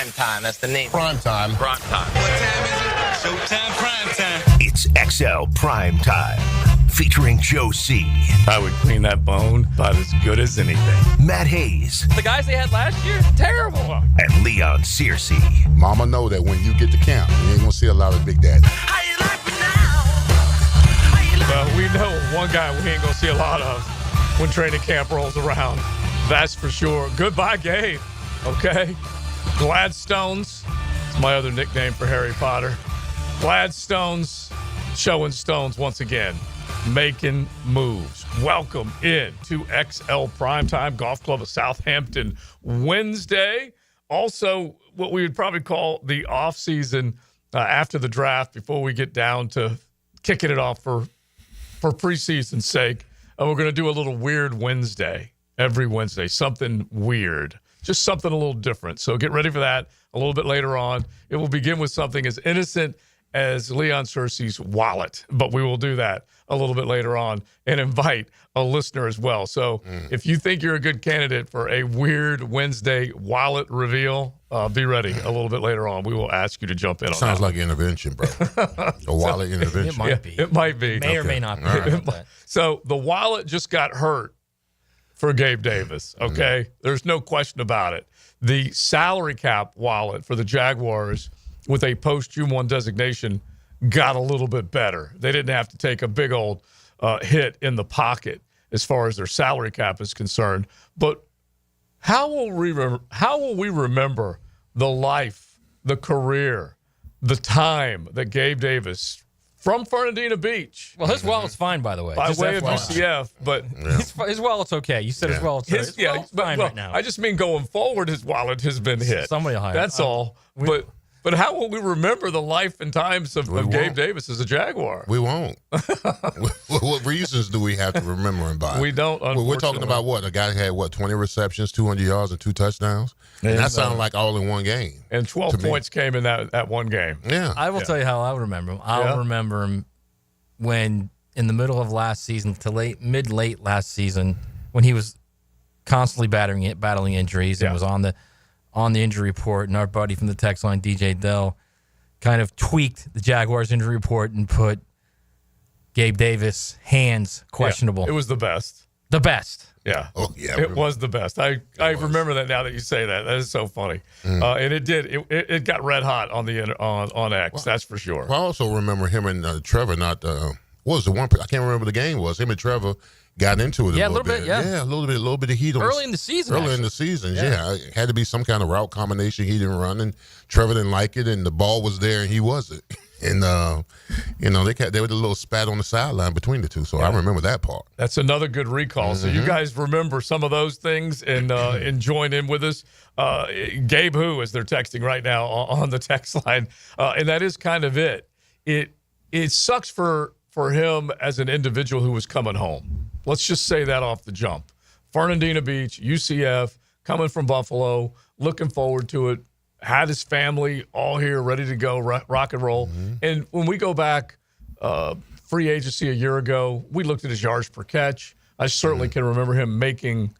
Primetime. That's the name. Primetime. Primetime. What time is it? Showtime, primetime. It's XL Primetime, featuring Joe C. I would clean that bone about as good as anything. Matt Hayes. The guys they had last year, terrible. And Leon Searcy. Mama know that when you get to camp, you ain't going to see a lot of Big Daddy. How you like me now? Well, we know one guy we ain't going to see a lot of when training camp rolls around. That's for sure. Goodbye, Gabe. Okay? Gladstones. It's my other nickname for Harry Potter. Gladstones showing stones once again. Making moves. Welcome in to XL Primetime Golf Club of Southampton Wednesday. Also, what we would probably call the off-season after the draft before we get down to kicking it off for preseason's sake. We're going to do a little weird Wednesday every Wednesday, something weird, just something a little different. So get ready for that a little bit later on. It will begin with something as innocent as Leon Searcy's wallet, but we will do that a little bit later on and invite a listener as well. So if you think you're a good candidate for a weird Wednesday wallet reveal, be ready a little bit later on. We will ask you to jump in on that. Sounds like intervention, bro. A wallet intervention. It might be. It might be. May or may not be. Right. So the wallet just got hurt for Gabe Davis, okay? There's no question about it. The salary cap wallet for the Jaguars with a post-June 1 designation got a little bit better. They didn't have to take a big old hit in the pocket as far as their salary cap is concerned. But how will we remember the life, the career, the time that Gabe Davis from Fernandina Beach, Well, his wallet's fine, by the way. by Just way of FYI. UCF, but His wallet's okay. You said his wallet's his fine right now. I just mean going forward, his wallet has been hit. Somebody will hire That's him. all. But how will we remember the life and times of Gabe won't. Davis as a Jaguar? We won't. What reasons do we have to remember him by? We don't, Well, we're talking about what? A guy who had, 20 receptions, 200 yards, and 2 touchdowns? And that sounded like all in one game. And 12 points came in that one game. Yeah. I will tell you how I'll remember him. I'll remember him when in the middle of last season to mid-late last season when he was constantly battling injuries and was on the injury report, and our buddy from the text line, DJ Dell, kind of tweaked the Jaguars injury report and put Gabe Davis, hands questionable. Yeah, it was the best. The best. Yeah. Oh, yeah. It was the best. I remember that now that you say that. That is so funny. And it did. It got red hot on the on X. That's for sure. Well, I also remember him and Trevor what was the one? I can't remember the game was. Him and Trevor got into it a little bit. Yeah, a little bit of heat on Early in the season. Early in the season, it had to be some kind of route combination he didn't run, and Trevor didn't like it, and the ball was there, and he wasn't. And they were a little spat on the sideline between the two, so I remember that part. That's another good recall. So you guys remember some of those things and join in with us. Gabe Who, as they're texting right now on the text line, and that is kind of it. It sucks for him as an individual who was coming home. Let's just say that off the jump. Fernandina Beach, UCF, coming from Buffalo, looking forward to it, had his family all here ready to go, rock and roll. And when we go back, free agency a year ago, we looked at his yards per catch. I certainly can remember him making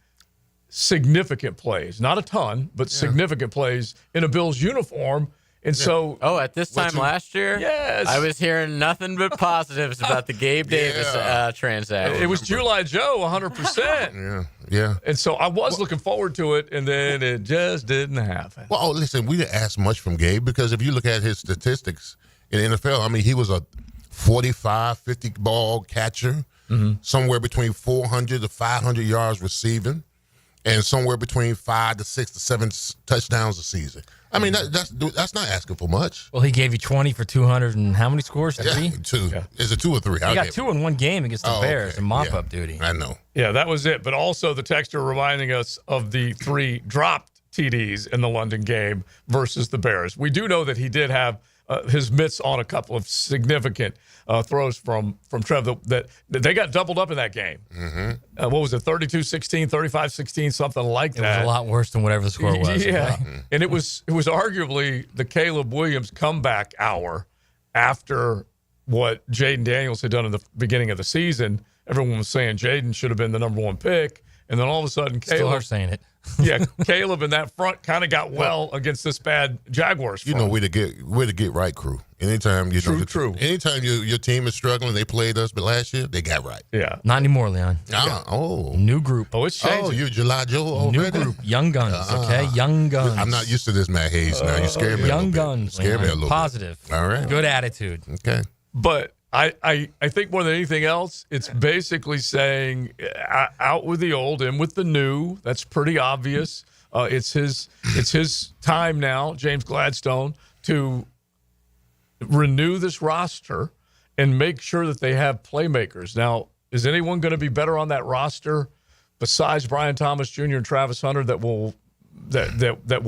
significant plays. Not a ton, but significant plays in a Bills uniform. And so, at this time last year, yes, I was hearing nothing but positives about the Gabe Davis transaction. It was July Joe, 100%. Yeah. And so I was looking forward to it, and then it just didn't happen. Well, listen, we didn't ask much from Gabe because if you look at his statistics in the NFL, I mean, he was a 45, 50 ball catcher, somewhere between 400 to 500 yards receiving, and somewhere between 5 to 6 to 7 touchdowns a season. I mean, that's not asking for much. Well, he gave you 20 for 200 and how many scores? 3? Yeah, 2. Yeah. Is it 2 or 3? He got 2 in one game against the Bears in mop-up duty. I know. Yeah, that was it. But also the texter reminding us of the 3 dropped TDs in the London game versus the Bears. We do know that he did have his mitts on a couple of significant throws from Trev that they got doubled up in that game. What was it, 32-16, 35-16, something like that. It was a lot worse than whatever the score was. Yeah, and it was arguably the Caleb Williams comeback hour after what Jaden Daniels had done in the beginning of the season. Everyone was saying Jaden should have been the number 1 pick, and then all of a sudden Still are saying it. Yeah, Caleb in that front kind of got well against this bad Jaguars front. You know, we're the get right crew. Anytime you know, True. Anytime your team is struggling, they played us, but last year they got right. Yeah. Not anymore, Leon. New group. Oh, it's changing. Oh, you're July Joe already? New group. Young guns, okay? Young guns. I'm not used to this, Matt Hayes. Now you scare me. Young a little guns. Bit. Scare me a little Positive. bit. All right. Good attitude. Okay. But I think more than anything else, it's basically saying out with the old, in with the new. That's pretty obvious. It's his time now, James Gladstone, to renew this roster and make sure that they have playmakers. Now, is anyone going to be better on that roster besides Brian Thomas Jr. and Travis Hunter that will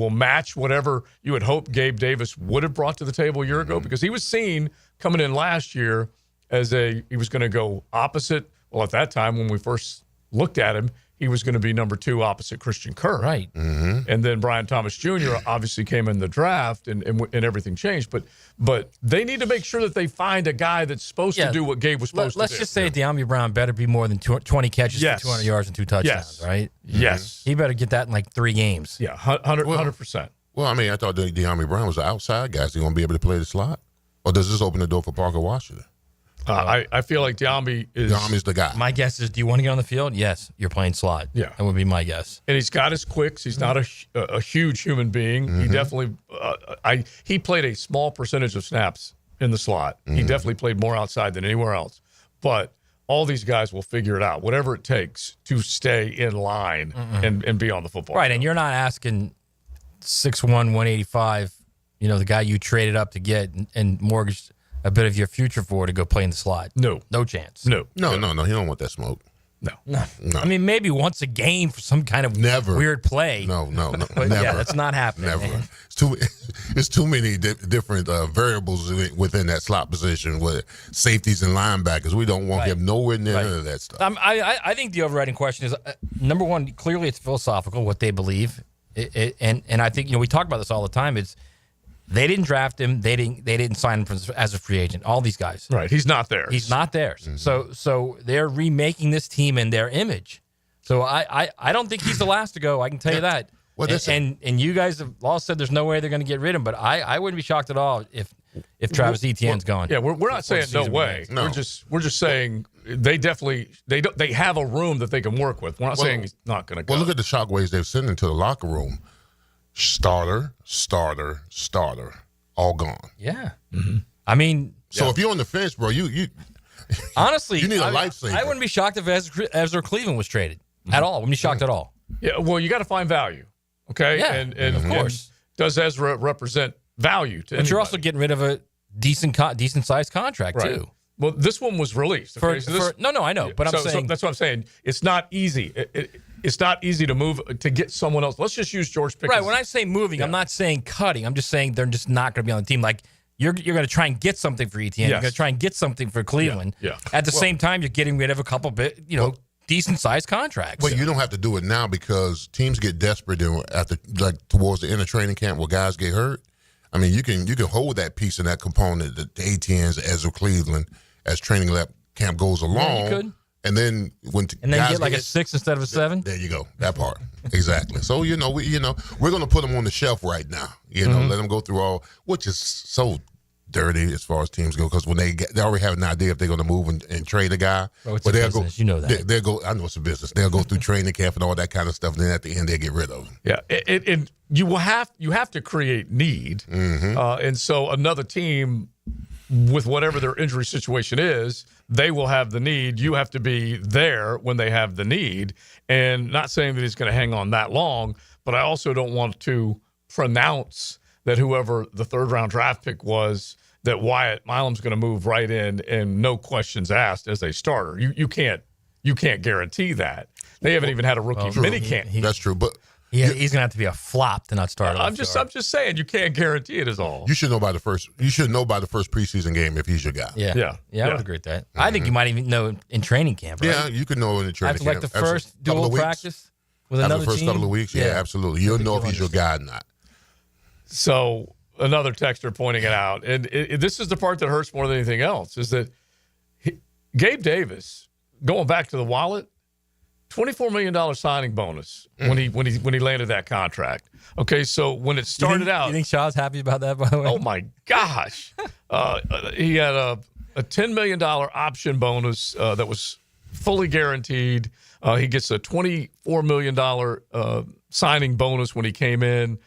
match whatever you would hope Gabe Davis would have brought to the table a year ago? Because he was seen coming in last year as he was going to go opposite. Well, at that time when we first looked at him, he was going to be number 2 opposite Christian Kirk. Right. Mm-hmm. And then Brian Thomas Jr. obviously came in the draft and everything changed. But they need to make sure that they find a guy that's supposed to do what Gabe was supposed to do. Let's just say De'Ami Brown better be more than 20 catches for 200 yards and 2 touchdowns, right? Yes. He better get that in like 3 games. Yeah, 100%. Well, I mean, I thought De'Ami Brown was the outside guy. Is he going to be able to play the slot? Or does this open the door for Parker Washington? I feel like De'Ami's the guy. My guess is, do you want to get on the field? Yes, you're playing slot. Yeah. That would be my guess. And he's got his quicks. He's not a huge human being. Mm-hmm. He definitely he played a small percentage of snaps in the slot. Mm-hmm. He definitely played more outside than anywhere else. But all these guys will figure it out, whatever it takes to stay in line and be on the football Right, field. and you're not asking 6'1", 185, the guy you traded up to get and mortgaged a bit of your future for to go play in the slot. No chance. No. No. He don't want that smoke. No. I mean, maybe once a game for some kind of weird play. No, But never. yeah, that's not happening. Never. Man. It's too many different variables within that slot position with safeties and linebackers. We don't want him nowhere near none of that stuff. I think the overriding question is, number one, clearly it's philosophical, what they believe. And I think, we talk about this all the time. It's they didn't draft him. They didn't sign him as a free agent. All these guys. Right. He's not theirs. He's not theirs. Mm-hmm. So they're remaking this team in their image. So I don't think he's the last to go. I can tell you that. Well, and you guys have all said there's no way they're going to get rid of him. But I wouldn't be shocked at all if Travis Etienne's gone. Yeah, we're not saying no way. No. We're just saying they definitely they have a room that they can work with. We're not saying he's not going to go. Well, look at the shockwaves they've sent into the locker room. Starter, all gone. Yeah. Mm-hmm. I mean, So if you're on the fence, bro, you honestly, you need a lifesaver. I wouldn't be shocked if Ezra Cleveland was traded at all. I wouldn't be shocked at all. Yeah, well, you got to find value, okay? Yeah, and of course. Does Ezra represent value to But you're also anybody? getting rid of a decent sized contract Right. too. Well, this one was released. Okay? No, I know, but I'm saying that's what I'm saying. It's not easy. It's not easy to move to get someone else. Let's just use George Pickens. right. When I say moving, I'm not saying cutting. I'm just saying they're just not going to be on the team. Like you're going to try and get something for Etienne. Yes. You're going to try and get something for Cleveland. Yeah. At the same time, you're getting rid of a couple decent sized contracts. But you don't have to do it now because teams get desperate after towards the end of training camp where guys get hurt. I mean, you can hold that piece and that component, the ATNs, Ezra Cleveland, as training camp goes along. you could. And then guys get like a 6 instead of a 7. There you go. That part. Exactly. So, we're going to put them on the shelf right now. Let them go through all, which is so dirty as far as teams go, because when they already have an idea if they're going to move and trade a guy. Well, it's a business. You know that. They'll go. I know it's a business. They'll go through training camp and all that kind of stuff. And then at the end, they get rid of them. Yeah, and you have to create need, and so another team, with whatever their injury situation is, they will have the need. You have to be there when they have the need, and not saying that he's going to hang on that long, but I also don't want to pronounce that whoever the third-round draft pick was, that Wyatt Milam's going to move right in and no questions asked as a starter. You can't guarantee that. They haven't even had a rookie mini camp. That's true, but he's going to have to be a flop to not start. I'm just saying you can't guarantee it is all. you should know by the first preseason game if he's your guy. Yeah, I would agree with that. I think you might even know in training camp. Right? Yeah, you could know in the training After camp. like the first dual practice with After another the first team. couple of weeks, yeah, absolutely. You'll know if he's your guy or not. So another texter pointing it out, and this is the part that hurts more than anything else, is that Gabe Davis, going back to the wallet, $24 million signing bonus when he landed that contract. Okay, so when it started out, you think Shaw's happy about that? By the way, oh my gosh, he had a $10 million option bonus that was fully guaranteed. He gets a $24 million signing bonus when he came in.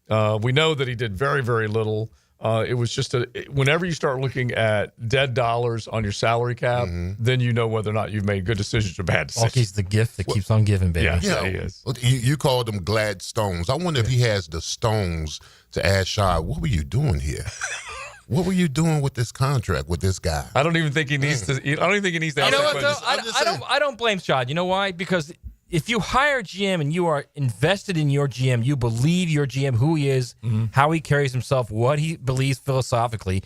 We know that he did very, very little. It was just whenever you start looking at dead dollars on your salary cap, then you know whether or not you've made good decisions or bad decisions. He's the gift that keeps on giving, baby. Yeah, he is. You called them glad stones. I wonder if he has the stones to ask Shaw, what were you doing here? What were you doing with this contract with this guy? I don't even think he needs to. I don't even think he needs to. You know what, though? I don't blame Shaw. You know why? Because if you hire a GM and you are invested in your GM, you believe your GM, who he is, how he carries himself, what he believes philosophically.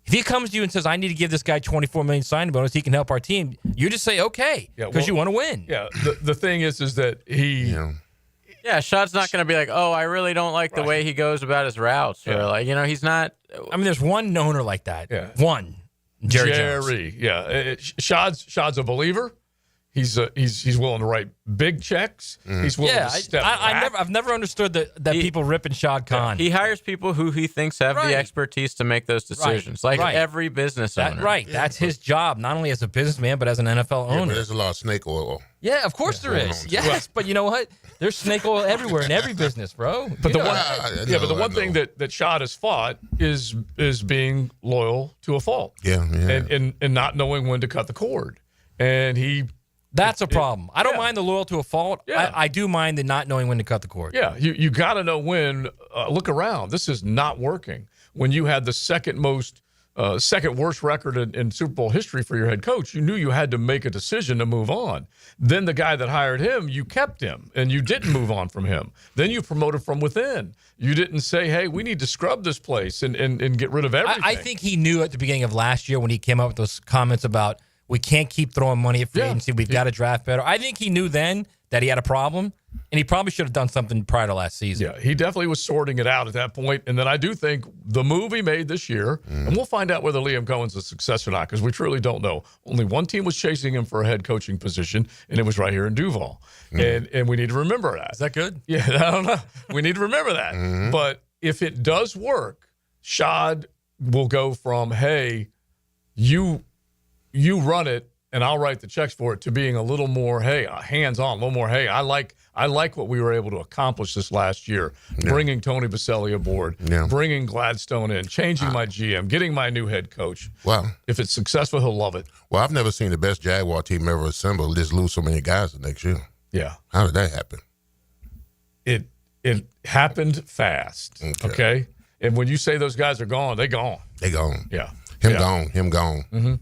If he comes to you and says, I need to give this guy $24 million signing bonus, he can help our team, you just say, okay, because you want to win. Yeah, the thing is that he... Yeah, Shad's not going to be like, oh, I really don't like the way he goes about his routes. Or like, he's not... I mean, there's one owner like that. Yeah. One. Jerry Jones. Yeah. Shad's a believer. He's willing to write big checks. He's willing to step back. I've never understood that people ripping Shad Khan. He hires people who he thinks have the expertise to make those decisions, every business owner. That's his job, not only as a businessman, but as an NFL owner. But there's a lot of snake oil. Yeah, of course there is. Yes, but you know what? There's snake oil everywhere in every business, bro. But the one thing that Shad has fought is being loyal to a fault. Yeah. And not knowing when to cut the cord. And that's a problem. I don't mind the loyal to a fault. Yeah. I do mind the not knowing when to cut the cord. Yeah, you got to know when. Look around. This is not working. When you had the second worst record in Super Bowl history for your head coach, you knew you had to make a decision to move on. Then the guy that hired him, you kept him, and you didn't move on from him. Then you promoted from within. You didn't say, hey, we need to scrub this place and get rid of everything. I think he knew at the beginning of last year when he came up with those comments about, we can't keep throwing money at free agency. We've got to draft better. I think he knew then that he had a problem, and he probably should have done something prior to last season. Yeah, he definitely was sorting it out at that point. And then I do think the move he made this year, and we'll find out whether Liam Cohen's a success or not, because we truly don't know. Only one team was chasing him for a head coaching position, and it was right here in Duval. And we need to remember that. Is that good? Yeah, I don't know. We need to remember that. But if it does work, Shad will go from, hey, you run it and I'll write the checks for it, to being a little more, hey, hands-on, a little more, hey, I like what we were able to accomplish this last year, bringing Tony Baselli aboard, bringing Gladstone in, changing my GM, getting my new head coach. Well, if it's successful, he'll love it. Well, I've never seen the best Jaguar team ever assembled just lose so many guys the next year. Yeah. How did that happen? It happened fast, okay? And when you say those guys are gone, they gone. They gone. Yeah. Him gone. Mm-hmm.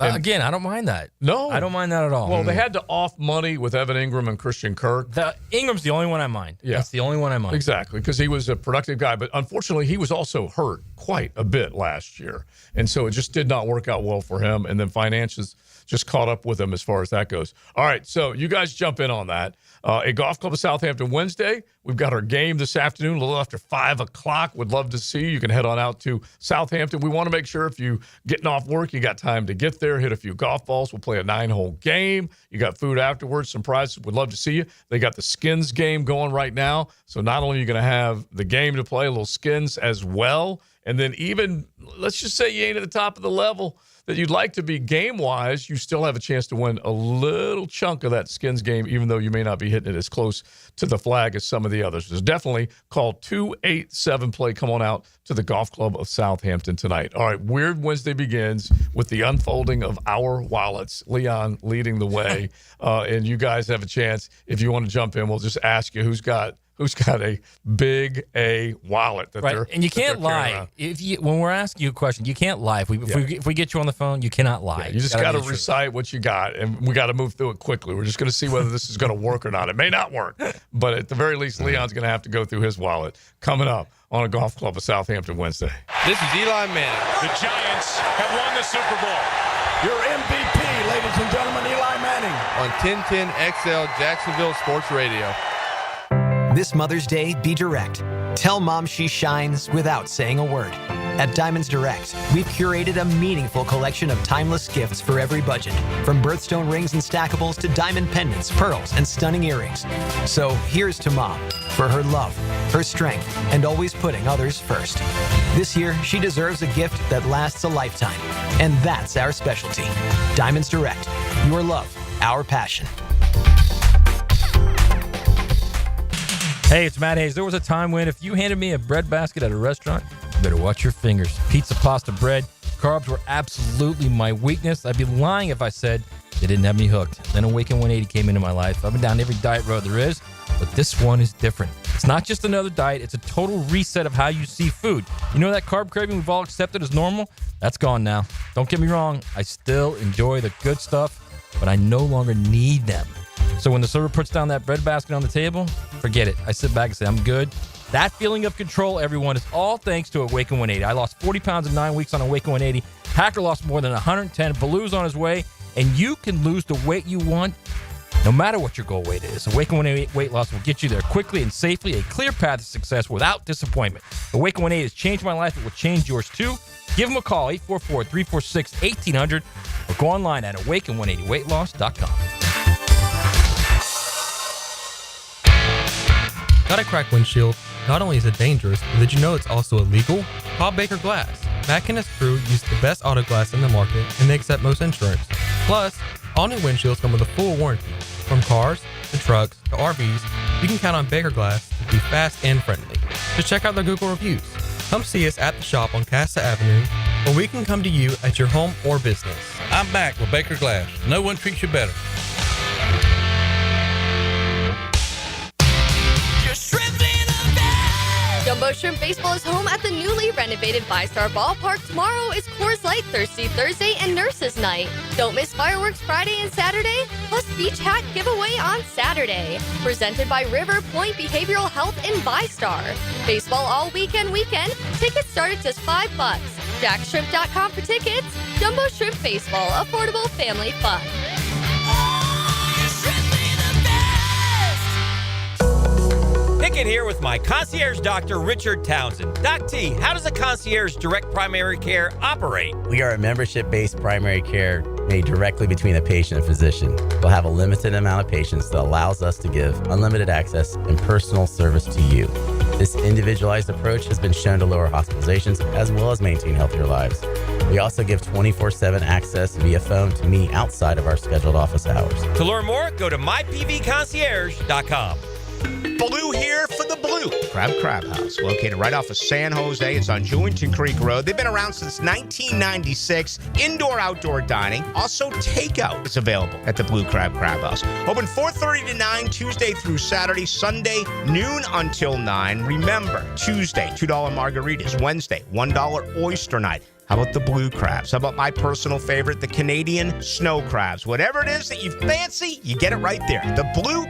Again, I don't mind that. No. I don't mind that at all. Well, they had to off money with Evan Ingram and Christian Kirk. Ingram's the only one I mind. Yeah. That's the only one I mind. Exactly, because he was a productive guy. But unfortunately, he was also hurt quite a bit last year. And so it just did not work out well for him. And then finances just caught up with him as far as that goes. All right, so you guys jump in on that. A Golf Club of Southampton Wednesday. We've got our game this afternoon, a little after 5 o'clock. Would love to see you. You can head on out to Southampton. We want to make sure if you getting off work, you got time to get there, hit a few golf balls. We'll play a 9-hole game. You got food afterwards, some prizes. Would love to see you. They got the skins game going right now. So not only are you going to have the game to play, a little skins as well. And then even, let's just say you ain't at the top of the level that you'd like to be game-wise, you still have a chance to win a little chunk of that skins game, even though you may not be hitting it as close to the flag as some of the others. There's definitely call 287-play. Come on out to the Golf Club of Southampton tonight. All right, Weird Wednesday begins with the unfolding of our wallets. Leon leading the way, and you guys have a chance. If you want to jump in, we'll just ask you who's got a big A wallet that they're and you can't lie. When we're asking you a question, you can't lie. If we get you on the phone, you cannot lie. Yeah, you just got to recite what you got, and we got to move through it quickly. We're just going to see whether this is going to work or not. It may not work, but at the very least, Leon's going to have to go through his wallet. Coming up on a Golf Club of Southampton Wednesday. This is Eli Manning. The Giants have won the Super Bowl. Your MVP, ladies and gentlemen, Eli Manning. On 1010 XL Jacksonville Sports Radio. This Mother's Day, be direct. Tell Mom she shines without saying a word. At Diamonds Direct, we've curated a meaningful collection of timeless gifts for every budget, from birthstone rings and stackables to diamond pendants, pearls, and stunning earrings. So here's to Mom for her love, her strength, and always putting others first. This year, she deserves a gift that lasts a lifetime, and that's our specialty. Diamonds Direct, your love, our passion. Hey, it's Matt Hayes. There was a time when if you handed me a bread basket at a restaurant, you better watch your fingers. Pizza, pasta, bread, carbs were absolutely my weakness. I'd be lying if I said they didn't have me hooked. Then Awaken 180 came into my life. I've been down every diet road there is, but this one is different. It's not just another diet. It's a total reset of how you see food. You know that carb craving we've all accepted as normal? That's gone now. Don't get me wrong. I still enjoy the good stuff, but I no longer need them. So when the server puts down that bread basket on the table, forget it. I sit back and say, I'm good. That feeling of control, everyone, is all thanks to Awaken 180. I lost 40 pounds in 9 weeks on Awaken 180. Hacker lost more than 110. Baloo's on his way. And you can lose the weight you want no matter what your goal weight is. Awaken 180 weight loss will get you there quickly and safely, a clear path to success without disappointment. Awaken 180 has changed my life. It will change yours too. Give them a call, 844-346-1800, or go online at awaken180weightloss.com. Got a cracked windshield? Not only is it dangerous, but did you know it's also illegal? Call Baker Glass. Mack and his crew use the best auto glass in the market, and they accept most insurance. Plus, all new windshields come with a full warranty. From cars, to trucks, to RVs, you can count on Baker Glass to be fast and friendly. Just check out their Google reviews. Come see us at the shop on Casta Avenue, or we can come to you at your home or business. I'm back with Baker Glass. No one treats you better. Jumbo Shrimp Baseball is home at the newly renovated Five-Star Ballpark. Tomorrow is Coors Light Thirsty Thursday and Nurses Night. Don't miss fireworks Friday and Saturday, plus beach hat giveaway on Saturday. Presented by River Point Behavioral Health and ViStar. Baseball all weekend. Tickets start at just $5. JackShrimp.com for tickets. Jumbo Shrimp Baseball. Affordable family fun. Pickett here with my concierge doctor, Richard Townsend. Doc T, how does a concierge direct primary care operate? We are a membership-based primary care made directly between a patient and physician. We'll have a limited amount of patients that allows us to give unlimited access and personal service to you. This individualized approach has been shown to lower hospitalizations as well as maintain healthier lives. We also give 24/7 access via phone to me outside of our scheduled office hours. To learn more, go to mypvconcierge.com. Blue here for the Blue Crab House, located right off of San Jose. It's on Jewington Creek Road. They've been around since 1996. Indoor-outdoor dining. Also, takeout is available at the Blue Crab House. Open 4:30 to 9, Tuesday through Saturday. Sunday, noon until 9. Remember, Tuesday, $2 margaritas. Wednesday, $1 oyster night. How about the blue crabs? How about my personal favorite, the Canadian snow crabs? Whatever it is that you fancy, you get it right there. The Blue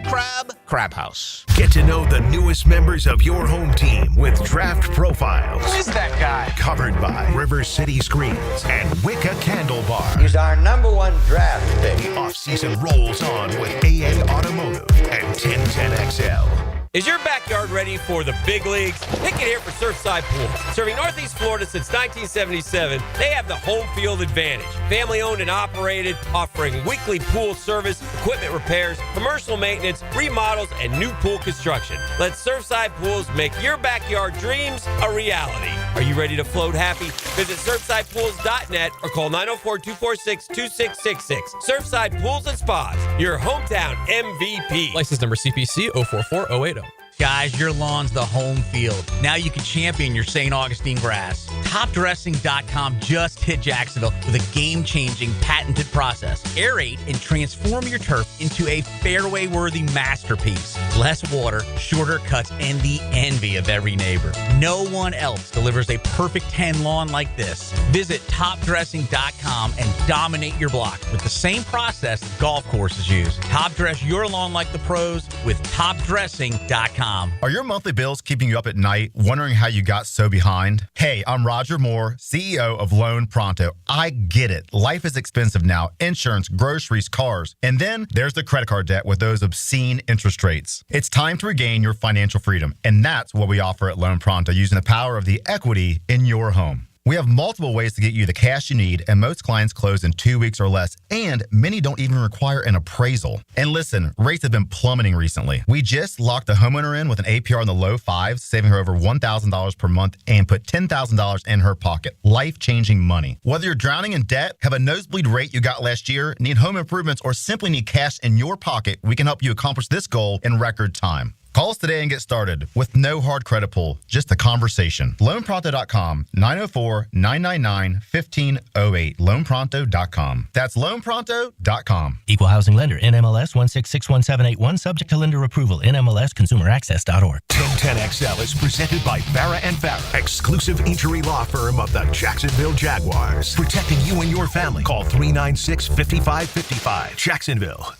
Crab House. Get to know the newest members of your home team with Draft Profiles. Who is that guy? Covered by River City Screens and Wicca Candle Bar. He's our #1 draft pick. Off-season rolls on with AA Automotive and 1010XL. Is your backyard ready for the big leagues? Pickett here for Surfside Pools. Serving Northeast Florida since 1977, they have the home field advantage. Family owned and operated, offering weekly pool service, equipment repairs, commercial maintenance, remodels, and new pool construction. Let Surfside Pools make your backyard dreams a reality. Are you ready to float happy? Visit surfsidepools.net or call 904-246-2666. Surfside Pools and Spas, your hometown MVP. License number CPC 044-080. Guys, your lawn's the home field. Now you can champion your St. Augustine grass. TopDressing.com just hit Jacksonville with a game-changing patented process. Aerate and transform your turf into a fairway-worthy masterpiece. Less water, shorter cuts, and the envy of every neighbor. No one else delivers a perfect 10 lawn like this. Visit TopDressing.com and dominate your block with the same process golf courses use. Top dress your lawn like the pros with TopDressing.com. PrimeTime.com. Are your monthly bills keeping you up at night, wondering how you got so behind? Hey, I'm Roger Moore, CEO of Loan Pronto. I get it. Life is expensive now. Insurance, groceries, cars. And then there's the credit card debt with those obscene interest rates. It's time to regain your financial freedom. And that's what we offer at Loan Pronto, using the power of the equity in your home. We have multiple ways to get you the cash you need, and most clients close in 2 weeks or less, and many don't even require an appraisal. And listen, rates have been plummeting recently. We just locked the homeowner in with an APR in the low fives, saving her over $1,000 per month, and put $10,000 in her pocket. Life-changing money. Whether you're drowning in debt, have a nosebleed rate you got last year, need home improvements, or simply need cash in your pocket, we can help you accomplish this goal in record time. Call us today and get started with no hard credit pull, just a conversation. LoanPronto.com, 904-999-1508. LoanPronto.com. That's LoanPronto.com. Equal housing lender, NMLS 1661781, subject to lender approval, NMLSConsumerAccess.org. 1010XL is presented by Farah & Farah, exclusive injury law firm of the Jacksonville Jaguars. Protecting you and your family. Call 396-5555. Jacksonville.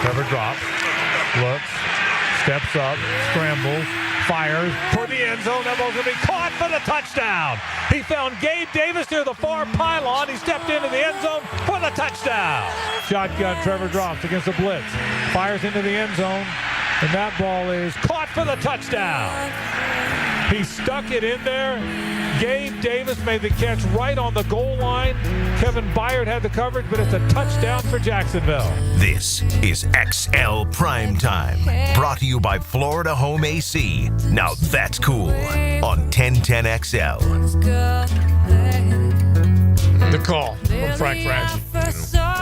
Trevor drops, looks, steps up, scrambles, fires for the end zone. That ball's going to be caught for the touchdown. He found Gabe Davis near the far pylon. He stepped into the end zone for the touchdown. Shotgun, Trevor drops against the blitz. Fires into the end zone, and that ball is caught for the touchdown. He stuck it in there. Gabe Davis made the catch right on the goal line. Kevin Byard had the coverage, but it's a touchdown for Jacksonville. This is XL Primetime, brought to you by Florida Home AC. Now that's cool on 1010XL. The call from Frank Franchi,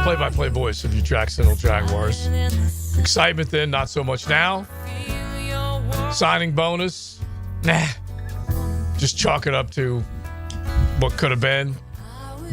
play-by-play voice of you Jacksonville Jaguars. Excitement then, not so much now. Signing bonus, nah. Just chalk it up to what could have been,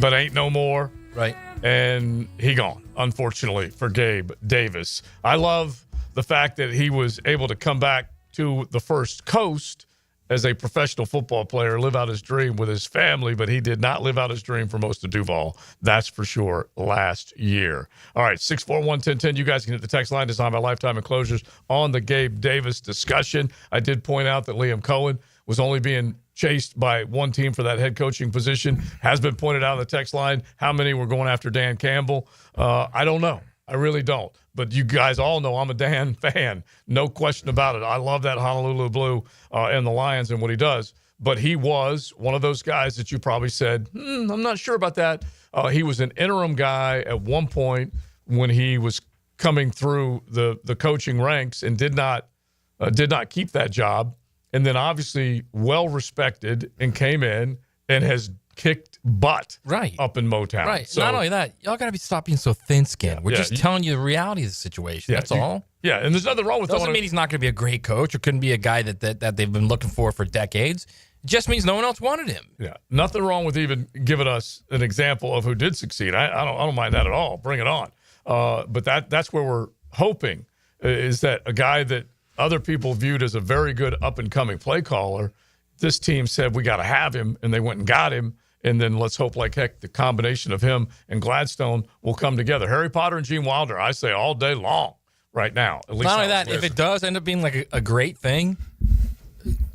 but ain't no more. Right. And he gone, unfortunately, for Gabe Davis. I love the fact that he was able to come back to the First Coast as a professional football player, live out his dream with his family, but he did not live out his dream for most of Duval. That's for sure last year. All right, 641-1010. You guys can hit the text line designed by Lifetime Enclosures on the Gabe Davis discussion. I did point out that Liam Cohen was only being chased by one team for that head coaching position. Has been pointed out on the text line how many were going after Dan Campbell. I don't know. I really don't. But you guys all know I'm a Dan fan. No question about it. I love that Honolulu Blue and the Lions and what he does. But he was one of those guys that you probably said, I'm not sure about that. He was an interim guy at one point when he was coming through the coaching ranks and did not keep that job. And then obviously well-respected and came in and has kicked butt up in Motown. Right. So, not only that, y'all got to stop being so thin-skinned. We're just telling you the reality of the situation. That's all. Yeah, and there's nothing wrong with that. Doesn't mean he's not going to be a great coach or couldn't be a guy that they've been looking for decades. It just means no one else wanted him. Yeah, nothing wrong with even giving us an example of who did succeed. I don't mind that at all. Bring it on. But that's where we're hoping is that a guy that other people viewed as a very good up-and-coming play caller, this team said we got to have him, and they went and got him. And then let's hope like heck the combination of him and Gladstone will come together. Harry Potter and Gene Wilder, I say all day long right now. At least not only that, if it does end up being like a great thing,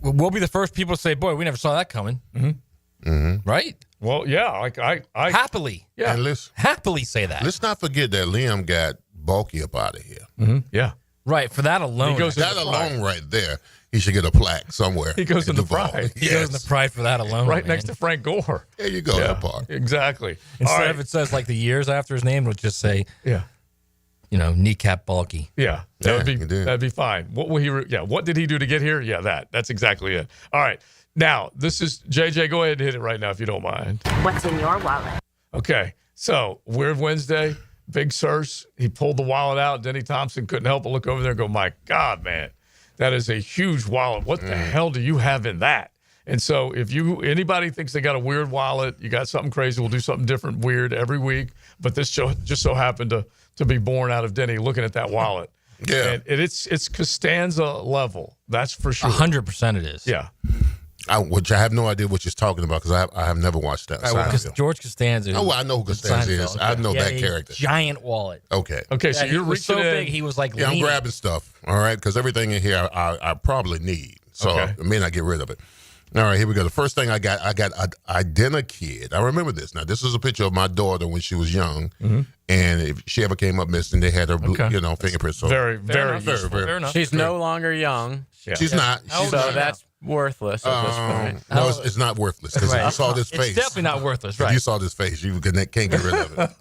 we'll be the first people to say, boy, we never saw that coming. Mm-hmm. Mm-hmm. Right? Well, yeah. Like I happily. Yeah. And happily say that. Let's not forget that Liam got bulky up out of here. Mm-hmm. Yeah. Right. For that alone. That alone right there. He should get a plaque somewhere. He goes in the pride. He goes in the pride for that alone. Right next to Frank Gore. There you go, that part. Exactly. Instead of it says like the years after his name, it would just say, kneecap bulky. Yeah. That'd be fine. What will he what did he do to get here? Yeah, that's exactly it. All right. Now, this is JJ. Go ahead and hit it right now if you don't mind. What's in your wallet? Okay. So, Weird Wednesday, Big Searcy, he pulled the wallet out. Denny Thompson couldn't help but look over there and go, my God, man. That is a huge wallet. What the hell do you have in that? And so if anybody thinks they got a weird wallet, you got something crazy, we'll do something different, weird every week. But this just so happened to be born out of Denny looking at that wallet. Yeah. And it's Costanza level. That's for sure. 100% it is. Yeah. Which I have no idea what you're talking about because I have never watched that. Because George Costanza. Oh, I know who Costanza is. I know that character. Giant wallet. Okay. Okay, so you're reaching so big, he was like, I'm grabbing stuff. All right, because everything in here I probably need, so I may not get rid of it. All right, here we go. The first thing I got Identikid. I remember this. Now, this is a picture of my daughter when she was young, and if she ever came up missing, they had her, fingerprints. So very useful. Fair enough. She's no longer young. She's not. So that's worthless at this point. No, it's not worthless because if you saw this face. It's definitely not worthless, right? If you saw this face, you can't get rid of it.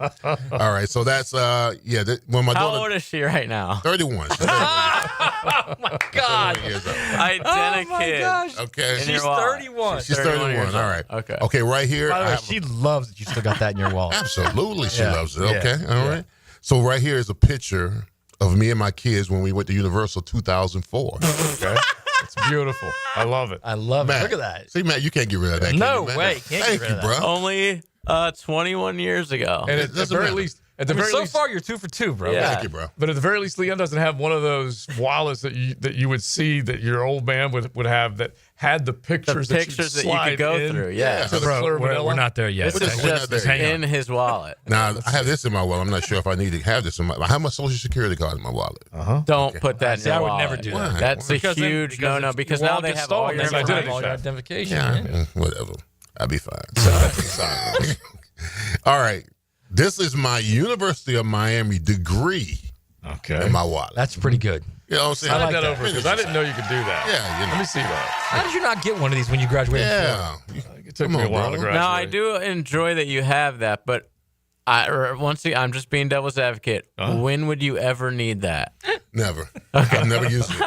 All right, so that's, when my daughter. How old is she right now? 31. She's 31. Oh, my God. Identikid. Oh, my gosh. Okay. She's 31. She's 31. All right. Okay, right here. By the way, she loves that you still got that in your wallet. Absolutely, she loves it. Okay, all right. So right here is a picture of me and my kids when we went to Universal 2004. Okay. It's beautiful. I love it. I love Matt, it. Look at that. See, Matt, you can't get rid of that. No can you, way. Can't Thank get rid you, of bro. that. Only 21 years ago. And at the very least, so far you're 2 for 2, bro. Yeah. Thank you, bro. But at the very least, Leon doesn't have one of those wallets that you would see that your old man would have that had the pictures that you could go through. Yeah. To the Bro, Clear Vanilla. we're not there yet. This is just in his wallet. Now, I have this in my wallet. I'm not sure if I need to have this in my. I have my Social Security card in my wallet. Don't put that in your I would wallet. never do that. Why? That's a huge no-no because now they have all your identification. Yeah, whatever. I'll be fine. All right. This is my University of Miami degree in my wallet. That's pretty good. You know what I'm saying? I like that over because I didn't know you could do that. Yeah, Let me see that. How did you not get one of these when you graduated? Yeah. It took me a while to graduate. Now, I do enjoy that you have that, but once again, I'm just being devil's advocate. When would you ever need that? Never. I've never used it.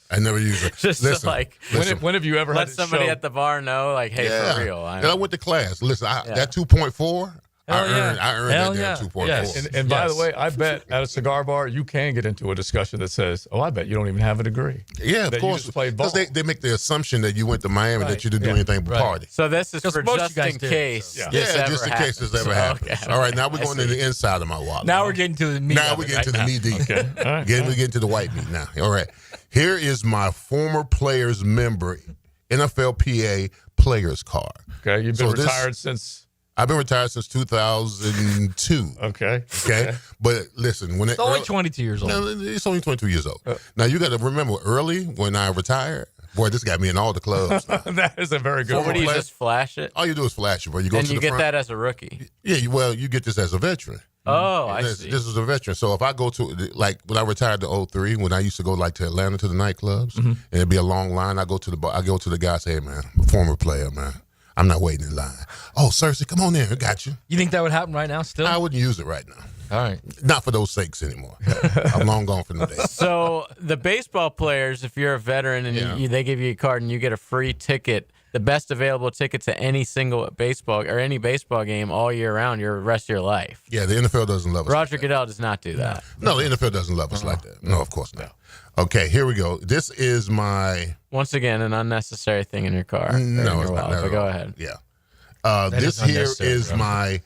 I never use it. Just listen, when have you ever let had somebody at the bar know, like, hey, for real? I went to class. Listen, that 2.4, I earned that damn 2.4. Yes. And by the way, I bet at a cigar bar you can get into a discussion that says, "Oh, I bet you don't even have a degree." Yeah, of that course. You just played ball. Because they make the assumption that you went to Miami that you didn't do anything but party. So this is for just in case. Yeah, just in case this ever happens. Okay. All right, now we're going to the inside of my wallet. Now we're getting to the meat. Now we're getting to the knee deep. Okay. All right. We're getting to the white meat now. All right. Here is my former players member NFLPA players card. Okay, you've been retired since. I've been retired since 2002. Okay. But listen, when it's only 22 years old. No, it's only 22 years old. Now you got to remember, early when I retired, boy, this got me in all the clubs. That is a very good. So what do you just flash it? All you do is flash it, bro. You go and to you the get front. that as a rookie. Yeah, you get this as a veteran. Oh, I see. This is a veteran. So if I go to, like, when I retired to 03, when I used to go, like, to Atlanta to the nightclubs, and it'd be a long line, I go to the bar, I go to the guy, say, hey, man, I'm a former player, man. I'm not waiting in line. Oh, Searcy, come on in. I got you. You think that would happen right now still? I wouldn't use it right now. All right. Not for those sakes anymore. I'm long gone from the day. So the baseball players, if you're a veteran and they give you a card and you get a free ticket, the best available ticket to any single baseball or any baseball game all year round, your rest of your life. Yeah, the NFL doesn't love us. Roger Goodell does not do that. No, the NFL doesn't love us like that. No, of course not. Okay, here we go. This is my... Once again, an unnecessary thing in your car. No, it's not. But go ahead. Yeah. This here is my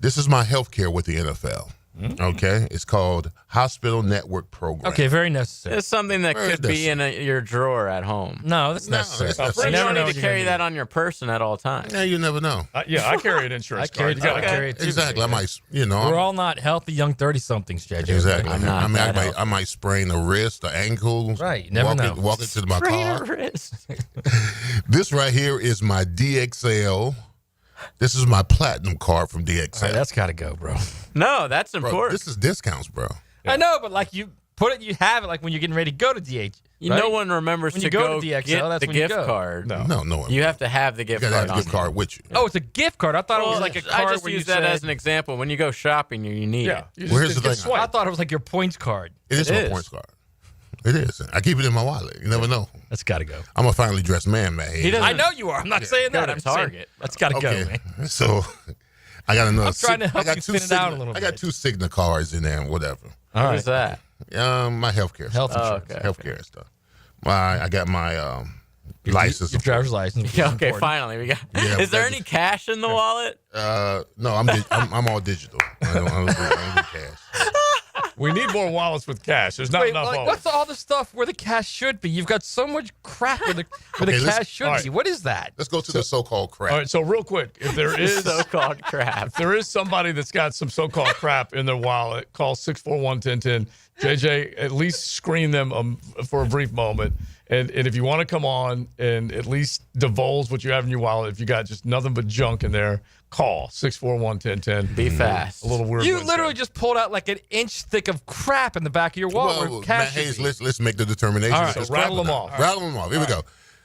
healthcare with the NFL. Okay, it's called Hospital Network Program. Okay, very necessary. It's something that could be in your drawer at home. No, that's necessary. You never need to carry that on your person at all times. Yeah, you never know. I carry an insurance card. I carry it too. Exactly. I might, we're all not healthy young 30-somethings, Judge. Exactly. I I might sprain a wrist, an ankle. Right. You never know. Walk into my car. A wrist. This right here is my DXL. This is my platinum card from DXL. Right, that's got to go, bro. No, that's important. Bro, this is discounts, bro. I know, but like you put it, you have it like when you're getting ready to go to DH. No one remembers when to you go to get DXL, that's the when you gift go. card. No one. You have to have the gift You card. gotta have the gift card with you. Oh, it's a gift card. I thought it was like a card. I just where use you that said, as an example. When you go shopping, you need it. Well, here's the thing. I thought it was like your points card. It is my points card. It is. I keep it in my wallet. You never know. That's got to go. I'm a finely dressed man, man. I know you are. I'm not saying that. Go I'm to Target. saying that's got to go, man. So I got another. I'm trying to help you spin it out a little bit. I got 2 Cigna cards in there and whatever. All right. What is that? My healthcare stuff. Healthcare stuff. I got my license. Your driver's license. Yeah, okay, finally we got. Yeah, is there any cash in the wallet? No, I'm all digital. I don't do cash. We need more wallets with cash. There's not enough wallets. What's all the stuff where the cash should be? You've got so much crap where the cash should be. What is that? Let's go to the so-called crap. All right, so real quick, if there is so-called crap, if there is somebody that's got some so-called crap in their wallet, call 641-1010. JJ, at least screen them for a brief moment. And if you want to come on and at least divulge what you have in your wallet, if you got just nothing but junk in there, call 641-1010. Be fast. A little weird. You literally just pulled out like an inch thick of crap in the back of your wallet. Well, Matt Hayes, let's make the determination. All right, so rattle them off. Rattle them off. Here we go.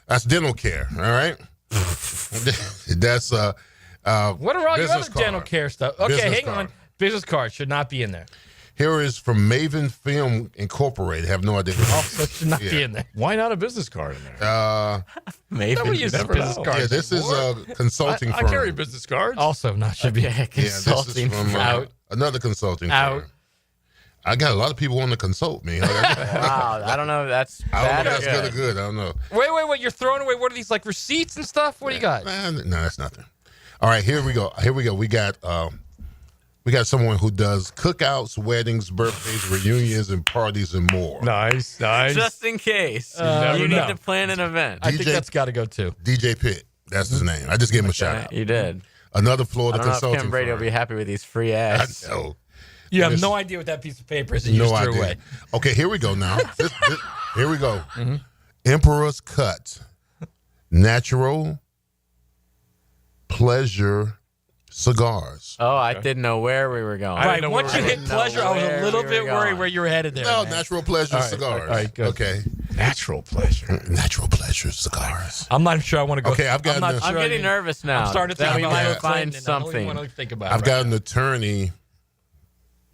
That's dental care. All right. That's what are all your other card. dental care stuff? Okay, Business hang card. on. Business card should not be in there. Here is from Maven Film Incorporated. Have no idea. Also, it should not be in there. Why not a business card in there? Maven. Nobody uses business cards. Yeah, this is a consulting I firm. carry business cards. Also, not should be. Consulting this is from out. Another consulting Out. firm. I got a lot of people wanting to consult me. Wow, I don't know if that's I don't bad know or if that's good or good. good. I don't know. Wait. You're throwing away, what are these, like receipts and stuff? What do you got? No, that's nothing. All right, here we go. We got someone who does cookouts, weddings, birthdays, reunions, and parties and more. Nice. Just in case you need to plan an event. I think that's got to go too. DJ Pitt, that's his name. I just gave him a shout out. You did. Another Florida I don't know if consulting Kim Brady firm. will be happy with these free ads. I know. You have no idea what that piece of paper is that you just threw away. Okay, here we go now. Here we go. Emperor's Cut. Natural Pleasure Cigars. Oh, I didn't know where we were going. Right, once you hit pleasure, I was a little bit worried where you were headed there. No, man. Natural Pleasure Cigars. All right, good. Okay. Natural pleasure. Natural Pleasure Cigars. I'm not sure I want to go. Okay, I've got I'm getting nervous now. I'm starting to that think we about might Bill find Clinton, and I don't something. even want to think about I've it. got an attorney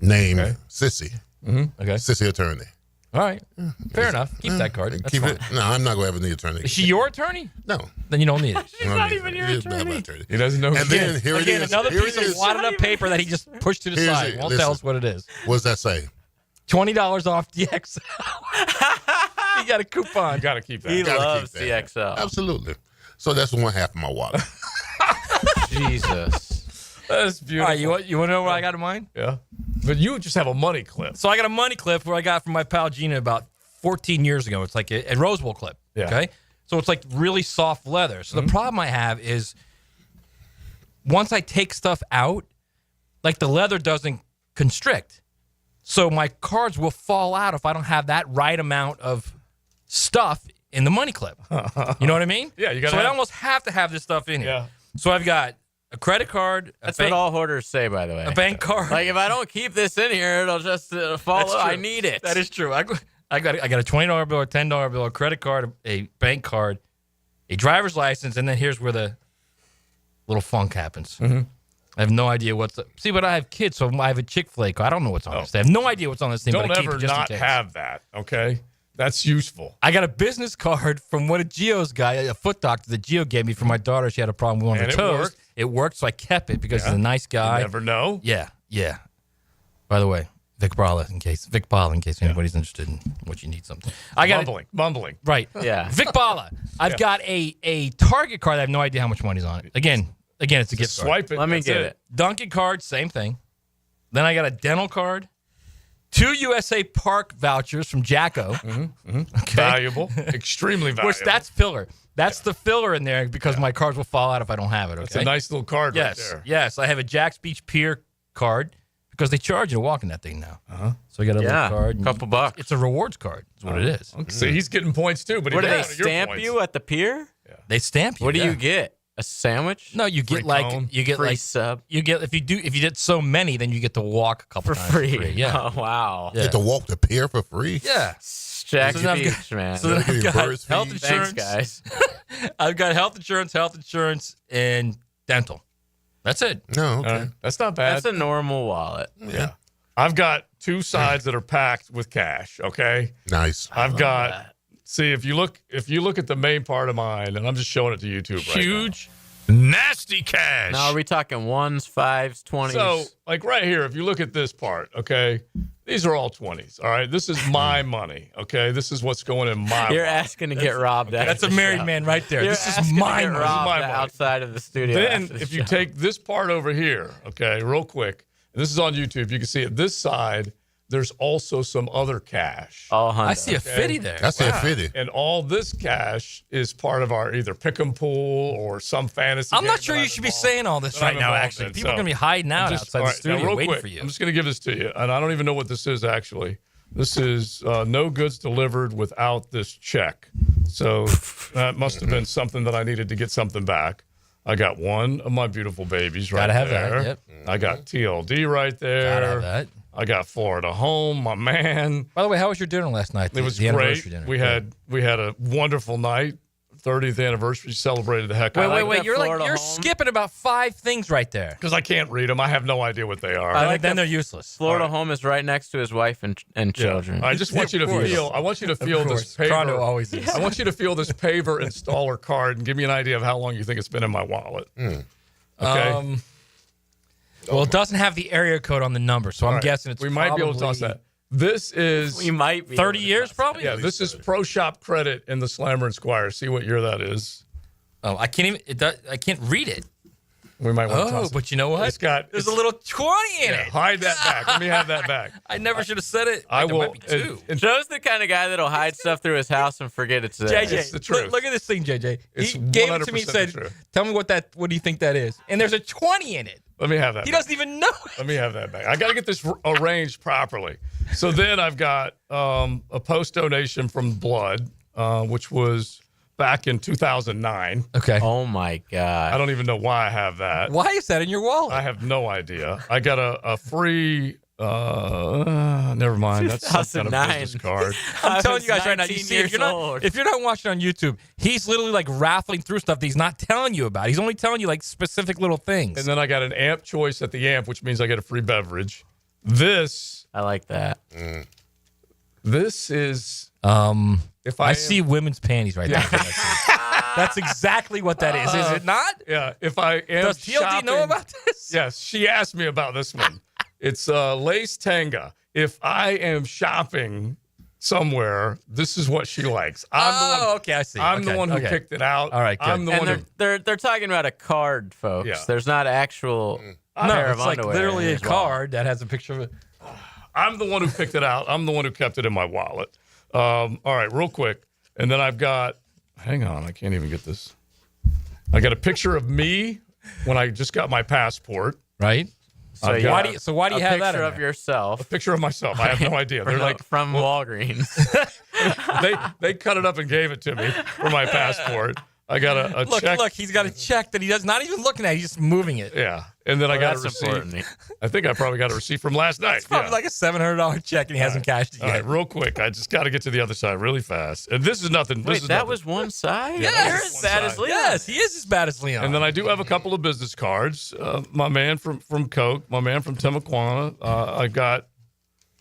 named Sissy. Okay. Sissy attorney. All right. Fair enough. Keep that card. That's Keep fine. it. No, I'm not going to have any attorney. Is she your attorney? No. Then you don't need it. She's not even your attorney. He doesn't know. And then here it Again, is. another Here piece it of is. wadded up paper that he just pushed to the Here's side. it. Won't Listen. tell us what it is. What does that say? $20 off DXL. You got a coupon. You got to keep that. He Gotta loves keep that. CXL. Absolutely. So that's one half of my wallet. Jesus. That's beautiful. All right, you want to know what I got in mind? Yeah. But you just have a money clip. So I got a money clip where I got from my pal Gina about 14 years ago. It's like a Rose Bowl clip. Yeah. Okay. So it's like really soft leather. So the problem I have is once I take stuff out, like the leather doesn't constrict. So my cards will fall out if I don't have that right amount of stuff in the money clip. You know what I mean? Yeah, you got. So I almost have to have this stuff in here. Yeah. So I've got a credit card. That's what all hoarders say, by the way. A bank card. Like, if I don't keep this in here, it'll just fall That's out. true. I need it. That is true. I got a $20 bill, a $10 bill, a credit card, a bank card, a driver's license, and then here's where the little funk happens. I have no idea what's see, but I have kids, so I have a Chick-fil-A card. I don't know what's on this thing. I have no idea what's on this thing. Don't but I keep ever it just not in case. have that. Okay, that's useful. I got a business card from one of Gio's guy, a foot doctor that Gio gave me for my daughter. She had a problem with one of And her it toes. worked. It worked, so I kept it because Yeah. he's a nice guy. You never know. Yeah. By the way, Vic Bala, in case anybody's interested in what you need something. I got mumbling. Right. Yeah. Vic Bala. I've got a Target card. I have no idea how much money's on it. Again, it's a gift card. Swipe it. Let me that's get it. Dunkin' card, same thing. Then I got a dental card. 2 USA Park vouchers from Jacko. Okay. Valuable. Extremely valuable. Which that's filler. That's the filler in there because my cards will fall out if I don't have it. Okay. It's a nice little card right there. Yes. I have a Jack's Beach Pier card because they charge you to walk in that thing now. So I got a little card. and couple bucks. It's a rewards card. That's what it is. Okay. So he's getting points too. But What do he they got your stamp points. you at the pier? They stamp you. What do yeah. you get? A sandwich? No, you get Free like cone? Free sub you get if you did so many, then you get to walk a couple for times free. Yeah. Oh, wow. Yeah. Get to walk the pier for free? Yeah. Jack's So then I've Beach, man. So then Give I've you got birds health feed. insurance. Thanks, guys. I've got health insurance, and dental. That's it. No, okay. That's not bad. That's a normal wallet. Yeah. I've got two sides that are packed with cash. Okay. Nice. I've got. See, if you look at the main part of mine, and I'm just showing it to YouTube right now. Huge, nasty cash. Now, are we talking ones, fives, 20s? So, like right here, if you look at this part, okay, these are all 20s. All right, this is my money. Okay, this is what's going in my. You're wallet. asking to get robbed. That's a married man right there. You're This is asking to my get money. robbed my money. outside of the studio. Then, after the if you show. take this part over here, okay, real quick, and this is on YouTube, you can see it. This side, there's also some other cash. I see a 50 there. I see a 50. And all this cash is part of our either pick 'em pool or some fantasy. I'm not sure you should be saying all this right now, actually. People are going to be hiding out outside the studio waiting for you. I'm just going to give this to you. And I don't even know what this is, actually. This is no goods delivered without this check. So that must have been something that I needed to get something back. I got one of my beautiful babies right there. Gotta have that, yep. I got TLD right there. Gotta have that. I got Florida Home, my man. By the way, how was your dinner last night? It was the great. Dinner. We had a wonderful night. 30th anniversary, celebrated the heck out of it. Wait. You're skipping about 5 things right there. Because I can't read them. I have no idea what they are. Then they're useless. Florida Home is right next to his wife and children. Yeah. I just want you to feel. I want you to feel this paver. Chrono always is. I want you to feel this paver installer card and give me an idea of how long you think it's been in my wallet. Okay. Well, it doesn't have the area code on the number, so I'm guessing it's. We might be able to toss that. This is. We might be 30 years, probably. Yeah, this is Pro Shop Credit in the Slammer and Squire. See what year that is. Oh, I can't even. I can't read it. We might want to toss it. But you know what? There's a little 20 in it. Hide that back. Let me have that back. I never should have said it. I will. Might be 2. Joe's the kind of guy that'll hide stuff through his house and forget it's there. JJ, It's the truth. Look at this thing, JJ. It's He gave it to me and 100% said, true. "Tell me what do you think that is?" And there's a 20 in it. Let me have that. He back. doesn't even know. Let me have that back. I got to get this arranged properly. So then I've got a post donation from Blood, which was back in 2009. Okay. Oh my God. I don't even know why I have that. Why is that in your wallet? I have no idea. I got a free. Never mind. That's some kind of 2009. business card. I'm telling you guys right now. You 19 see, if you're not watching on YouTube, he's literally like raffling through stuff that he's not telling you about. He's only telling you like specific little things. And then I got an amp choice at the amp, which means I get a free beverage. This. I like that. This is. If I see women's panties right there. That's exactly what that is it not? Yeah. If I am Does TLD know about this? Yes, she asked me about this one. It's Lace Tanga. If I am shopping somewhere, this is what she likes. Okay, I see. I'm the one who picked it out. All right, good. I'm the one who. They're talking about a card, folks. Yeah. There's not actual No, pair it's of like underwear literally in a his wallet. card that has a picture of it. I'm the one who picked it out. I'm the one who kept it in my wallet. All right, real quick. And then I've got, hang on, I can't even get this. I got a picture of me when I just got my passport. Right. So why do you have that? A picture of yourself. A picture of myself. I have no idea. They're like from Walgreens. they cut it up and gave it to me for my passport. I got a check. Look, he's got a check that he does not even looking at. He's just moving it. Yeah. And then I got a that's receipt. important. I think I probably got a receipt from last night. It's probably like a $700 check and he hasn't cashed it All yet. right, real quick. I just got to get to the other side really fast. And this is nothing. Wait, that was one side? Yeah, You're this is as bad one as side. Leon. Yes, he is as bad as Leon. And then I do have a couple of business cards. My man from Coke, my man from Timaquana. I got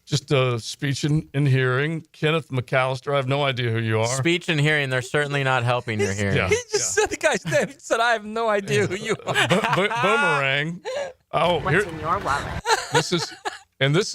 just a speech and hearing. Kenneth McAllister. I have no idea who you are. Speech and hearing, they're certainly not helping your hearing. Yeah. He just said the guy's name. He said, I have no idea who you are. Boomerang. Oh, What's in your wallet? This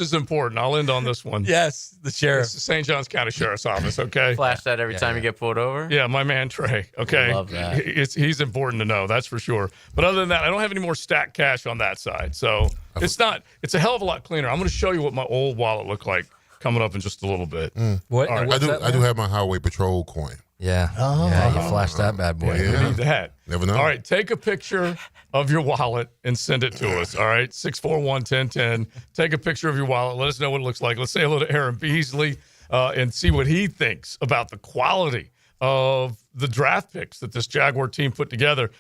is important. I'll end on this one. Yes, the sheriff. This is St. Johns County Sheriff's Office, okay? Flash that every time you get pulled over? Yeah, my man Trey, okay? I love that. He's important to know, that's for sure. But other than that, I don't have any more stacked cash on that side. So it's a hell of a lot cleaner. I'm going to show you what my old wallet looked like coming up in just a little bit. What? All right. I do have my Highway Patrol coin. Yeah. Yeah, you flashed that bad boy. You need that. Never know. All right, take a picture of your wallet and send it to us. All right, 641-1010. Take a picture of your wallet. Let us know what it looks like. Let's say hello to Aaron Beasley and see what he thinks about the quality of the draft picks that this Jaguar team put together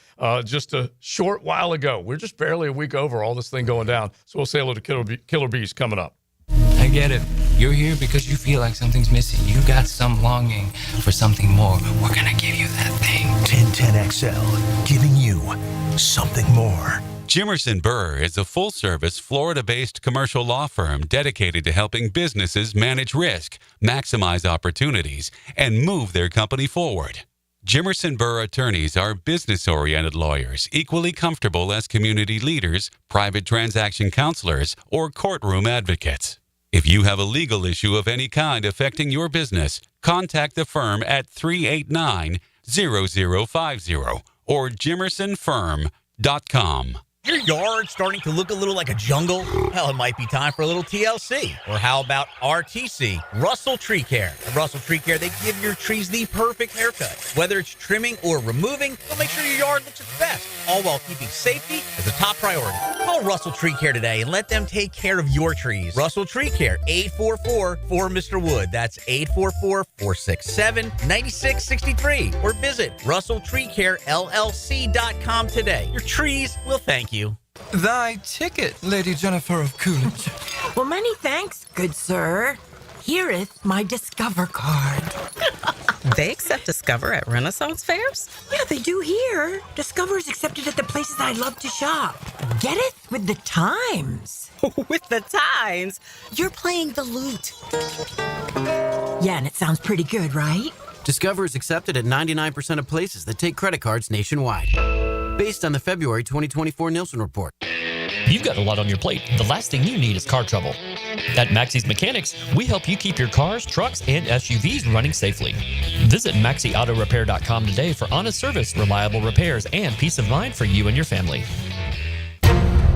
just a short while ago. We're just barely a week over all this thing going down. So we'll say hello to Killer Bees coming up. I get it. You're here because you feel like something's missing. You got some longing for something more. We're going to give you that thing. 1010XL, giving you something more. Jimerson Burr is a full-service, Florida-based commercial law firm dedicated to helping businesses manage risk, maximize opportunities, and move their company forward. Jimerson Burr attorneys are business-oriented lawyers, equally comfortable as community leaders, private transaction counselors, or courtroom advocates. If you have a legal issue of any kind affecting your business, contact the firm at 389-0050 or jimersonfirm.com. Your yard starting to look a little like a jungle? Well, it might be time for a little TLC. Or how about RTC, Russell Tree Care? At Russell Tree Care, they give your trees the perfect haircut. Whether it's trimming or removing, they'll make sure your yard looks its best, all while keeping safety as a top priority. Call Russell Tree Care today and let them take care of your trees. Russell Tree Care, 844-4Mr. Wood. That's 844-467-9663. Or visit RussellTreeCareLLC.com today. Your trees will thank you. Thy ticket, Lady Jennifer of Coolidge. Well, many thanks, good sir. Hereeth my Discover card. They accept Discover at Renaissance fairs? Yeah, they do here. Discover is accepted at the places I love to shop. Get it with the times. With the times? You're playing the lute. Yeah, and it sounds pretty good, right? Discover is accepted at 99% of places that take credit cards nationwide. Based on the February 2024 Nielsen report. You've got a lot on your plate. The last thing you need is car trouble. At Maxie's Mechanics, we help you keep your cars, trucks, and SUVs running safely. Visit MaxieAutoRepair.com today for honest service, reliable repairs, and peace of mind for you and your family.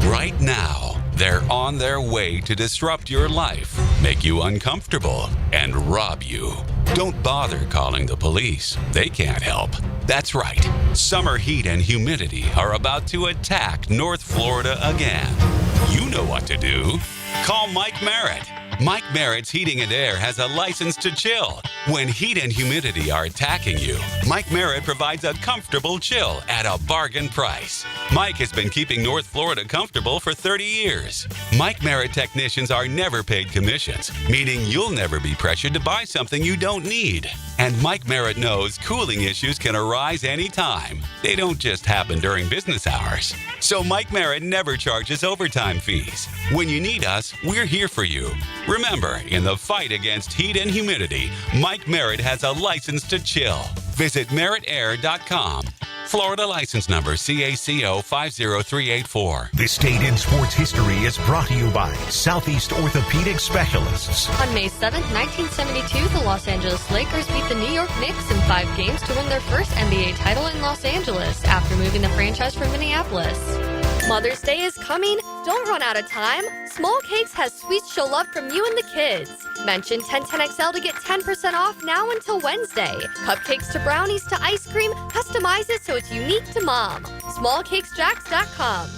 Right now, they're on their way to disrupt your life, make you uncomfortable, and rob you. Don't bother calling the police. They can't help. That's right. Summer heat and humidity are about to attack North Florida again. You know what to do. Call Mike Merritt. Mike Merritt's Heating and Air has a license to chill. When heat and humidity are attacking you, Mike Merritt provides a comfortable chill at a bargain price. Mike has been keeping North Florida comfortable for 30 years. Mike Merritt technicians are never paid commissions, meaning you'll never be pressured to buy something you don't need. And Mike Merritt knows cooling issues can arise anytime. They don't just happen during business hours. So Mike Merritt never charges overtime fees. When you need us, we're here for you. Remember, in the fight against heat and humidity, Mike Merritt has a license to chill. Visit merrittair.com. Florida license number CACO 50384. This date in sports history is brought to you by Southeast Orthopedic Specialists. On May 7th, 1972, the Los Angeles Lakers beat the New York Knicks in 5 games to win their first NBA title in Los Angeles after moving the franchise from Minneapolis. Mother's Day is coming. Don't run out of time. Small Cakes has sweets she'll love from you and the kids. Mention 1010XL to get 10% off now until Wednesday. Cupcakes to brownies to ice cream. Customize it so it's unique to mom. SmallCakesJacks.com.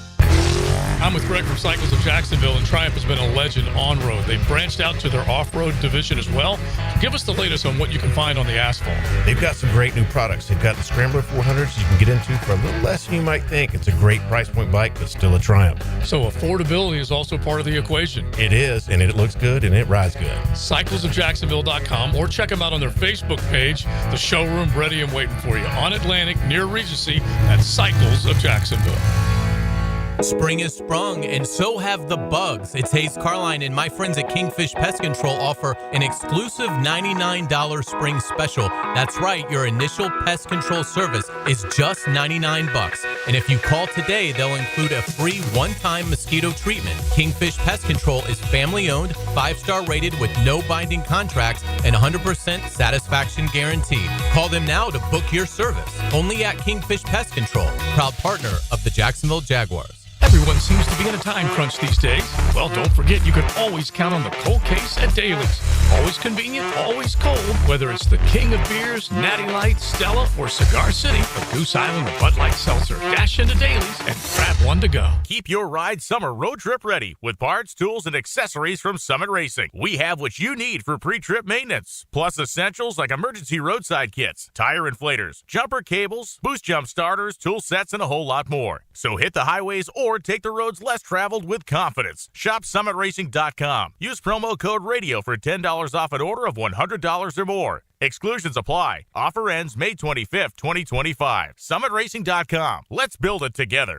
I'm with Greg from Cycles of Jacksonville, and Triumph has been a legend on-road. They've branched out to their off-road division as well. Give us the latest on what you can find on the asphalt. They've got some great new products. They've got the Scrambler 400s you can get into for a little less than you might think. It's a great price point bike, but still a Triumph. So affordability is also part of the equation. It is, and it looks good, and it rides good. CyclesofJacksonville.com, or check them out on their Facebook page. The showroom ready and waiting for you on Atlantic near Regency at Cycles of Jacksonville. Spring has sprung, and so have the bugs. It's Hayes Carline and my friends at Kingfish Pest Control offer an exclusive $99 spring special. That's right, your initial pest control service is just $99. And if you call today, they'll include a free one-time mosquito treatment. Kingfish Pest Control is family-owned, 5-star rated with no binding contracts, and 100% satisfaction guarantee. Call them now to book your service. Only at Kingfish Pest Control, proud partner of the Jacksonville Jaguars. Everyone seems to be in a time crunch these days. Well, don't forget, you can always count on the cold case at Daly's. Always convenient, always cold. Whether it's the king of beers, Natty Light, Stella, or Cigar City, the Goose Island or Bud Light Seltzer. Dash into Daly's and grab one to go. Keep your ride summer road trip ready with parts, tools, and accessories from Summit Racing. We have what you need for pre-trip maintenance, plus essentials like emergency roadside kits, tire inflators, jumper cables, boost jump starters, tool sets, and a whole lot more. So hit the highways or take the roads less traveled with confidence. Shop SummitRacing.com. Use promo code RADIO for $10 off an order of $100 or more. Exclusions apply. Offer ends May 25th, 2025. SummitRacing.com. Let's build it together.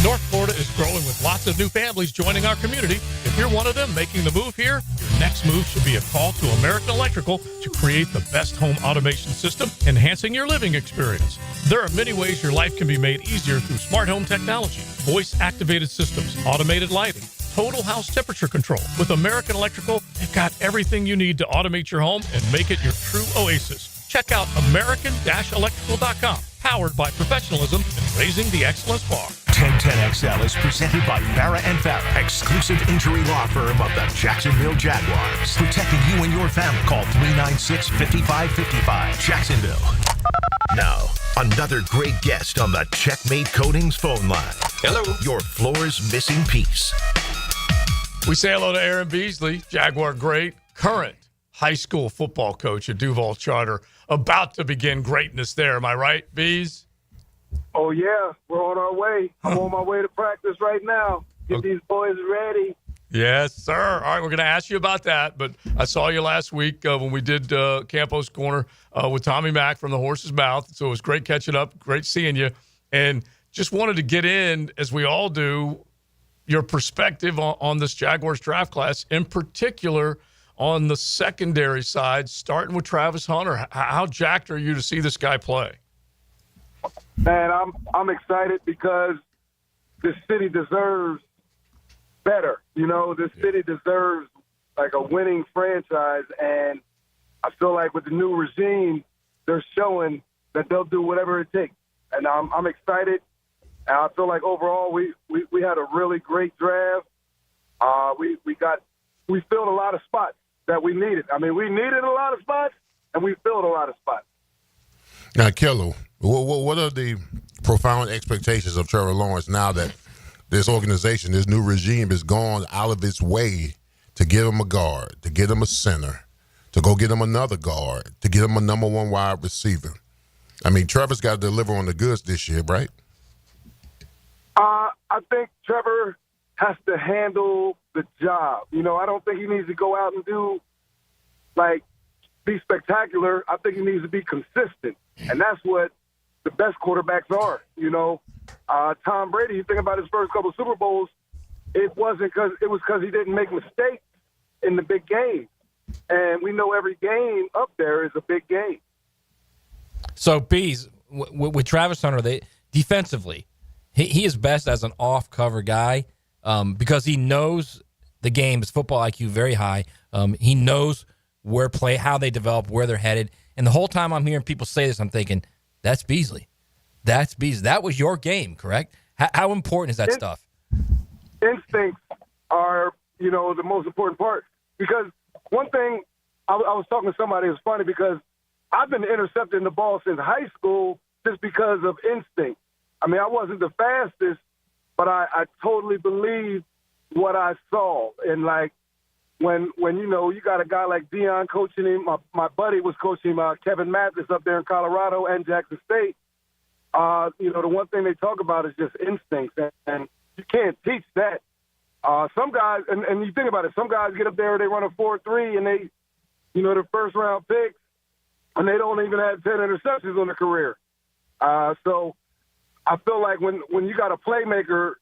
North Florida is growing with lots of new families joining our community. If you're one of them making the move here, your next move should be a call to American Electrical to create the best home automation system, enhancing your living experience. There are many ways your life can be made easier through smart home technology, voice-activated systems, automated lighting, total house temperature control. With American Electrical, they've got everything you need to automate your home and make it your true oasis. Check out American-Electrical.com, powered by professionalism and raising the excellence bar. 1010XL is presented by Farrah & Farrah, exclusive injury law firm of the Jacksonville Jaguars. Protecting you and your family. Call 396-5555. Jacksonville. Now, another great guest on the Checkmate Coatings phone line. Hello. Your floor's missing piece. We say hello to Aaron Beasley, Jaguar great, current high school football coach at Duval Charter. About to begin greatness there. Am I right, Bees? Oh, yeah. We're on our way. I'm on my way to practice right now. Get these boys ready. Yes, sir. All right, we're going to ask you about that, but I saw you last week when we did Campos Corner with Tommy Mack from the Horse's Mouth, so it was great catching up, great seeing you, and just wanted to get in, as we all do, your perspective on this Jaguars draft class, in particular on the secondary side, starting with Travis Hunter. How jacked are you to see this guy play? Man, I'm excited because this city deserves better. You know, this city deserves like a winning franchise, and I feel like with the new regime, they're showing that they'll do whatever it takes. And I'm excited. And I feel like overall we had a really great draft. We filled a lot of spots that we needed. I mean, we needed a lot of spots, and we filled a lot of spots. Now, Killer, what are the profound expectations of Trevor Lawrence now that this organization, this new regime, has gone out of its way to get him a guard, to get him a center, to go get him another guard, to get him a number one wide receiver? I mean, Trevor's got to deliver on the goods this year, right? I think Trevor has to handle the job. You know, I don't think he needs to go out and be spectacular. I think he needs to be consistent. And that's what the best quarterbacks are, you know. Tom Brady, you think about his first couple of Super Bowls, it was because he didn't make mistakes in the big game. And we know every game up there is a big game. So, Bees, with Travis Hunter, defensively, he is best as an off-cover guy because he knows the game. His football IQ very high. He knows how they develop, where they're headed. And the whole time I'm hearing people say this, I'm thinking, that's Beasley. That's Beasley. That was your game, correct? How important is that stuff? Instincts are, you know, the most important part. Because one thing, I was talking to somebody, it was funny because I've been intercepting the ball since high school just because of instinct. I mean, I wasn't the fastest, but I totally believed what I saw. And, like, when you know, you got a guy like Dion coaching him, my buddy was coaching him, Kevin Mathis up there in Colorado and Jackson State. You know, the one thing they talk about is just instincts, and you can't teach that. Some guys, and you think about it, some guys get up there, they run a 4.3, and they, you know, they're first-round picks, and they don't even have 10 interceptions on their career. So I feel like when you got a playmaker,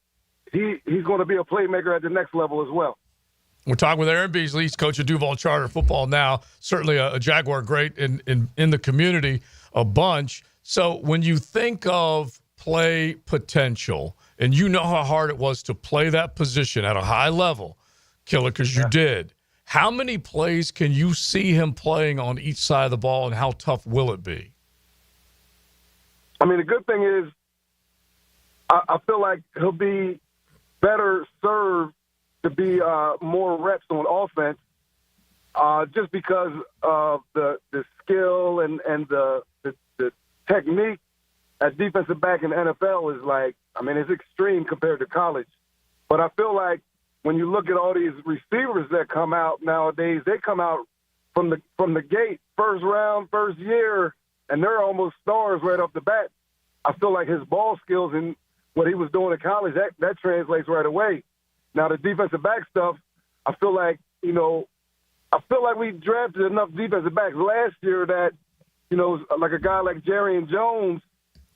he's going to be a playmaker at the next level as well. We're talking with Aaron Beasley. He's coach of Duval Charter football now. Certainly a Jaguar great in the community a bunch. So when you think of play potential, and you know how hard it was to play that position at a high level, Killer, because you did, how many plays can you see him playing on each side of the ball, and how tough will it be? I mean, the good thing is I feel like he'll be better served to be more reps on offense just because of the skill and the technique at defensive back in the NFL is like, I mean, it's extreme compared to college. But I feel like when you look at all these receivers that come out nowadays, they come out from the gate, first round, first year, and they're almost stars right off the bat. I feel like his ball skills and what he was doing in college, that translates right away. Now, the defensive back stuff, I feel like we drafted enough defensive backs last year that, you know, like a guy like Jerry Jones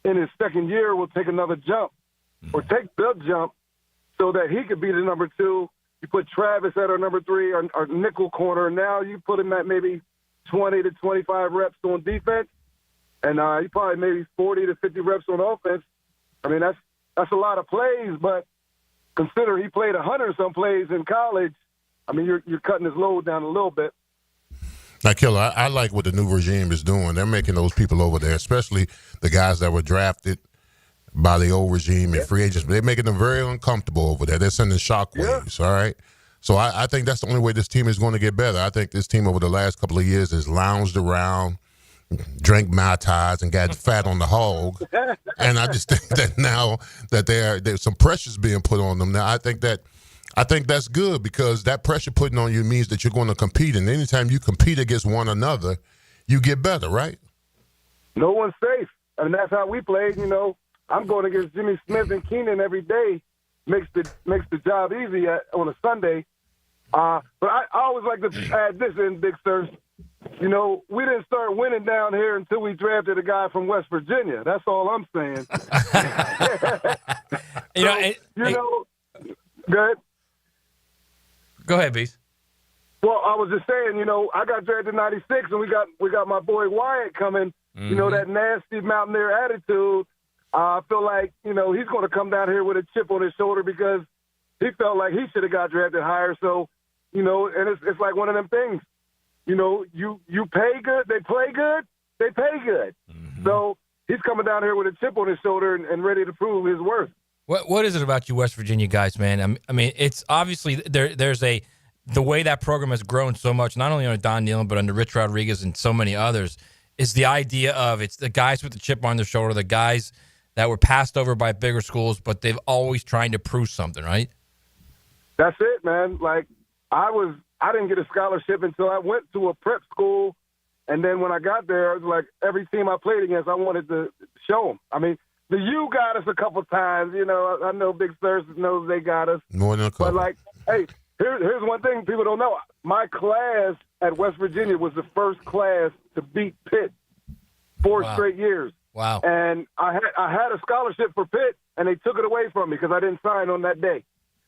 in his second year will take another jump or take the jump so that he could be the number two. You put Travis at our number three, our nickel corner. Now you put him at maybe 20 to 25 reps on defense, and you probably maybe 40 to 50 reps on offense. I mean, that's a lot of plays, but consider he played 100-some plays in college. I mean, you're cutting his load down a little bit. Now, Killer, I like what the new regime is doing. They're making those people over there, especially the guys that were drafted by the old regime and free agents. They're making them very uncomfortable over there. They're sending shockwaves, all right? So I think that's the only way this team is going to get better. I think this team over the last couple of years has lounged around, drank Mai Tais, and got fat on the hog. And I just think that now that there's some pressure's being put on them. Now I think that's good, because that pressure putting on you means that you're going to compete. And anytime you compete against one another, you get better, right? No one's safe. And that's how we played, you know. I'm going against Jimmy Smith and Keenan every day. Makes the job easy on a Sunday. But I always like to add this in, Big Sirs. You know, we didn't start winning down here until we drafted a guy from West Virginia. That's all I'm saying. Good. Go ahead, Beast. Well, I was just saying, you know, I got drafted in '96, and we got my boy Wyatt coming. Mm-hmm. You know, that nasty Mountaineer attitude. I feel like, you know, he's going to come down here with a chip on his shoulder because he felt like he should have got drafted higher. So, you know, and it's like one of them things. You know, you pay good, they play good, they pay good. Mm-hmm. So he's coming down here with a chip on his shoulder and ready to prove his worth. What is it about you West Virginia guys, man? I mean, it's obviously there's the way that program has grown so much, not only under Don Nealon, but under Rich Rodriguez and so many others, is the idea of it's the guys with the chip on their shoulder, the guys that were passed over by bigger schools, but they've always trying to prove something, right? That's it, man. Like, I didn't get a scholarship until I went to a prep school, and then when I got there, it was like every team I played against, I wanted to show them. I mean, the U got us a couple times. You know, I know Big Sirs knows they got us. More than a couple. But, like, hey, here's one thing people don't know. My class at West Virginia was the first class to beat Pitt 4 straight years. Wow. And I had a scholarship for Pitt, and they took it away from me because I didn't sign on that day.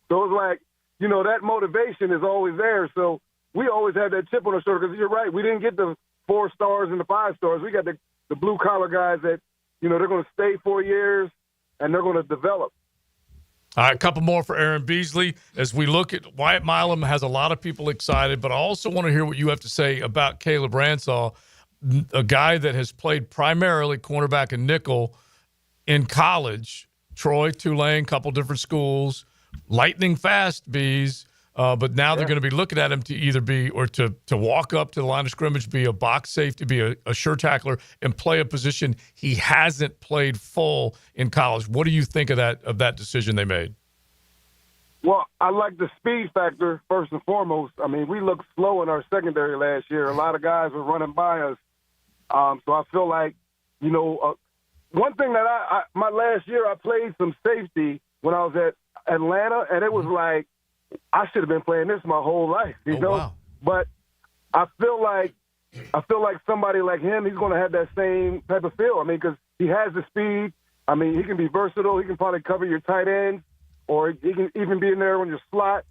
So it was like, you know, that motivation is always there. So we always had that chip on our shoulder because you're right. We didn't get the 4 stars and the 5 stars. We got the blue-collar guys that, you know, they're going to stay 4 years, and they're going to develop. All right, a couple more for Aaron Beasley. As we look at Wyatt Milam has a lot of people excited, but I also want to hear what you have to say about Caleb Ransall, a guy that has played primarily cornerback and nickel in college. Troy, Tulane, couple different schools, lightning fast, Bees. But now they're going to be looking at him to either be or to walk up to the line of scrimmage, be a box safety, be a sure tackler, and play a position he hasn't played full in college. What do you think of that decision they made? Well, I like the speed factor first and foremost. I mean, we looked slow in our secondary last year. A lot of guys were running by us. So I feel like, you know, one thing that my last year I played some safety when I was at Atlanta, and it was like I should have been playing this my whole life, you know. Wow. But I feel like somebody like him, he's going to have that same type of feel. I mean, because he has the speed. I mean, he can be versatile. He can probably cover your tight ends, or he can even be in there on your slot,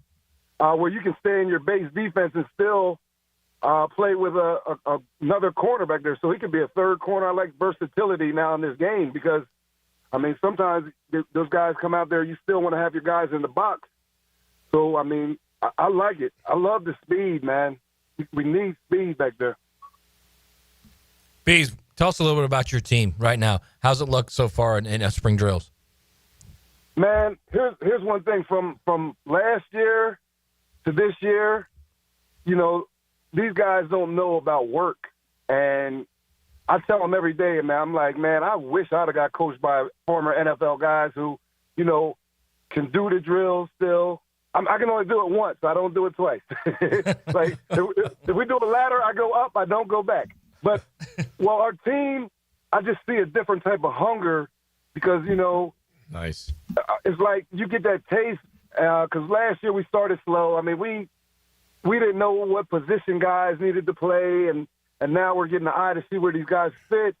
where you can stay in your base defense and still play with another corner back there. So he can be a third corner. I like versatility now in this game because, I mean, sometimes those guys come out there, you still want to have your guys in the box. So, I mean, I like it. I love the speed, man. We need speed back there. Bees, tell us a little bit about your team right now. How's it look so far in spring drills? Man, here's one thing. From last year to this year, you know, these guys don't know about work. And I tell them every day, man, I'm like, man, I wish I'd have got coached by former NFL guys who, you know, can do the drills still. I can only do it once. I don't do it twice. Like, if we do a ladder, I go up. I don't go back. But, well, our team, I just see a different type of hunger because, you know. Nice. It's like you get that taste because last year we started slow. I mean, we didn't know what position guys needed to play, and now we're getting the eye to see where these guys fit.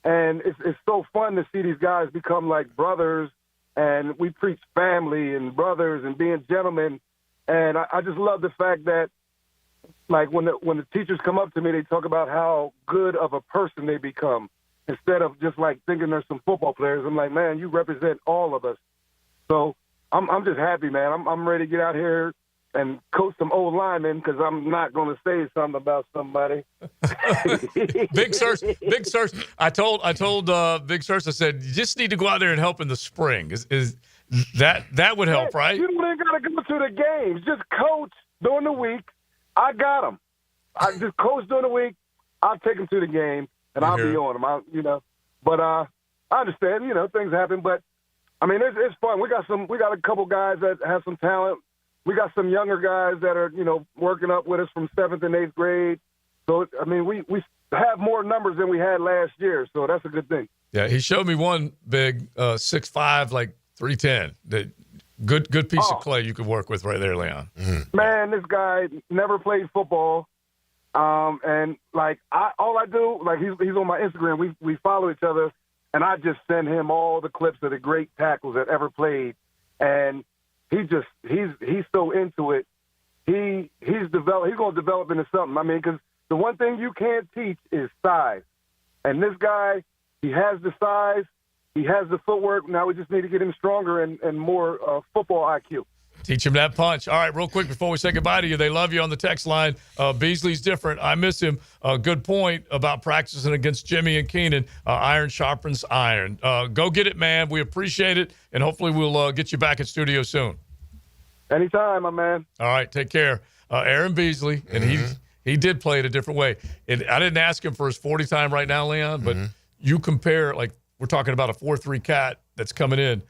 And it's so fun to see these guys become like brothers. And we preach family and brothers and being gentlemen. And I just love the fact that, like, when the teachers come up to me, they talk about how good of a person they become instead of just, like, thinking they're some football players. I'm like, man, you represent all of us. So I'm just happy, man. I'm ready to get out here, and coach some old linemen because I'm not going to say something about somebody. Big Searcy. I told Big Searcy, I said, you just need to go out there and help in the spring. Is that would help, right? You don't even got to go to the games. Just coach during the week. I got them. I just coach during the week. I'll take them to the game, and I'll be on them. But I understand. Things happen. But I mean, it's fun. We got a couple guys that have some talent. We got some younger guys that are working up with us from 7th and 8th grade. So I mean, we have more numbers than we had last year. So that's a good thing. Yeah, he showed me one big 6'5", like 310. That good piece of clay you could work with right there, Leon. Mm-hmm. Man, this guy never played football. And like all I do, like he's on my Instagram. We follow each other, and I just send him all the clips of the great tackles that ever played. And he's so into it. He's going to develop into something. I mean, because the one thing you can't teach is size. And this guy, he has the size, he has the footwork. Now we just need to get him stronger and more football IQ. Teach him that punch. All right, real quick before we say goodbye to you, they love you on the text line. Beasley's different. I miss him. Good point about practicing against Jimmy and Keenan. Iron sharpens iron. Go get it, man. We appreciate it, and hopefully we'll get you back in studio soon. Anytime, my man. All right, take care. Aaron Beasley, and he did play it a different way. And I didn't ask him for his 40 time right now, Leon, but you compare, like we're talking about a 4.3 cat that's coming in.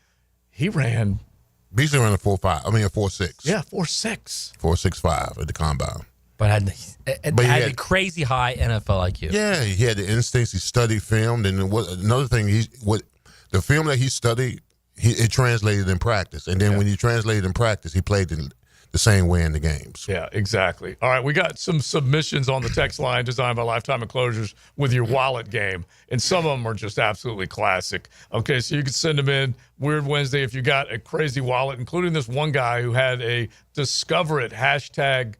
He ran – Beasley ran a 4.5. I mean a 4.6. Yeah, 4.6. 4.65 at the combine. But had the crazy high NFL IQ. Yeah, he had the instincts. He studied film, and another thing, the film that he studied, it translated in practice. And then when he translated in practice, he played the same way in the games. Yeah, exactly. All right, we got some submissions on the text line designed by Lifetime Enclosures with your wallet game, and some of them are just absolutely classic. Okay, so you can send them in Weird Wednesday if you got a crazy wallet, including this one guy who had a Discover It hashtag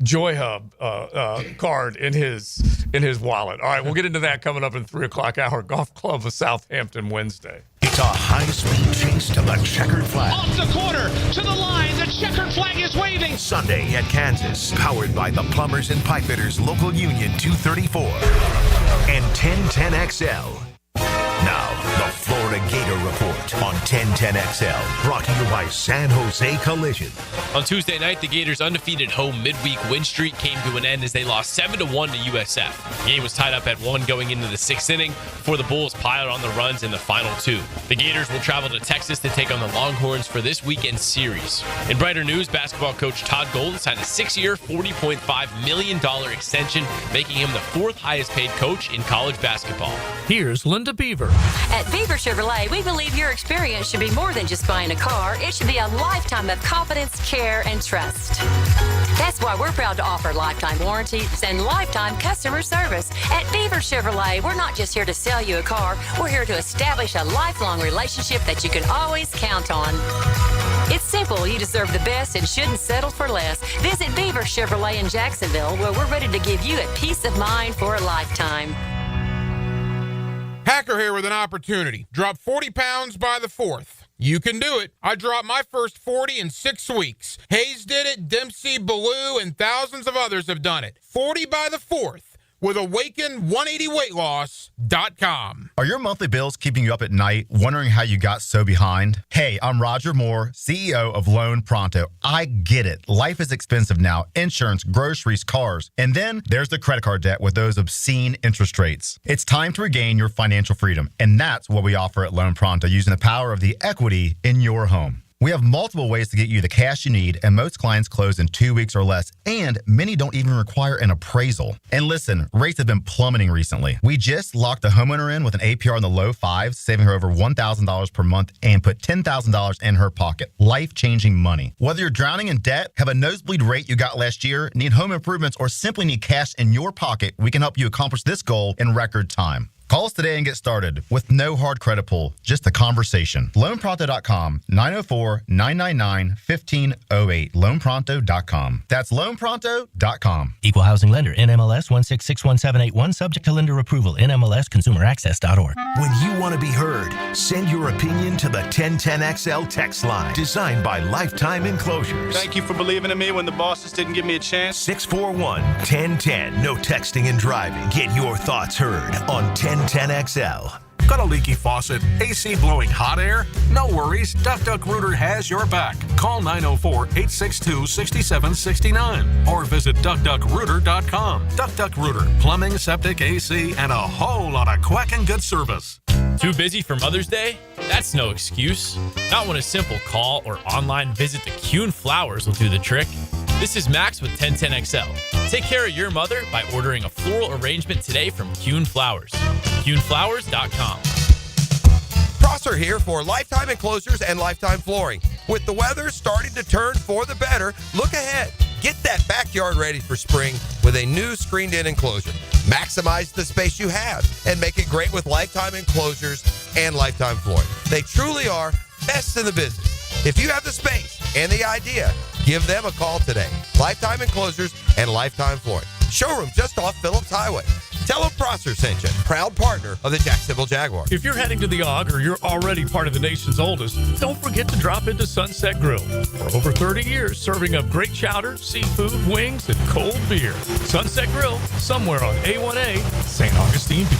Joy Hub card in his wallet. All right, we'll get into that coming up in 3 o'clock hour. Golf Club of Southampton Wednesday. It's a high-speed chase to the checkered flag. Off the corner, to the line, the checkered flag is waving. Sunday at Kansas, powered by the Plumbers and Pipefitters Local Union 234 and 1010XL. Now, the Florida Gator Report on 1010XL, brought to you by San Jose Collision. On Tuesday night, the Gators' undefeated home midweek win streak came to an end as they lost 7-1 to USF. The game was tied up at 1 going into the 6th inning before the Bulls piled on the runs in the final 2. The Gators will travel to Texas to take on the Longhorns for this weekend's series. In brighter news, basketball coach Todd Golden signed a 6-year, $40.5 million extension, making him the 4th highest paid coach in college basketball. Here's Linda Beaver. At Beaver Chevrolet, we believe your experience should be more than just buying a car. It should be a lifetime of confidence, care, and trust. That's why we're proud to offer lifetime warranties and lifetime customer service. At Beaver Chevrolet, we're not just here to sell you a car. We're here to establish a lifelong relationship that you can always count on. It's simple. You deserve the best and shouldn't settle for less. Visit Beaver Chevrolet in Jacksonville, where we're ready to give you a peace of mind for a lifetime. Hacker here with an opportunity. Drop 40 pounds by the 4th. You can do it. I dropped my first 40 in 6 weeks. Hayes did it, Dempsey, Ballou, and thousands of others have done it. 40 by the 4th with Awaken180weightloss.com. Are your monthly bills keeping you up at night, wondering how you got so behind? Hey, I'm Roger Moore, CEO of Loan Pronto. I get it. Life is expensive now. Insurance, groceries, cars. And then there's the credit card debt with those obscene interest rates. It's time to regain your financial freedom. And that's what we offer at Loan Pronto, using the power of the equity in your home. We have multiple ways to get you the cash you need, and most clients close in 2 weeks or less, and many don't even require an appraisal. And listen, rates have been plummeting recently. We just locked a homeowner in with an APR in the low 5s, saving her over $1,000 per month, and put $10,000 in her pocket. Life-changing money. Whether you're drowning in debt, have a nosebleed rate you got last year, need home improvements, or simply need cash in your pocket, we can help you accomplish this goal in record time. Call us today and get started with no hard credit pull, just a conversation. LoanPronto.com, 904-999-1508. LoanPronto.com. That's LoanPronto.com. Equal housing lender, NMLS 1661781, subject to lender approval, NMLSconsumeraccess.org. When you want to be heard, send your opinion to the 1010XL text line, designed by Lifetime Enclosures. Thank you for believing in me when the bosses didn't give me a chance. 641-1010. No texting and driving. Get your thoughts heard on 1010XL. Got a leaky faucet? AC blowing hot air? No worries. DuckDuckRooter has your back. Call 904-862-6769 or visit DuckDuckRooter.com. DuckDuckRooter, plumbing, septic, AC, and a whole lot of quacking good service. Too busy for Mother's Day? That's no excuse. Not when a simple call or online visit to Kuhn Flowers will do the trick. This is Max with 1010XL. Take care of your mother by ordering a floral arrangement today from Kuhn Flowers. KuhnFlowers.com. Prosser here for Lifetime Enclosures and Lifetime Flooring. With the weather starting to turn for the better, look ahead. Get that backyard ready for spring with a new screened-in enclosure. Maximize the space you have and make it great with Lifetime Enclosures and Lifetime Flooring. They truly are best in the business. If you have the space and the idea, give them a call today. Lifetime Enclosures and Lifetime Flooring. Showroom just off Phillips Highway. Tell them Prosser sent you. Proud partner of the Jacksonville Jaguars. If you're heading to the Og or you're already part of the nation's oldest, don't forget to drop into Sunset Grill. For over 30 years, serving up great chowder, seafood, wings, and cold beer. Sunset Grill, somewhere on A1A, St. Augustine Beach.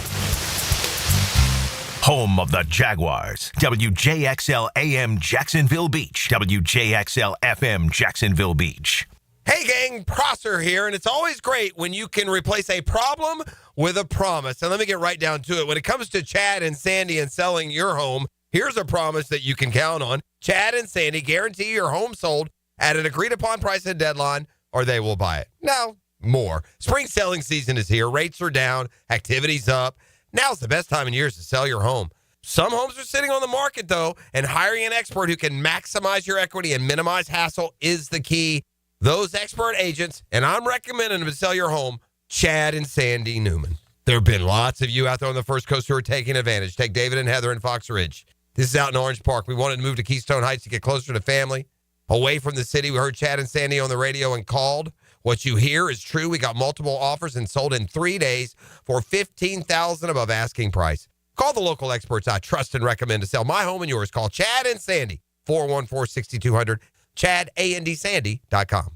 Home of the Jaguars. WJXL AM Jacksonville Beach. WJXL FM Jacksonville Beach. Hey gang, Prosser here, and it's always great when you can replace a problem with a promise. And let me get right down to it. When it comes to Chad and Sandy and selling your home, here's a promise that you can count on. Chad and Sandy guarantee your home sold at an agreed-upon price and deadline, or they will buy it. Now, more. Spring selling season is here. Rates are down. Activity's up. Now's the best time in years to sell your home. Some homes are sitting on the market, though, and hiring an expert who can maximize your equity and minimize hassle is the key. Those expert agents, and I'm recommending them to sell your home, Chad and Sandy Newman. There have been lots of you out there on the First Coast who are taking advantage. Take David and Heather in Fox Ridge. This is out in Orange Park. We wanted to move to Keystone Heights to get closer to family, away from the city. We heard Chad and Sandy on the radio and called. What you hear is true. We got multiple offers and sold in 3 days for $15,000 above asking price. Call the local experts I trust and recommend to sell my home and yours. Call Chad and Sandy, 414-6200, ChadAndSandy.com.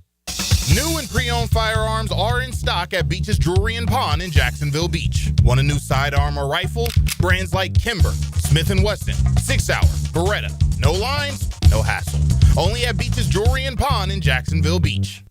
New and pre-owned firearms are in stock at Beach's Jewelry and Pawn in Jacksonville Beach. Want a new sidearm or rifle? Brands like Kimber, Smith & Wesson, 6 Hour, Beretta. No lines, no hassle. Only at Beach's Jewelry and Pawn in Jacksonville Beach.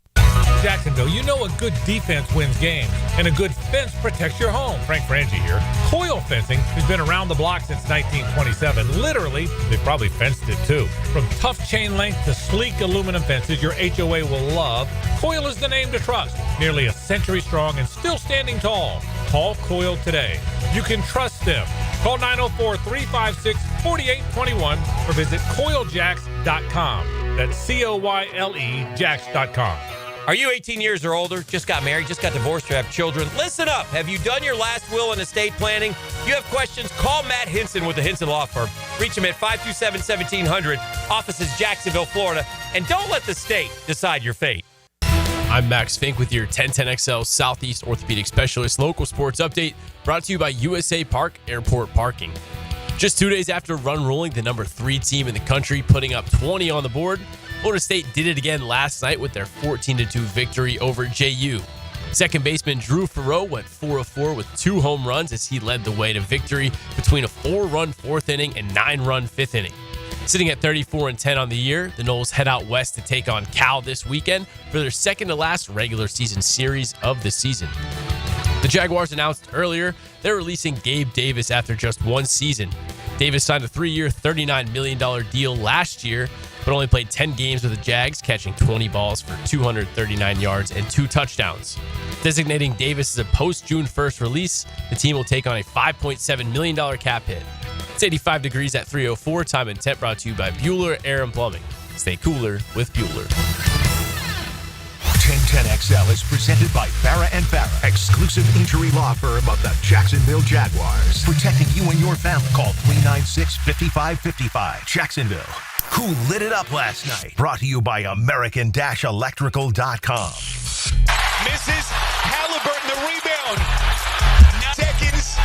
Jacksonville, you know a good defense wins games, and a good fence protects your home. Frank Frangie here. Coil Fencing has been around the block since 1927. Literally, they probably fenced it too. From tough chain link to sleek aluminum fences your HOA will love, Coil is the name to trust. Nearly a century strong and still standing tall. Call Coil today. You can trust them. Call 904-356-4821 or visit coiljacks.com. That's COYLE Jacks.com. Are you 18 years or older, just got married, just got divorced, or have children? Listen up. Have you done your last will and estate planning? If you have questions, call Matt Hinson with the Hinson Law Firm. Reach him at 527-1700, offices Jacksonville, Florida. And don't let the state decide your fate. I'm Max Fink with your 1010XL Southeast Orthopedic Specialist local sports update, brought to you by USA Park Airport Parking. Just 2 days after run ruling the number 3 team in the country, putting up 20 on the board, Florida State did it again last night with their 14-2 victory over JU. Second baseman Drew Farreau went 4 of 4 with 2 home runs as he led the way to victory between a 4-run 4th inning and 9-run 5th inning. Sitting at 34-10 on the year, the Noles head out west to take on Cal this weekend for their second-to-last regular season series of the season. The Jaguars announced earlier they're releasing Gabe Davis after just 1 season. Davis signed a 3-year, $39 million deal last year, but only played 10 games with the Jags, catching 20 balls for 239 yards and 2 touchdowns. Designating Davis as a post-June 1st release, the team will take on a $5.7 million cap hit. It's 85 degrees at 3:04. Time and temp brought to you by Bueller Air and Plumbing. Stay cooler with Bueller. 1010XL is presented by Farrah & Farrah, exclusive injury law firm of the Jacksonville Jaguars. Protecting you and your family. Call 396-5555. Jacksonville. Who lit it up last night? Brought to you by American-Electrical.com. Misses. Halliburton, the rebound. 9 seconds.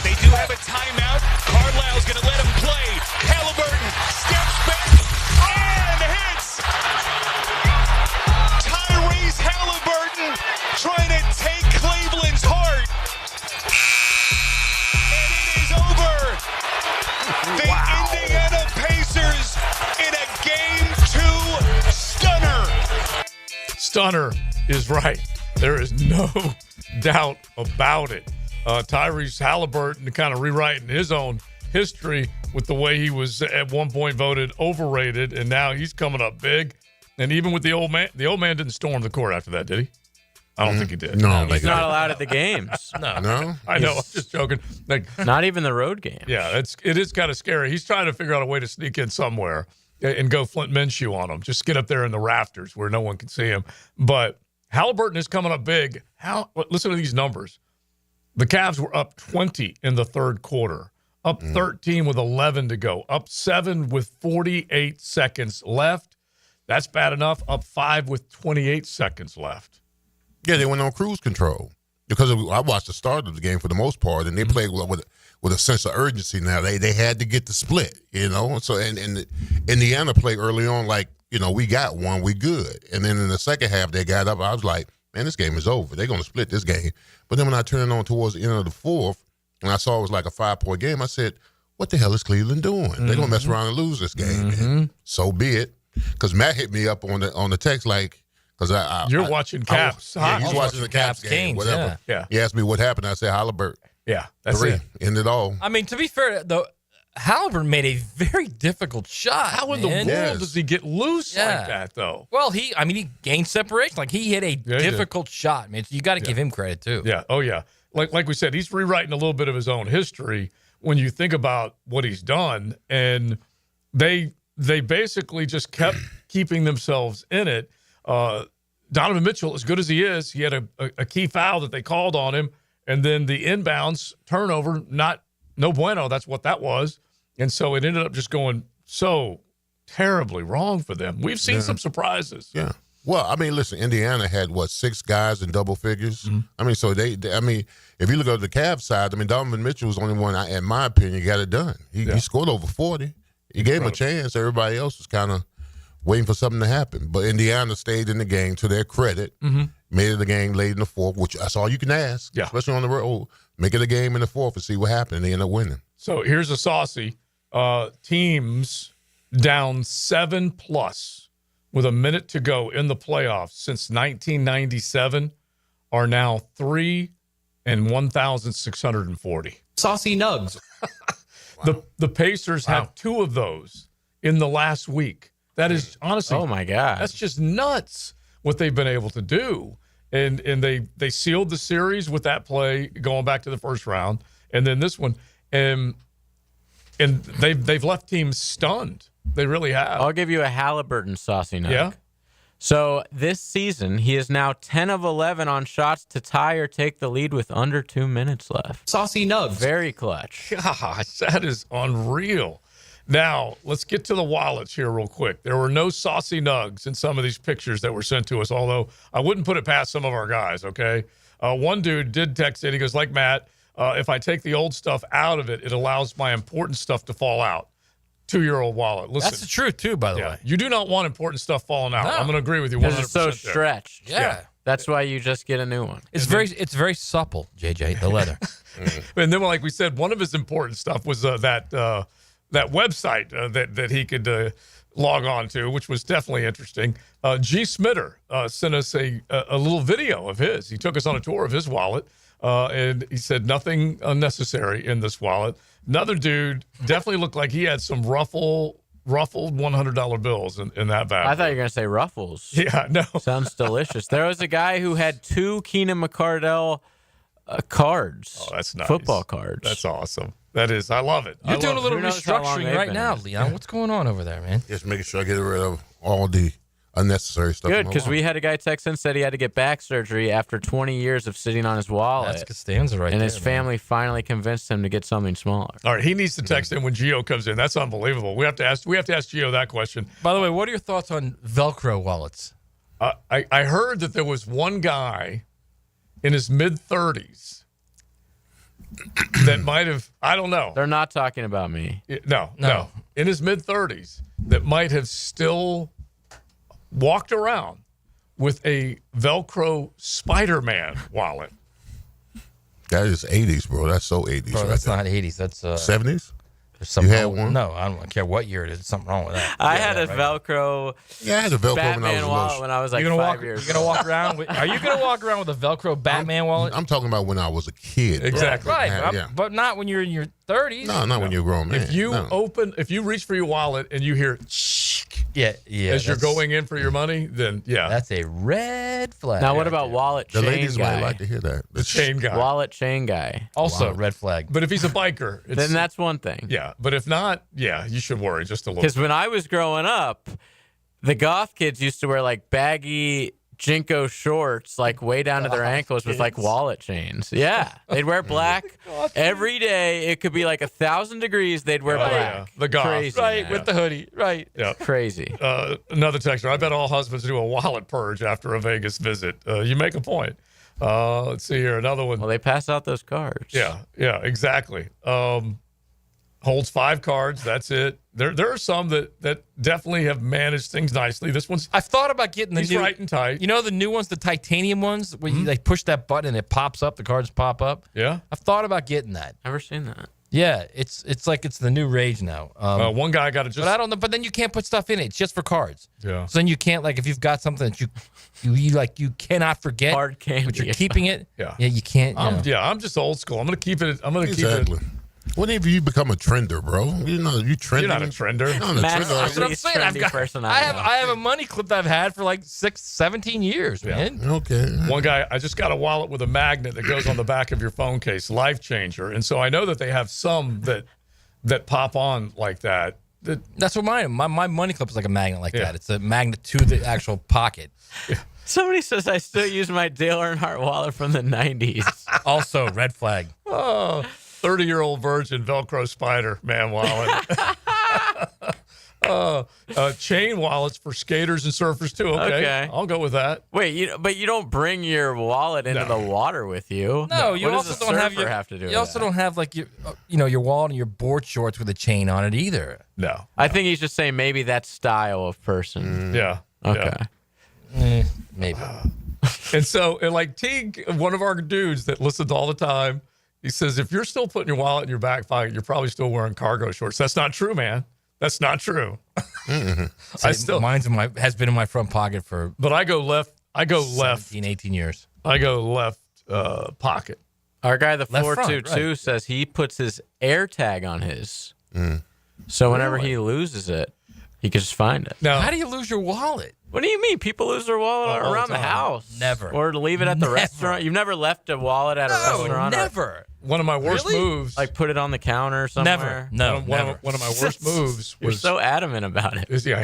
They do have a timeout. Carlisle's going to let him play. Halliburton steps back and hits. Tyrese Halliburton trying to take Cleveland's heart. And it is over. The Indiana Pacers in a Game 2 stunner. Stunner is right. There is no doubt about it. Tyrese Halliburton kind of rewriting his own history with the way he was at one point voted overrated, and now he's coming up big. And even with the old man didn't storm the court after that, did he? I don't think he did. No, he's not allowed at the games. No. I know. I'm just joking. Like, not even the road game. Yeah, it is kind of scary. He's trying to figure out a way to sneak in somewhere and go Flint Minshew on him. Just get up there in the rafters where no one can see him. But Halliburton is coming up big. Listen to these numbers. The Cavs were up 20 in the third quarter, up 13 with 11 to go, up 7 with 48 seconds left. That's bad enough. Up 5 with 28 seconds left. Yeah, they went on cruise control because I watched the start of the game for the most part, and they played with a sense of urgency. Now they had to get the split, you know. So and Indiana played early on like, you know, we got one, we good. And then in the second half they got up. I was like, man, this game is over. They're going to split this game. But then when I turned it on towards the end of the fourth, and I saw it was like a 5-point game, I said, what the hell is Cleveland doing? They're going to mess around and lose this game. And so be it. Because Matt hit me up on the text like, because you're watching Caps. He's watching the Caps game, whatever. Yeah. He asked me what happened. I said, Halliburton. Yeah, that's 3. it. End it all. I mean, to be fair, though, Halliburton made a very difficult shot. How in the world does he get loose like that, though? Well, he gained separation. Like, he hit a difficult shot, man. So you got to give him credit, too. Yeah. Oh, yeah. Like we said, he's rewriting a little bit of his own history when you think about what he's done. And they basically just kept keeping themselves in it. Donovan Mitchell, as good as he is, he had a key foul that they called on him. And then the inbounds turnover, no bueno. That's what that was. And so it ended up just going so terribly wrong for them. We've seen some surprises. Yeah. Well, I mean, listen, Indiana had, 6 guys in double figures? I mean, so I mean, if you look at the Cavs side, I mean, Donovan Mitchell was the only one, in my opinion, got it done. He scored over 40. He gave him a chance. Everybody else was kind of waiting for something to happen. But Indiana stayed in the game to their credit, made it a game late in the fourth, which that's all you can ask, especially on the road. Make it a game in the fourth and see what happened, and they end up winning. So here's a saucy. Teams down 7+ with a minute to go in the playoffs since 1997 are now 3 and 1,640. Saucy Nugs. The Pacers have 2 of those in the last week. That is honestly, oh my God, that's just nuts what they've been able to do. And they sealed the series with that play going back to the first round, and then this one, and they've left teams stunned. They really have. I'll give you a Halliburton saucy nug. Yeah. So this season, he is now 10 of 11 on shots to tie or take the lead with under 2 minutes left. Saucy nugs. Very clutch. Gosh, that is unreal. Now, let's get to the wallets here real quick. There were no saucy nugs in some of these pictures that were sent to us, although I wouldn't put it past some of our guys, okay? One dude did text it. He goes, like Matt, if I take the old stuff out of it, it allows my important stuff to fall out. 2-year-old wallet. Listen, that's the truth, too, by the way. You do not want important stuff falling out. No. I'm going to agree with you 100%. Because it's so stretched. Yeah. That's why you just get a new one. It's very supple, JJ, the leather. And then, like we said, one of his important stuff was that website that he could log on to, which was definitely interesting. G. Smitter sent us a little video of his. He took us on a tour of his wallet, and he said nothing unnecessary in this wallet. Another dude definitely looked like he had some ruffled $100 bills in that bag. I thought you were going to say Ruffles. Yeah, no. Sounds delicious. There was a guy who had 2 Keenan McCardell cards. Oh, that's nice. Football cards. That's awesome. That is. I love it. You're doing a little restructuring right now, Leon. What's going on over there, man? Just making sure I get rid of all the unnecessary stuff. Good, because we had a guy text in said he had to get back surgery after 20 years of sitting on his wallet. That's Costanza right there. And his family finally convinced him to get something smaller. All right, he needs to text in when Gio comes in. That's unbelievable. We have to ask Gio that question. By the way, what are your thoughts on Velcro wallets? I heard that there was one guy in his mid-30s that might have, I don't know. They're not talking about me. No. In his mid-30s that might have still walked around with a Velcro Spider-Man wallet. That is 80s, bro. That's so 80s. Bro, that's not 80s. That's 70s? There's something You had wrong. one? No, I don't care what year it is. There's something wrong with that. I had a Velcro. Yeah, I had a Velcro Batman wallet when I was like 5 years You're gonna walk around with? Are you gonna walk around with a Velcro Batman wallet? I'm talking about when I was a kid. Exactly. Right, Yeah. but not when you're in your 30s. No, not when you're a grown man. If you if you reach for your wallet and you hear yeah, as you're going in for your money, then that's a red flag. Now, what about wallet The chain ladies guy? might like to hear that. the chain guy. Wallet chain guy. Also red flag. But if he's a biker, it's, Then that's one thing. yeah. But if not, yeah, you should worry just a little. Because when I was growing up, the goth kids used to wear like baggy Jinko shorts, like way down to their ankles with like wallet chains. Yeah. They'd wear black every day. It could be like 1,000 degrees. They'd wear black. Yeah. The goth. Crazy. Right, with the hoodie. Right. Yeah. Crazy. Another texter. I bet all husbands do a wallet purge after a Vegas visit. You make a point. Let's see here. Another one. Well, they pass out those cards. Yeah, exactly. Holds 5 cards. That's it. There are some that definitely have managed things nicely. This one's. I've thought about getting the He's new, right and tight. You know the new ones, the titanium ones, where you like push that button and it pops up. The cards pop up. Yeah. I've thought about getting that. Never seen that. Yeah, it's like it's the new rage now. One guy got to just. But I don't know. But then you can't put stuff in it. It's just for cards. Yeah. So then you can't, like, if you've got something that you cannot forget, hard candy, but you're keeping it. Yeah. Yeah, you can't. You know. I'm just old school. I'm gonna keep it. Exactly. Whenever you become a trender, bro, you trending. You're not a trender. Not a Matt's trender. That's what I'm saying. I've got. I have a money clip that I've had for like 17 years, man. Okay. One guy, I just got a wallet with a magnet that goes on the back of your phone case, life changer. And so I know that they have some that pop on like that. That's what my money clip is like a magnet like that. It's a magnet to the actual pocket. Somebody says I still use my Dale Earnhardt wallet from the 90s. Also, red flag. Oh, 30-year-old virgin Velcro Spider-Man wallet. Chain wallets for skaters and surfers too. Okay. I'll go with that. Wait, but you don't bring your wallet into the water with you. No, you what also does a don't have surfer have to do. You also don't have like your wallet and your board shorts with a chain on it either. No. I think he's just saying maybe that style of person. Yeah. Okay. Maybe. And like Teague, one of our dudes that listens all the time, he says, if you're still putting your wallet in your back pocket, you're probably still wearing cargo shorts. That's not true, man. That's not true. Mine's has been in my front pocket for. But I go left. 17, 18 years. I go left pocket. Our guy, the Left front, 422, right. says he puts his air tag on his. So whenever he loses it, he can just find it. Now, how do you lose your wallet? What do you mean? People lose their wallet all around the the time. house. Never. Or to leave it at the restaurant. You've never left a wallet at a restaurant? Never. One of my worst moves. Like put it on the counter somewhere? Never. No, one of my worst moves You're was so adamant about it. Because your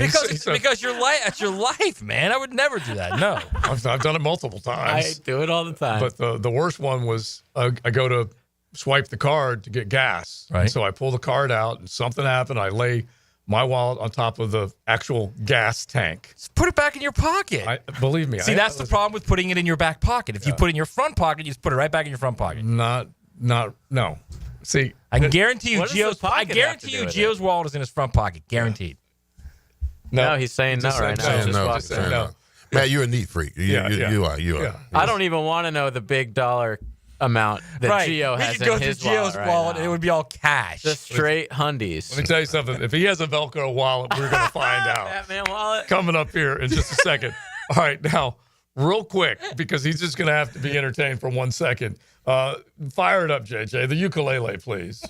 that's your life, man. I would never do that. No. I've done it multiple I times. do it all the time. But the worst one was I go to swipe the card to get gas. Right. And so I pull the card out and something happened. I lay my wallet on top of the actual gas tank. Just put it back in your pocket. Believe me. See, that's the problem with putting it in your back pocket. If you put it in your front pocket, you just put it right back in your front pocket. No. See, I can guarantee you, What does the Gio's. I pocket have guarantee to you, do with Gio's wallet is in his front pocket, guaranteed. No, he's saying no right now. Just walk no. Matt, you're a neat freak. You are. I don't even want to know the big dollar amount that Gio has could go in to his Gio's wallet, wallet and it would be all cash. The straight hundies. Let me tell you something. If he has a Velcro wallet, we're going to find out. Batman wallet. Coming up here in just a second. All right, now, real quick, because he's just going to have to be entertained for 1 second. Fire it up, JJ. The ukulele, please.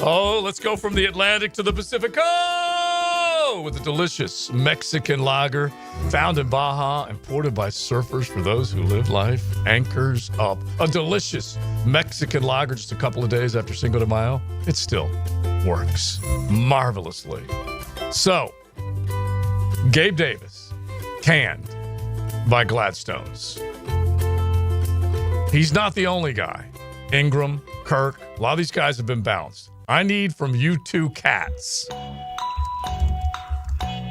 Oh, let's go from the Atlantic to the Pacific. Oh, with a delicious Mexican lager found in Baja, imported by surfers for those who live life. Anchors up. A delicious Mexican lager just a couple of days after Cinco de Mayo. It's still works marvelously. So, Gabe Davis, canned by Gladstones. He's not the only guy. Ingram, Kirk, a lot of these guys have been bounced. I need from you two cats,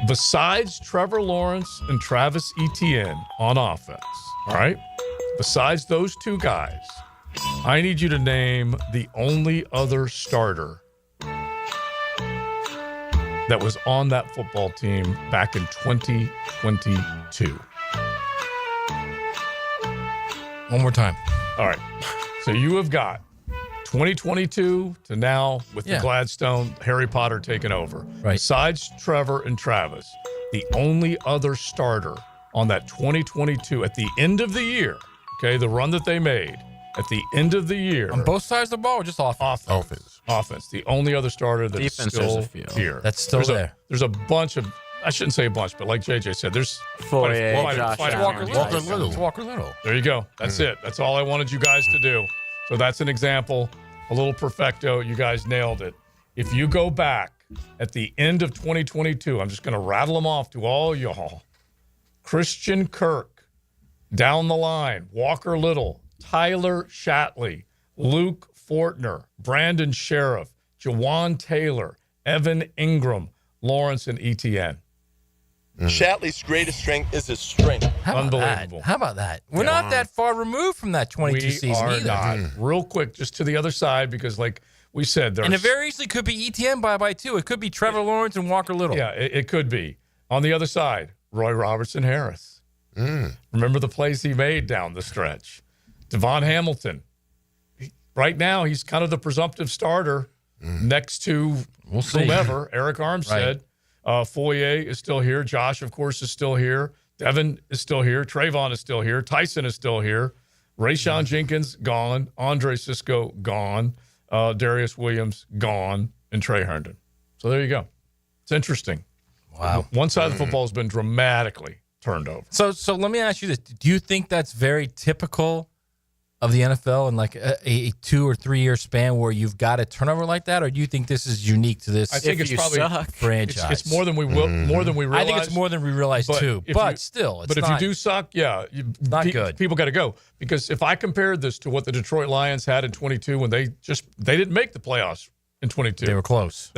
besides Trevor Lawrence and Travis Etienne on offense, all right? Besides those two guys, I need you to name the only other starter that was on that football team back in 2022. One more time. All right. So you have got 2022 to now with the Gladstone, Harry Potter taking over. Right. Besides Trevor and Travis, the only other starter on that 2022 at the end of the year, okay, the run that they made at the end of the year. On both sides of the ball or just offense? Offense. The only other starter that's Defense, still there's a few. here. That's still there. There's a bunch of, I shouldn't say a bunch, but like JJ said, there's Foyer, Josh Walker Allen, Little. It's Walker Little. There you go. That's it. That's all I wanted you guys to do. So that's an example, a little perfecto. You guys nailed it. If you go back at the end of 2022, I'm just going to rattle them off to all y'all. Christian Kirk, down the line, Walker Little, Tyler Shatley, Luke Fortner, Brandon Sheriff, Jawan Taylor, Evan Ingram, Lawrence, and Etienne. Shatley's greatest strength is his strength. Unbelievable. How about that? We're not that far removed from that 22 season are either. not. Real quick, just to the other side, because like we said, there's... And it very easily could be ETN by two. It could be Trevor Lawrence and Walker Little. Yeah, it could be. On the other side, Roy Robertson Harris. Remember the plays he made down the stretch. Devon Hamilton. Right now, he's kind of the presumptive starter next to whomever. Eric Armstead. Foyer is still here. Josh, of course, is still here. Devin is still here. Trayvon is still here. Tyson is still here. Rayshawn Jenkins, gone. Andre Cisco, gone. Darius Williams, gone. And Trey Herndon. So there you go. It's interesting. Wow. One side of the football has been dramatically turned over. So let me ask you this. Do you think that's very typical of the NFL in like a 2 or 3 year span where you've got a turnover like that, or do you think this is unique to this? I think it's probably franchise. It's more than we will, more than we realize. I think it's more than we realize too. But still, it's if you do suck, not good. People got to go, because if I compared this to what the Detroit Lions had in 22 when they didn't make the playoffs in 22, they were close.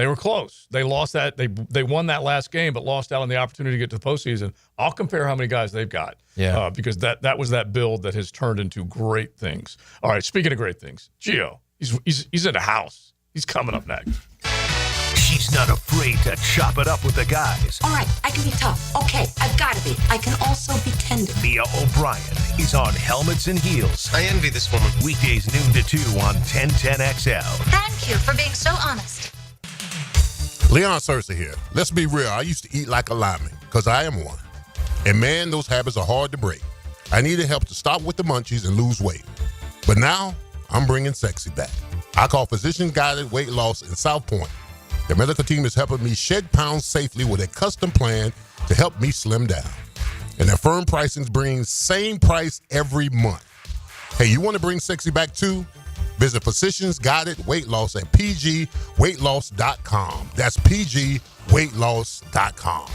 They lost that. They won that last game, but lost out on the opportunity to get to the postseason. I'll compare how many guys they've got. Yeah, because that was that build that has turned into great things. All right, speaking of great things, Gio, he's in the house. He's coming up next. She's not afraid to chop it up with the guys. All right, I can be tough. Okay, I've got to be. I can also be tender. Mia O'Brien is on Helmets and Heels. I envy this woman. Weekdays noon to 2 on 1010XL. Thank you for being so honest. Leon Searcy here. Let's be real. I used to eat like a lineman, because I am one. And man, those habits are hard to break. I needed help to stop with the munchies and lose weight. But now, I'm bringing sexy back. I call physician-guided weight loss in South Point. The medical team is helping me shed pounds safely with a custom plan to help me slim down. And their firm pricing is bringing same price every month. Hey, you want to bring sexy back too? Visit Physicians Guided Weight Loss at pgweightloss.com. That's pgweightloss.com.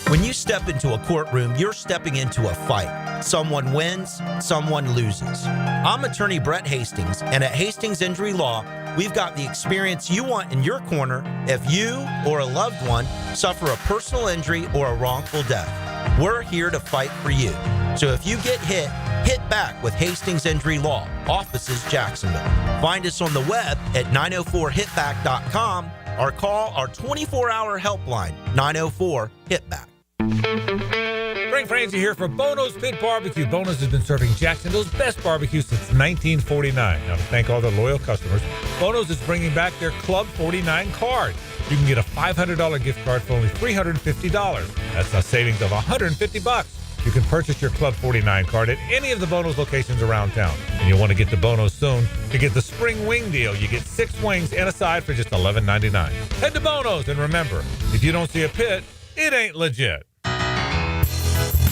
When you step into a courtroom, you're stepping into a fight. Someone wins, someone loses. I'm attorney Brett Hastings, and at Hastings Injury Law, we've got the experience you want in your corner if you or a loved one suffer a personal injury or a wrongful death. We're here to fight for you. So if you get hit, hit back with Hastings Injury Law, offices Jacksonville. Find us on the web at 904hitback.com or call our 24-hour helpline, 904-HITBACK. Frank Frangie here for Bono's Pit Barbecue. Bono's has been serving Jacksonville's best barbecue since 1949. Now, to thank all their loyal customers, Bono's is bringing back their Club 49 card. You can get a $500 gift card for only $350. That's a savings of $150. You can purchase your Club 49 card at any of the Bono's locations around town. And you'll want to get to Bono's soon to get the spring wing deal. You get 6 wings and a side for just $11.99. Head to Bono's, and remember, if you don't see a pit, it ain't legit.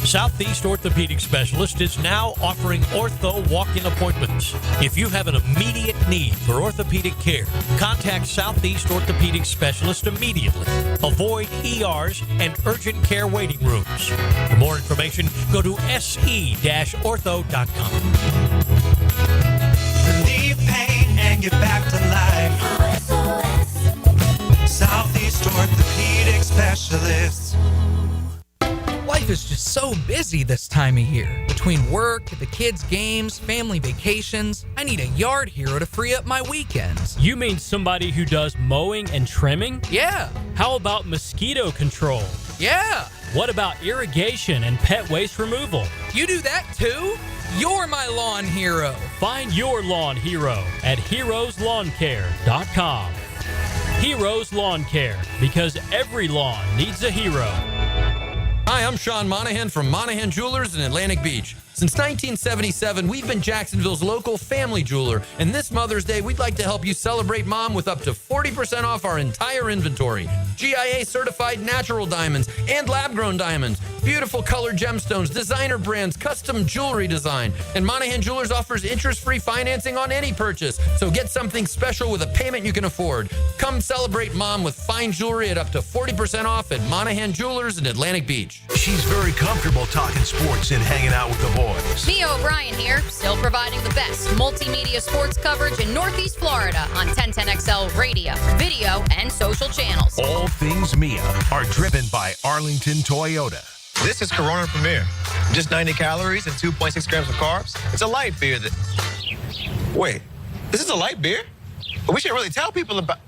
Southeast Orthopedic Specialist is now offering ortho walk-in appointments. If you have an immediate need for orthopedic care, contact Southeast Orthopedic Specialist immediately. Avoid ERs and urgent care waiting rooms. For more information, go to se-ortho.com. Relieve pain and get back to life. Southeast Orthopedic Specialists. Life is just so busy this time of year. Between work, the kids' games, family vacations, I need a yard hero to free up my weekends. You mean somebody who does mowing and trimming? Yeah. How about mosquito control? Yeah. What about irrigation and pet waste removal? You do that too? You're my lawn hero. Find your lawn hero at heroeslawncare.com. Heroes Lawn Care, because every lawn needs a hero. Hi, I'm Sean Monahan from Monahan Jewelers in Atlantic Beach. Since 1977, we've been Jacksonville's local family jeweler, and this Mother's Day, we'd like to help you celebrate Mom with up to 40% off our entire inventory. GIA certified natural diamonds and lab-grown diamonds, beautiful colored gemstones, designer brands, custom jewelry design, and Monahan Jewelers offers interest-free financing on any purchase, so get something special with a payment you can afford. Come celebrate Mom with fine jewelry at up to 40% off at Monahan Jewelers in Atlantic Beach. She's very comfortable talking sports and hanging out with the boys. Mia O'Brien here, still providing the best multimedia sports coverage in Northeast Florida on 1010XL radio, video, and social channels. All things Mia are driven by Arlington Toyota. This is Corona Premier. Just 90 calories and 2.6 grams of carbs. It's a light beer that... Wait, this is a light beer? But we should really tell people about...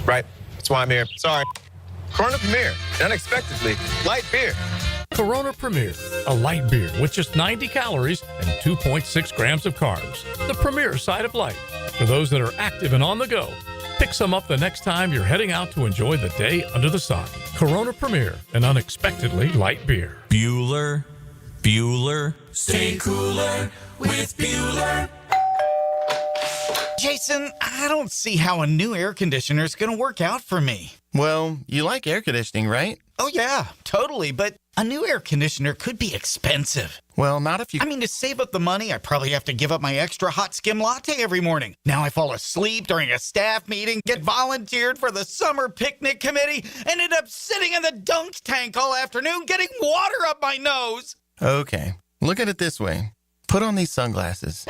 Right, that's why I'm here. Sorry. Corona Premier, unexpectedly, light beer. Corona Premier, a light beer with just 90 calories and 2.6 grams of carbs. The premier side of light. For those that are active and on the go, pick some up the next time you're heading out to enjoy the day under the sun. Corona Premier, an unexpectedly light beer. Bueller, stay cooler with Bueller. Jason, I don't see how a new air conditioner is going to work out for me. Well, you like air conditioning, right? Oh, yeah, totally. But a new air conditioner could be expensive. Well, not if you... I mean, to save up the money, I probably have to give up my extra hot skim latte every morning. Now I fall asleep during a staff meeting, get volunteered for the summer picnic committee, and end up sitting in the dunk tank all afternoon getting water up my nose. Okay, look at it this way. Put on these sunglasses.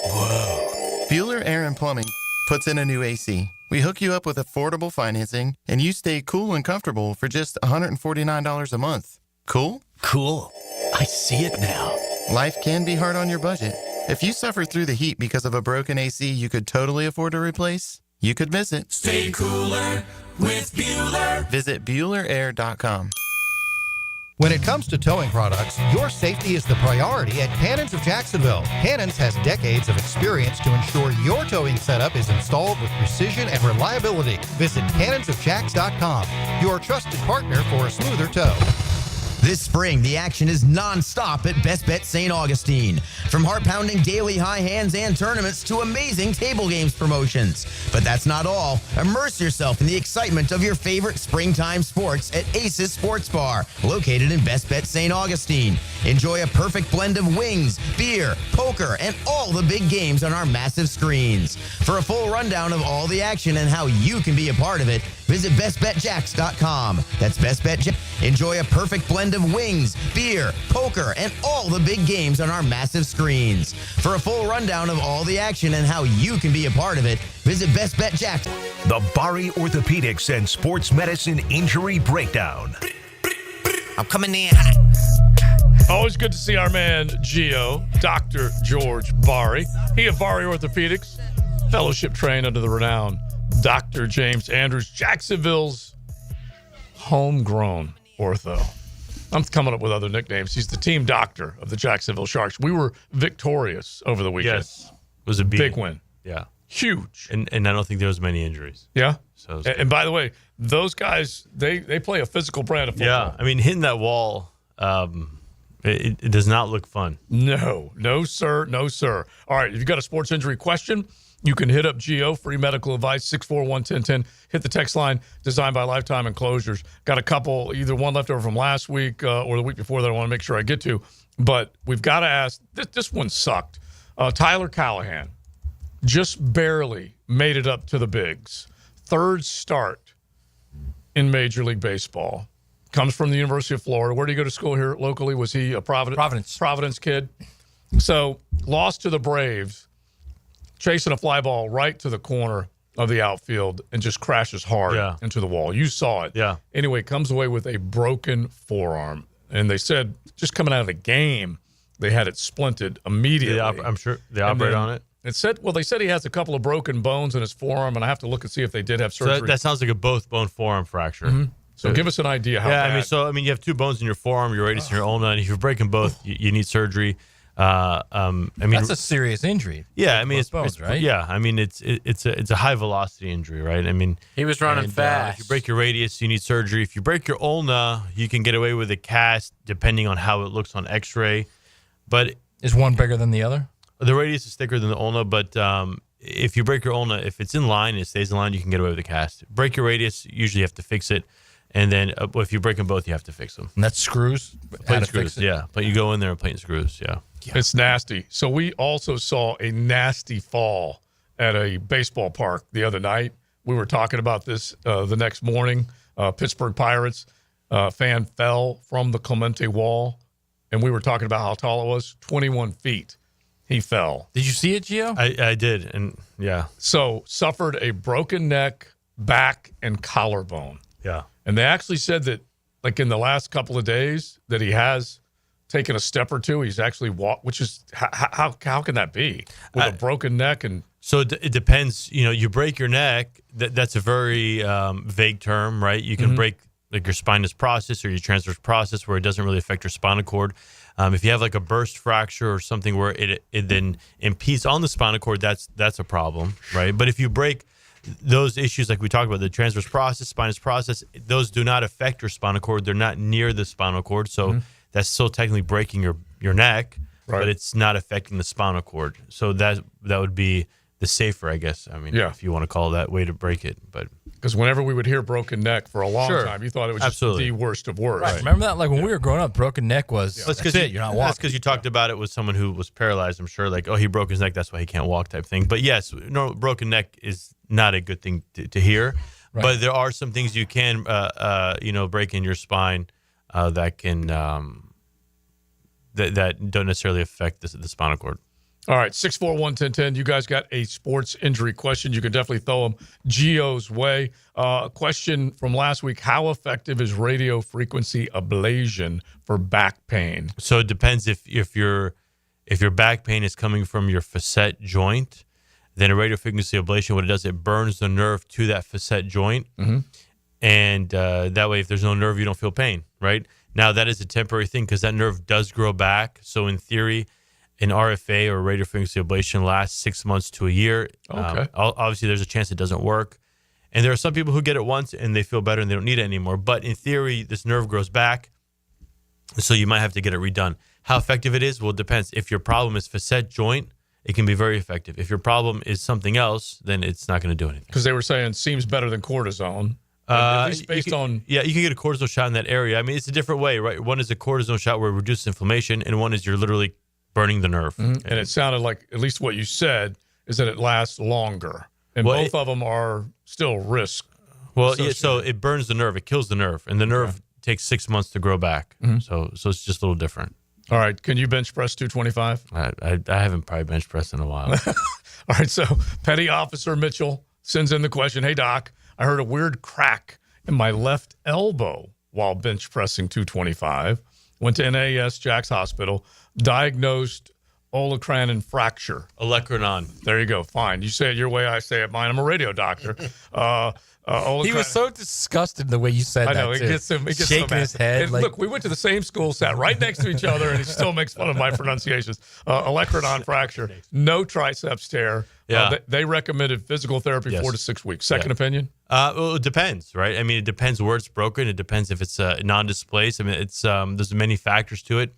Whoa. Bueller Air and Plumbing puts in a new AC. We hook you up with affordable financing, and you stay cool and comfortable for just $149 a month. Cool? Cool. I see it now. Life can be hard on your budget. If you suffer through the heat because of a broken AC you could totally afford to replace, you could visit. Stay cooler with Bueller. Visit BuellerAir.com. When it comes to towing products, your safety is the priority at Cannons of Jacksonville. Cannons has decades of experience to ensure your towing setup is installed with precision and reliability. Visit cannonsofjacks.com, your trusted partner for a smoother tow. This spring, the action is non-stop at Best Bet St. Augustine. From heart-pounding daily high hands and tournaments to amazing table games promotions. But that's not all. Immerse yourself in the excitement of your favorite springtime sports at Aces Sports Bar, located in Best Bet St. Augustine. Enjoy a perfect blend of wings, beer, poker, and all the big games on our massive screens. For a full rundown of all the action and how you can be a part of it, visit bestbetjacks.com. That's bestbetjacks. Enjoy a perfect blend of wings, beer, poker, and all the big games on our massive screens. For a full rundown of all the action and how you can be a part of it, visit bestbetjacks. The Bari Orthopedics and Sports Medicine Injury Breakdown. I'm coming in hot. Always good to see our man, Gio, Dr. George Bari. He of Bari Orthopedics, fellowship trained under the renowned Dr. James Andrews, Jacksonville's homegrown ortho. I'm coming up with other nicknames. He's the team doctor of the Jacksonville Sharks. We were victorious over the weekend. Yes. It was a big win. Yeah. Huge. And I don't think there was many injuries. Yeah. So and by the way, those guys, they play a physical brand of football. Yeah. I mean, hitting that wall, it does not look fun. No, sir. All right, if you've got a sports injury question, You can hit up Geo, free medical advice, 641-1010. Hit the text line, designed by Lifetime Enclosures. Got a couple, either one left over from last week or the week before that I want to make sure I get to. But we've got to ask, this one sucked. Tyler Callahan just barely made it up to the bigs. Third start in Major League Baseball. Comes from the University of Florida. Where did he go to school here locally? Was he a Providence kid? So lost to the Braves, chasing a fly ball right to the corner of the outfield and just crashes hard into the wall. You saw it. Yeah. Anyway, comes away with a broken forearm. And they said just coming out of the game, they had it splinted immediately. I'm sure they operate on it. They said he has a couple of broken bones in his forearm, and I have to look and see if they did have surgery. So that sounds like a both bone forearm fracture. Mm-hmm. So give us an idea how bad. You have two bones in your forearm, your radius and your ulna, and if you're breaking both, you need surgery. That's a serious injury. Yeah, I mean, it's bones, right? Yeah, I mean, it's a high velocity injury, right? I mean, he was running fast. If you break your radius, you need surgery. If you break your ulna, you can get away with a cast, depending on how it looks on X-ray. But is one bigger than the other? The radius is thicker than the ulna, but if you break your ulna, if it's in line, it stays in line, you can get away with a cast. Break your radius, usually you have to fix it. And then if you break them both, you have to fix them. And that's screws? Plate and screws, yeah. But you go in there and plate and screws, yeah. It's nasty. So we also saw a nasty fall at a baseball park the other night. We were talking about this the next morning. Pittsburgh Pirates fan fell from the Clemente wall, and we were talking about how tall it was, 21 feet. He fell. Did you see it, Gio? I did, and yeah. So suffered a broken neck, back, and collarbone. Yeah. And they actually said that, like in the last couple of days, that he has taken a step or two. He's actually walked, which is how can that be with a broken neck? And so it depends. You break your neck. That's a very vague term, right? You can break like your spinous process or your transverse process where it doesn't really affect your spinal cord. If you have like a burst fracture or something where it then impedes on the spinal cord, that's a problem, right? But if you break those issues like we talked about, the transverse process, spinous process, those do not affect your spinal cord. They're not near the spinal cord. So that's still technically breaking your neck, but it's not affecting the spinal cord. So that would be the safer, I guess. I mean, if you want to call that way to break it. But because whenever we would hear broken neck for a long time, you thought it was just the worst of worst. Right. Remember that? Like when we were growing up, broken neck was that's it. You're not walking. That's because you talked about it with someone who was paralyzed. I'm sure, like, oh, he broke his neck, that's why he can't walk type thing. But yes, broken neck is not a good thing to hear. Right. But there are some things you can, break in your spine that can that don't necessarily affect the spinal cord. All right, 641-1010. You guys got a sports injury question. You can definitely throw them Gio's way. Question from last week: how effective is radio frequency ablation for back pain? So it depends if your back pain is coming from your facet joint, then a radio frequency ablation, what it does, it burns the nerve to that facet joint, and that way, if there's no nerve, you don't feel pain. Right now, that is a temporary thing because that nerve does grow back. So in theory, an RFA or radio frequency ablation lasts 6 months to a year. Okay. Obviously, there's a chance it doesn't work. And there are some people who get it once and they feel better and they don't need it anymore. But in theory, this nerve grows back, so you might have to get it redone. How effective it is? Well, it depends. If your problem is facet joint, it can be very effective. If your problem is something else, then it's not going to do anything. Because they were saying seems better than cortisone. At least based on... Yeah, you can get a cortisone shot in that area. I mean, it's a different way, right? One is a cortisone shot where it reduces inflammation, and one is you're literally burning the nerve. And it sounded like, at least what you said, is that it lasts longer. And both of them are still risk. Well, so it burns the nerve. It kills the nerve. And the nerve takes 6 months to grow back. So it's just a little different. All right. Can you bench press 225? I haven't probably bench pressed in a while. All right. So Petty Officer Mitchell sends in the question, hey, Doc, I heard a weird crack in my left elbow while bench pressing 225. Went to NAS Jack's Hospital. Diagnosed olecranon fracture. Olecranon. There you go. Fine. You say it your way, I say it mine. I'm a radio doctor. He was so disgusted the way you said that. I know. It gets him shaking his head. And look, we went to the same school, sat right next to each other, and he still makes fun of my pronunciations. Olecranon fracture. No triceps tear. Yeah. They recommended physical therapy 4 to 6 weeks. Second opinion? Well, it depends, right? I mean, it depends where it's broken. It depends if it's non-displaced. I mean, it's there's many factors to it.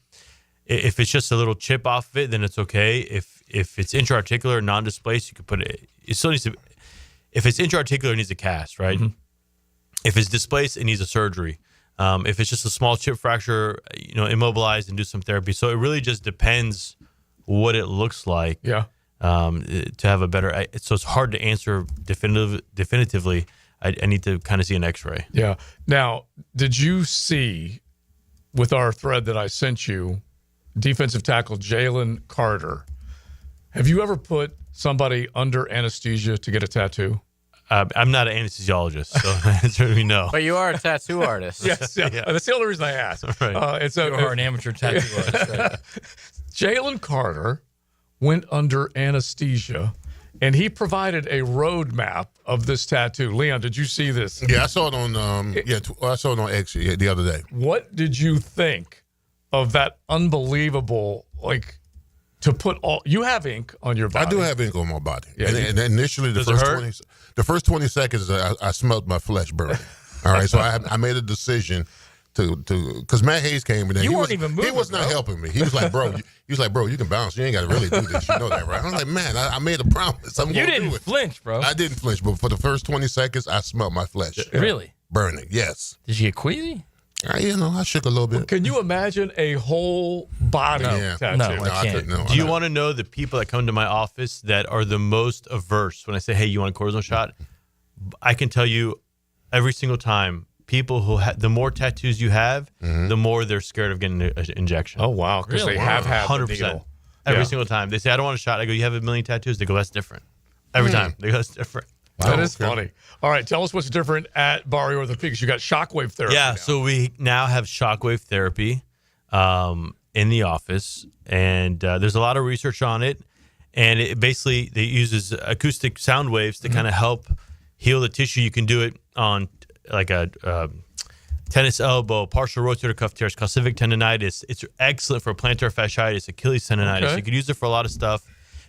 If it's just a little chip off of it, then it's okay. If if it's intra-articular, non-displaced, you could put it. It still needs to. If it's intra-articular, it needs a cast, right? Mm-hmm. If it's displaced, it needs a surgery. If it's just a small chip fracture, immobilize and do some therapy. So it really just depends what it looks like. Yeah. To have a better. So it's hard to answer definitively. I need to kind of see an X-ray. Yeah. Now, did you see with our thread that I sent you, defensive tackle Jalen Carter? Have you ever put somebody under anesthesia to get a tattoo? I'm not an anesthesiologist, so the answer would be no. But you are a tattoo artist. Yes, yeah. That's the only reason I asked. Right. You are an amateur tattoo artist. Right? Jalen Carter went under anesthesia, and he provided a roadmap of this tattoo. Leon, did you see this? Yeah, I saw it on. I saw it on X the other day. What did you think of that unbelievable, to put all? You have ink on your body. I do have ink on my body. Yeah, and initially, the first 20 seconds, I smelled my flesh burning. All right, so I made a decision to because Matt Hayes came in there. You weren't even moving. He was not helping me. He was like, bro, you can bounce. You ain't got to really do this. You know that, right? I'm like, man, I made a promise. You didn't flinch, bro. I didn't flinch, but for the first 20 seconds, I smelled my flesh. Really? Burning, yes. Did you get queasy? I shook a little bit. Can you imagine a whole body tattoo? No, I can't. Do you want to know the people that come to my office that are the most averse when I say, hey, you want a cortisone shot? I can tell you every single time, people who the more tattoos you have, the more they're scared of getting an injection. Oh, wow. Because they have had 100%. The deal. Every single time. They say, I don't want a shot. I go, you have a million tattoos? They go, that's different. Every time. They go, that's different. Wow. That is funny. All right, tell us what's different at Barry Orthopedics. You got shockwave therapy. Yeah, so we now have shockwave therapy in the office, and there's a lot of research on it. And it basically uses acoustic sound waves to kind of help heal the tissue. You can do it on like a tennis elbow, partial rotator cuff tears, calcific tendonitis. It's excellent for plantar fasciitis, Achilles tendonitis. Okay. You could use it for a lot of stuff.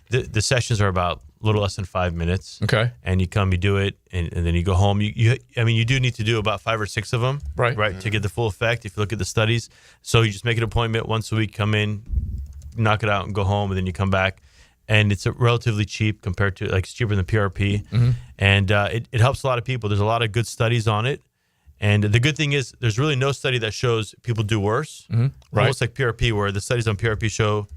The sessions are about a little less than 5 minutes. Okay. And you come, you do it, and then you go home. You do need to do about 5 or 6 of them, right, to get the full effect. If you look at the studies, so you just make an appointment once a week, come in, knock it out, and go home, and then you come back. And it's relatively cheap compared to it's cheaper than PRP, and it helps a lot of people. There's a lot of good studies on it, and the good thing is there's really no study that shows people do worse. Almost like PRP, where the studies on PRP show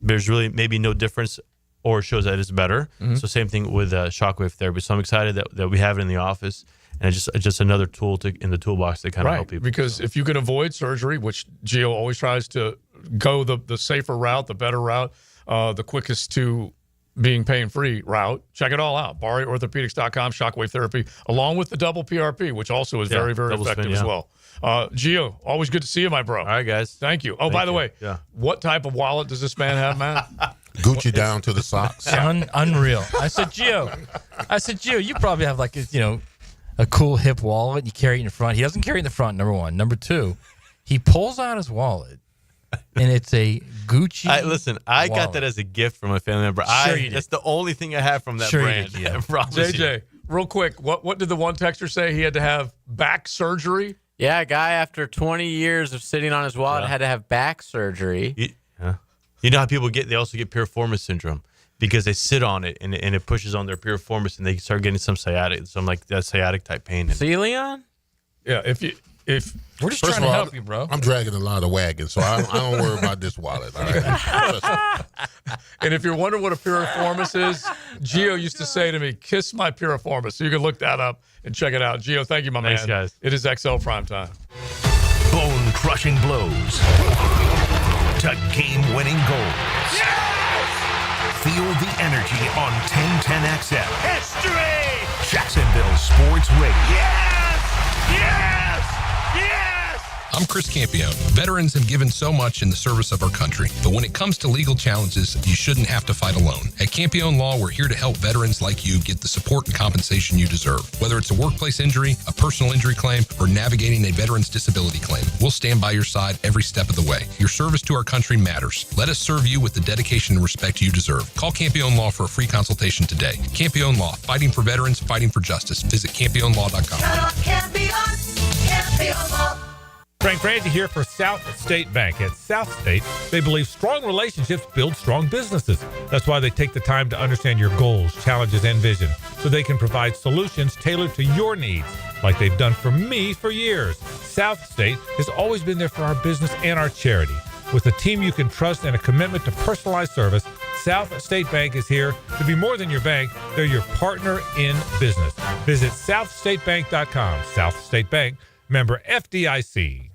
there's really maybe no difference, or shows that it's better. So same thing with shockwave therapy. So I'm excited that we have it in the office, and it's just another tool in the toolbox to kind of help people. Because if you can avoid surgery, which Gio always tries to go the safer route, the better route, the quickest to being pain-free route, check it all out. BariOrthopedics.com, shockwave therapy, along with the double PRP, which also is very, very effective as well. Gio, always good to see you, my bro. All right, guys. Thank you. Oh, by the way, what type of wallet does this man have, man? Gucci down to the socks. Unreal. I said, Gio, you probably have a cool hip wallet. You carry it in the front. He doesn't carry it in the front, number one. Number two, he pulls out his wallet, and it's a Gucci I got that as a gift from a family member. That's the only thing I have from that brand. You did, yeah. JJ, real quick, what did the one texter say? He had to have back surgery? Yeah, a guy after 20 years of sitting on his wallet had to have back surgery. You know how people they also get piriformis syndrome because they sit on it and it pushes on their piriformis and they start getting some sciatic type pain. See, Leon? Yeah, if we're just trying to help you, bro. I'm dragging a lot of wagons, so I don't worry about this wallet. All right? And if you're wondering what a piriformis is, Gio used to say to me, kiss my piriformis. So you can look that up and check it out. Gio, thank you, my man. Thanks, guys. It is XL Primetime. Bone-crushing blows to game-winning goals. Yes! Feel the energy on 1010XL. History! Jacksonville Sports Radio. Yes! Yes! Yes! I'm Chris Campione. Veterans have given so much in the service of our country, but when it comes to legal challenges, you shouldn't have to fight alone. At Campione Law, we're here to help veterans like you get the support and compensation you deserve. Whether it's a workplace injury, a personal injury claim, or navigating a veteran's disability claim, we'll stand by your side every step of the way. Your service to our country matters. Let us serve you with the dedication and respect you deserve. Call Campione Law for a free consultation today. Campione Law, fighting for veterans, fighting for justice. Visit CampioneLaw.com. Campione Law. Frank Frangie here for South State Bank. At South State, they believe strong relationships build strong businesses. That's why they take the time to understand your goals, challenges, and vision so they can provide solutions tailored to your needs, like they've done for me for years. South State has always been there for our business and our charity. With a team you can trust and a commitment to personalized service, South State Bank is here to be more than your bank. They're your partner in business. Visit southstatebank.com. South State Bank, member FDIC.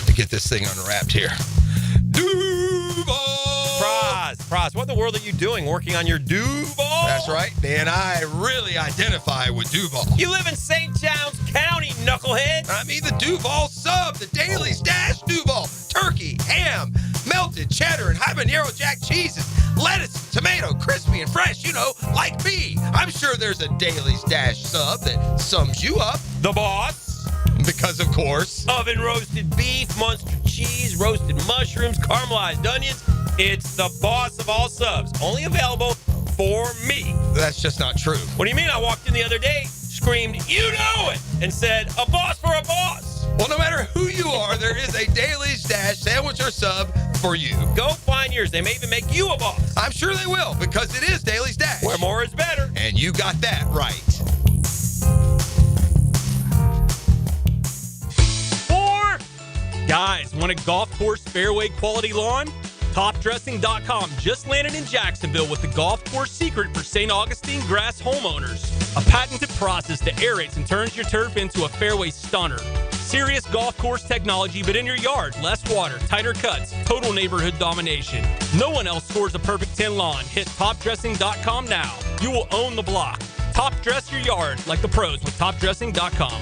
To get this thing unwrapped here. Praz, what in the world are you doing working on your Duval? That's right, man. I really identify with Duval. You live in St. John's County, knucklehead. I mean the Duval sub, the Daily Stash Duval. Turkey, ham, melted cheddar, and habanero jack cheeses. Lettuce, tomato, crispy and fresh, like me. I'm sure there's a Daily Stash sub that sums you up. The boss. Because, of course. Oven roasted beef, Munster cheese, roasted mushrooms, caramelized onions. It's the boss of all subs. Only available for me. That's just not true. What do you mean? I walked in the other day, screamed, "You know it," and said, "A boss for a boss." Well, no matter who you are, there is a Daily Stash sandwich or sub for you. Go find yours. They may even make you a boss. I'm sure they will, because it is Daily Stash. Where more is better. And you got that right. Guys, want a golf course fairway quality lawn? TopDressing.com just landed in Jacksonville with the golf course secret for St. Augustine grass homeowners. A patented process that aerates and turns your turf into a fairway stunner. Serious golf course technology, but in your yard. Less water, tighter cuts, total neighborhood domination. No one else scores a perfect 10 lawn. Hit TopDressing.com now. You will own the block. Top dress your yard like the pros with TopDressing.com.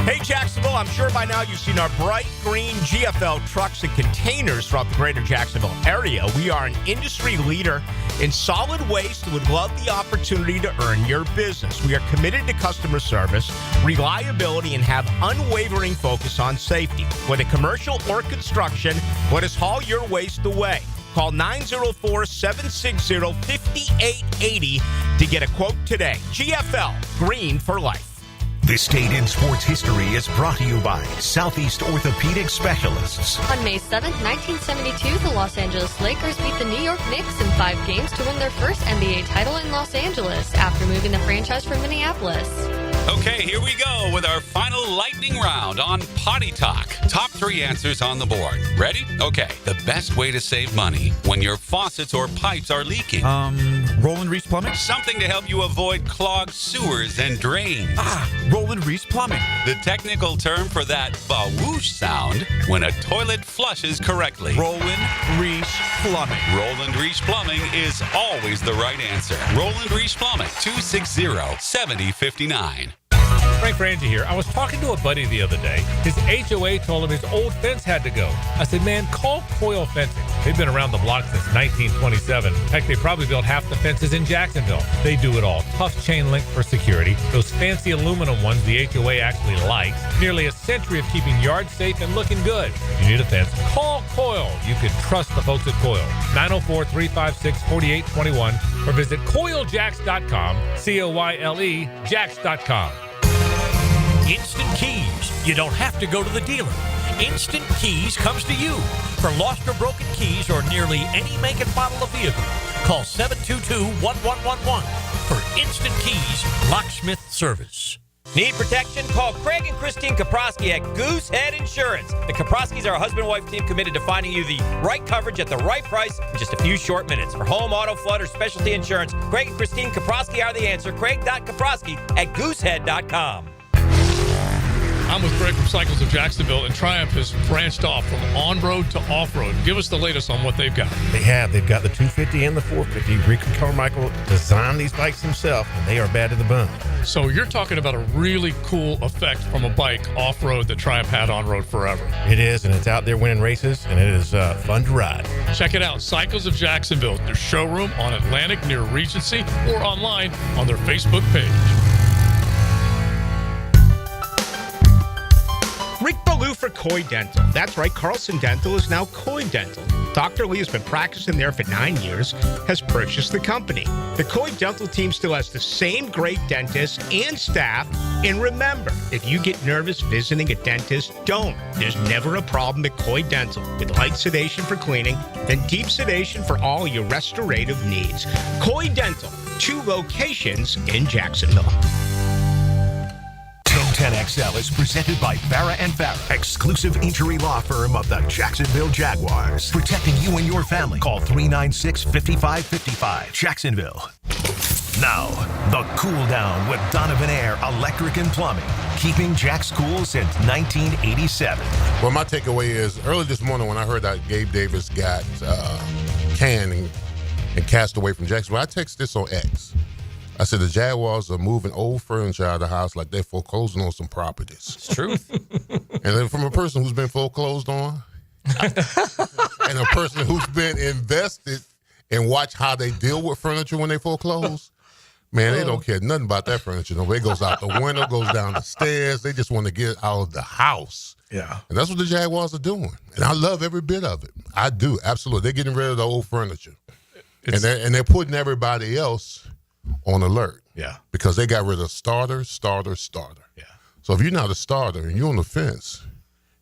Hey, Jacksonville, I'm sure by now you've seen our bright green GFL trucks and containers throughout the greater Jacksonville area. We are an industry leader in solid waste and would love the opportunity to earn your business. We are committed to customer service, reliability, and have unwavering focus on safety. Whether commercial or construction, let us haul your waste away. Call 904-760-5880 to get a quote today. GFL, green for life. This Date in Sports History is brought to you by Southeast Orthopedic Specialists. On May 7th, 1972, the Los Angeles Lakers beat the New York Knicks in 5 games to win their first NBA title in Los Angeles after moving the franchise from Minneapolis. Okay, here we go with our final lightning round on Potty Talk. Top 3 answers on the board. Ready? Okay. The best way to save money when your faucets or pipes are leaking. Roland Reese Plumbing? Something to help you avoid clogged sewers and drains. Roland Reese Plumbing. The technical term for that ba-whoosh sound when a toilet flushes correctly. Roland Reese Plumbing. Roland Reese Plumbing is always the right answer. Roland Reese Plumbing, 260-7059. Frank Frangie here. I was talking to a buddy the other day. His HOA told him his old fence had to go. I said, man, call Coil Fencing. They've been around the block since 1927. Heck, they probably built half the fences in Jacksonville. They do it all. Tough chain link for security. Those fancy aluminum ones the HOA actually likes. Nearly a century of keeping yards safe and looking good. If you need a fence, call Coil. You can trust the folks at Coil. 904-356-4821 or visit CoilJacks.com. COYLE Jacks.com. Instant Keys. You don't have to go to the dealer. Instant Keys comes to you. For lost or broken keys or nearly any make and model of vehicle, call 722-1111 for Instant Keys locksmith service. Need protection? Call Craig and Christine Kaprosky at Goosehead Insurance. The Kaproskys are a husband-wife team committed to finding you the right coverage at the right price in just a few short minutes. For home, auto, flood, or specialty insurance, Craig and Christine Kaprosky are the answer. Craig.Kaprosky at Goosehead.com. I'm with Greg from Cycles of Jacksonville, and Triumph has branched off from on-road to off-road. Give us the latest on what they've got. They've got the 250 and the 450. Rick Carmichael designed these bikes himself, and they are bad to the bone. So you're talking about a really cool effect from a bike off-road that Triumph had on-road forever. It is, and it's out there winning races, and it is fun to ride. Check it out, Cycles of Jacksonville, their showroom on Atlantic near Regency, or online on their Facebook page. Rick Ballou from for Coy Dental. That's right, Carlson Dental is now Coy Dental. Dr. Lee has been practicing there for 9 years, has purchased the company. The Coy Dental team still has the same great dentist and staff. And remember, if you get nervous visiting a dentist, don't. There's never a problem at Coy Dental, with light sedation for cleaning and deep sedation for all your restorative needs. Coy Dental, 2 locations in Jacksonville. 1010XL is presented by Farah & Farah, exclusive injury law firm of the Jacksonville Jaguars. Protecting you and your family. Call 396-5555. Jacksonville. Now, the cool down with Donovan Air Electric and Plumbing. Keeping Jack's cool since 1987. Well, my takeaway is early this morning when I heard that Gabe Davis got canned and cast away from Jacksonville, I texted this on X. I said the Jaguars are moving old furniture out of the house like they're foreclosing on some properties. It's true. And then from a person who's been foreclosed on and a person who's been invested and watch how they deal with furniture when they foreclose, man, they don't care nothing about that furniture. No, it goes out the window, goes down the stairs. They just want to get out of the house. Yeah. And that's what the Jaguars are doing. And I love every bit of it. I do, absolutely. They're getting rid of the old furniture. And they're putting everybody else on alert. Yeah. Because they got rid of starter. Yeah. So if you're not a starter and you're on the fence,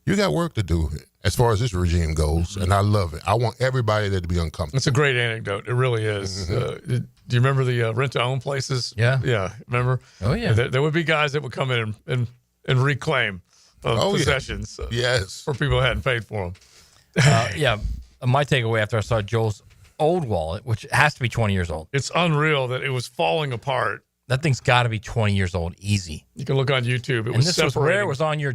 you got work to do as far as this regime goes, and I love it. I want everybody there to be uncomfortable. It's a great anecdote. It really is. Do you remember the rent-to-own places? Yeah. Yeah. Remember? Oh, yeah. There would be guys that would come in and reclaim possessions for people who hadn't paid for them. Yeah. My takeaway after I saw Joel's old wallet, which has to be 20 years old. It's unreal that it was falling apart. That thing's got to be 20 years old, easy. You can look on YouTube. It was rare. It was on your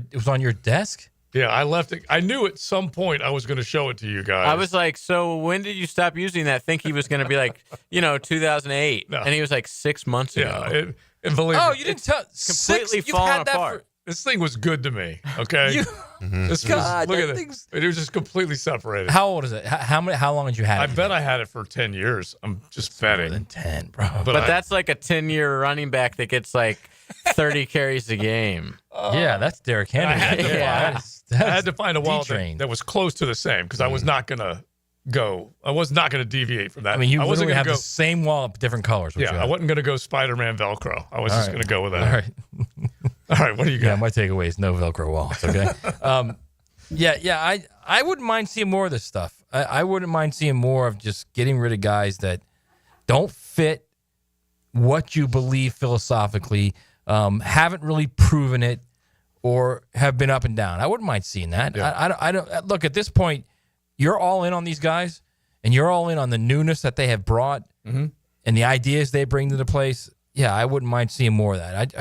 desk. Yeah, I left it. I knew at some point I was going to show it to you guys. I was like, so when did you stop using that? Think he was going to be like, 2008. No. And he was like 6 months ago. Yeah. And believe me, you didn't tell. Completely falling apart. This thing was good to me, okay? Look at it. It was just completely separated. How old is it? How long had you had it? I bet I had it for 10 years. I'm just betting. More than 10, bro. But that's like a 10-year running back that gets like 30 carries a game. Yeah, that's Derrick Henry. I had to find a wallet that was close to the same because I was not going to go. I was not going to deviate from that. I mean, you wasn't literally going have to go the same wallet, but different colors. Yeah, I wasn't going to go Spider-Man Velcro. I was just going to go with that. All right. All right, what do you got? Yeah, my takeaway is no Velcro wallets, okay? I wouldn't mind seeing more of this stuff. I wouldn't mind seeing more of just getting rid of guys that don't fit what you believe philosophically, haven't really proven it, or have been up and down. I wouldn't mind seeing that. Yeah. I don't look, at this point, you're all in on these guys, and you're all in on the newness that they have brought and the ideas they bring to the place. Yeah, I wouldn't mind seeing more of that.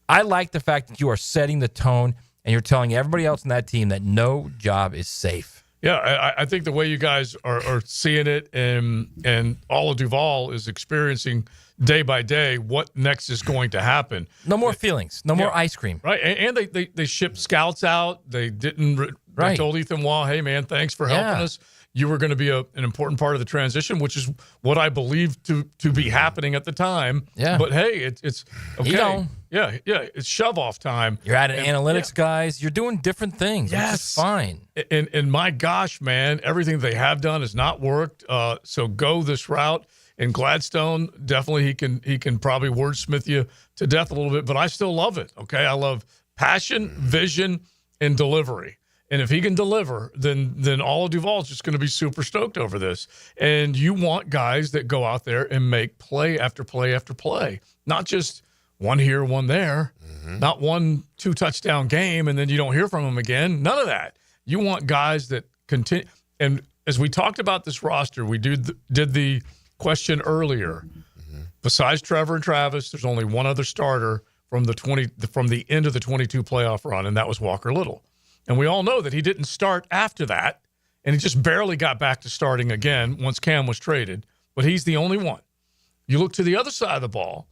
I like the fact that you are setting the tone and you're telling everybody else in that team that no job is safe. Yeah, I think the way you guys are seeing it, and all of Duval is experiencing day by day what next is going to happen. No more feelings. No more ice cream. Right, and they shipped scouts out. They didn't. They told Ethan Waugh, hey, man, thanks for helping us. You were going to be an important part of the transition, which is what I believed to be happening at the time. Yeah. But, hey, it's okay. Yeah, it's shove-off time. You're adding analytics guys. You're doing different things. Yes. It's fine. And my gosh, man, everything they have done has not worked. So go this route. And Gladstone, definitely he can probably wordsmith you to death a little bit, but I still love it, okay? I love passion, vision, and delivery. And if he can deliver, then all of Duval's just going to be super stoked over this. And you want guys that go out there and make play after play after play, not just one here, one there, not 1-2 touchdown game, and then you don't hear from them again. None of that. You want guys that continue. And as we talked about this roster, we did the question earlier. Besides Trevor and Travis, there's only one other starter from the end of the 22 playoff run, and that was Walker Little. And we all know that he didn't start after that, and he just barely got back to starting again once Cam was traded. But he's the only one. You look to the other side of the ball,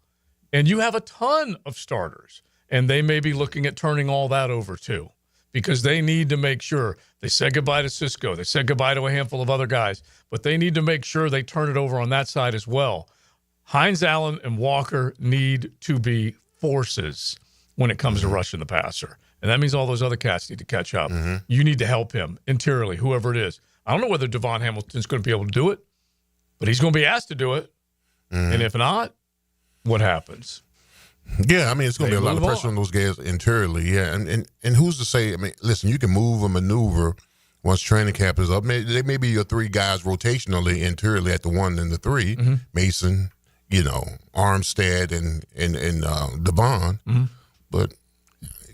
and you have a ton of starters, and they may be looking at turning all that over too, because they need to make sure they said goodbye to Cisco. They said goodbye to a handful of other guys, but they need to make sure they turn it over on that side as well. Hines Allen and Walker need to be forces when it comes to rushing the passer. And that means all those other cats need to catch up. You need to help him interiorly, whoever it is. I don't know whether Devon Hamilton's going to be able to do it, but he's going to be asked to do it. And if not, what happens? Yeah, I mean, it's going to be a lot of pressure on those guys interiorly. Yeah, and who's to say? I mean, listen, you can move and maneuver once training camp is up. They may be your 3 guys rotationally interiorly at the 1 and the 3, Mason, Armstead and Devon. But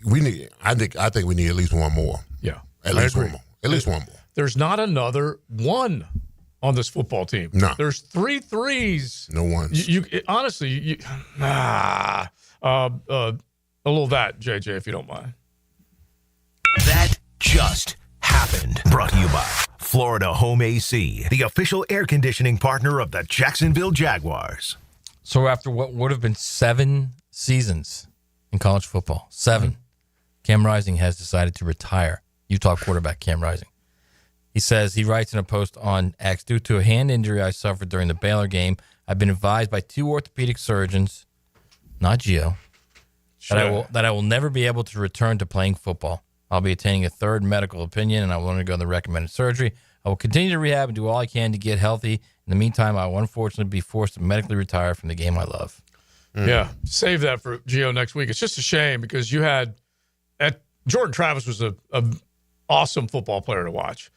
we need. I think we need at least one more. Yeah, at least one more. At least one more. There's not another one on this football team. No, there's 3 threes. No ones. Honestly, a little that, JJ, if you don't mind. That just happened. Brought to you by Florida Home AC, the official air conditioning partner of the Jacksonville Jaguars. So after what would have been 7 seasons in college football, 7, Cam Rising has decided to retire. Utah quarterback Cam Rising. He says, he writes in a post on X, due to a hand injury I suffered during the Baylor game, I've been advised by 2 orthopedic surgeons, not Gio, that I will never be able to return to playing football. I'll be attending a 3rd medical opinion, and I will undergo the recommended surgery. I will continue to rehab and do all I can to get healthy. In the meantime, I will unfortunately be forced to medically retire from the game I love. Yeah, save that for Gio next week. It's just a shame because you had Jordan Travis was a awesome football player to watch.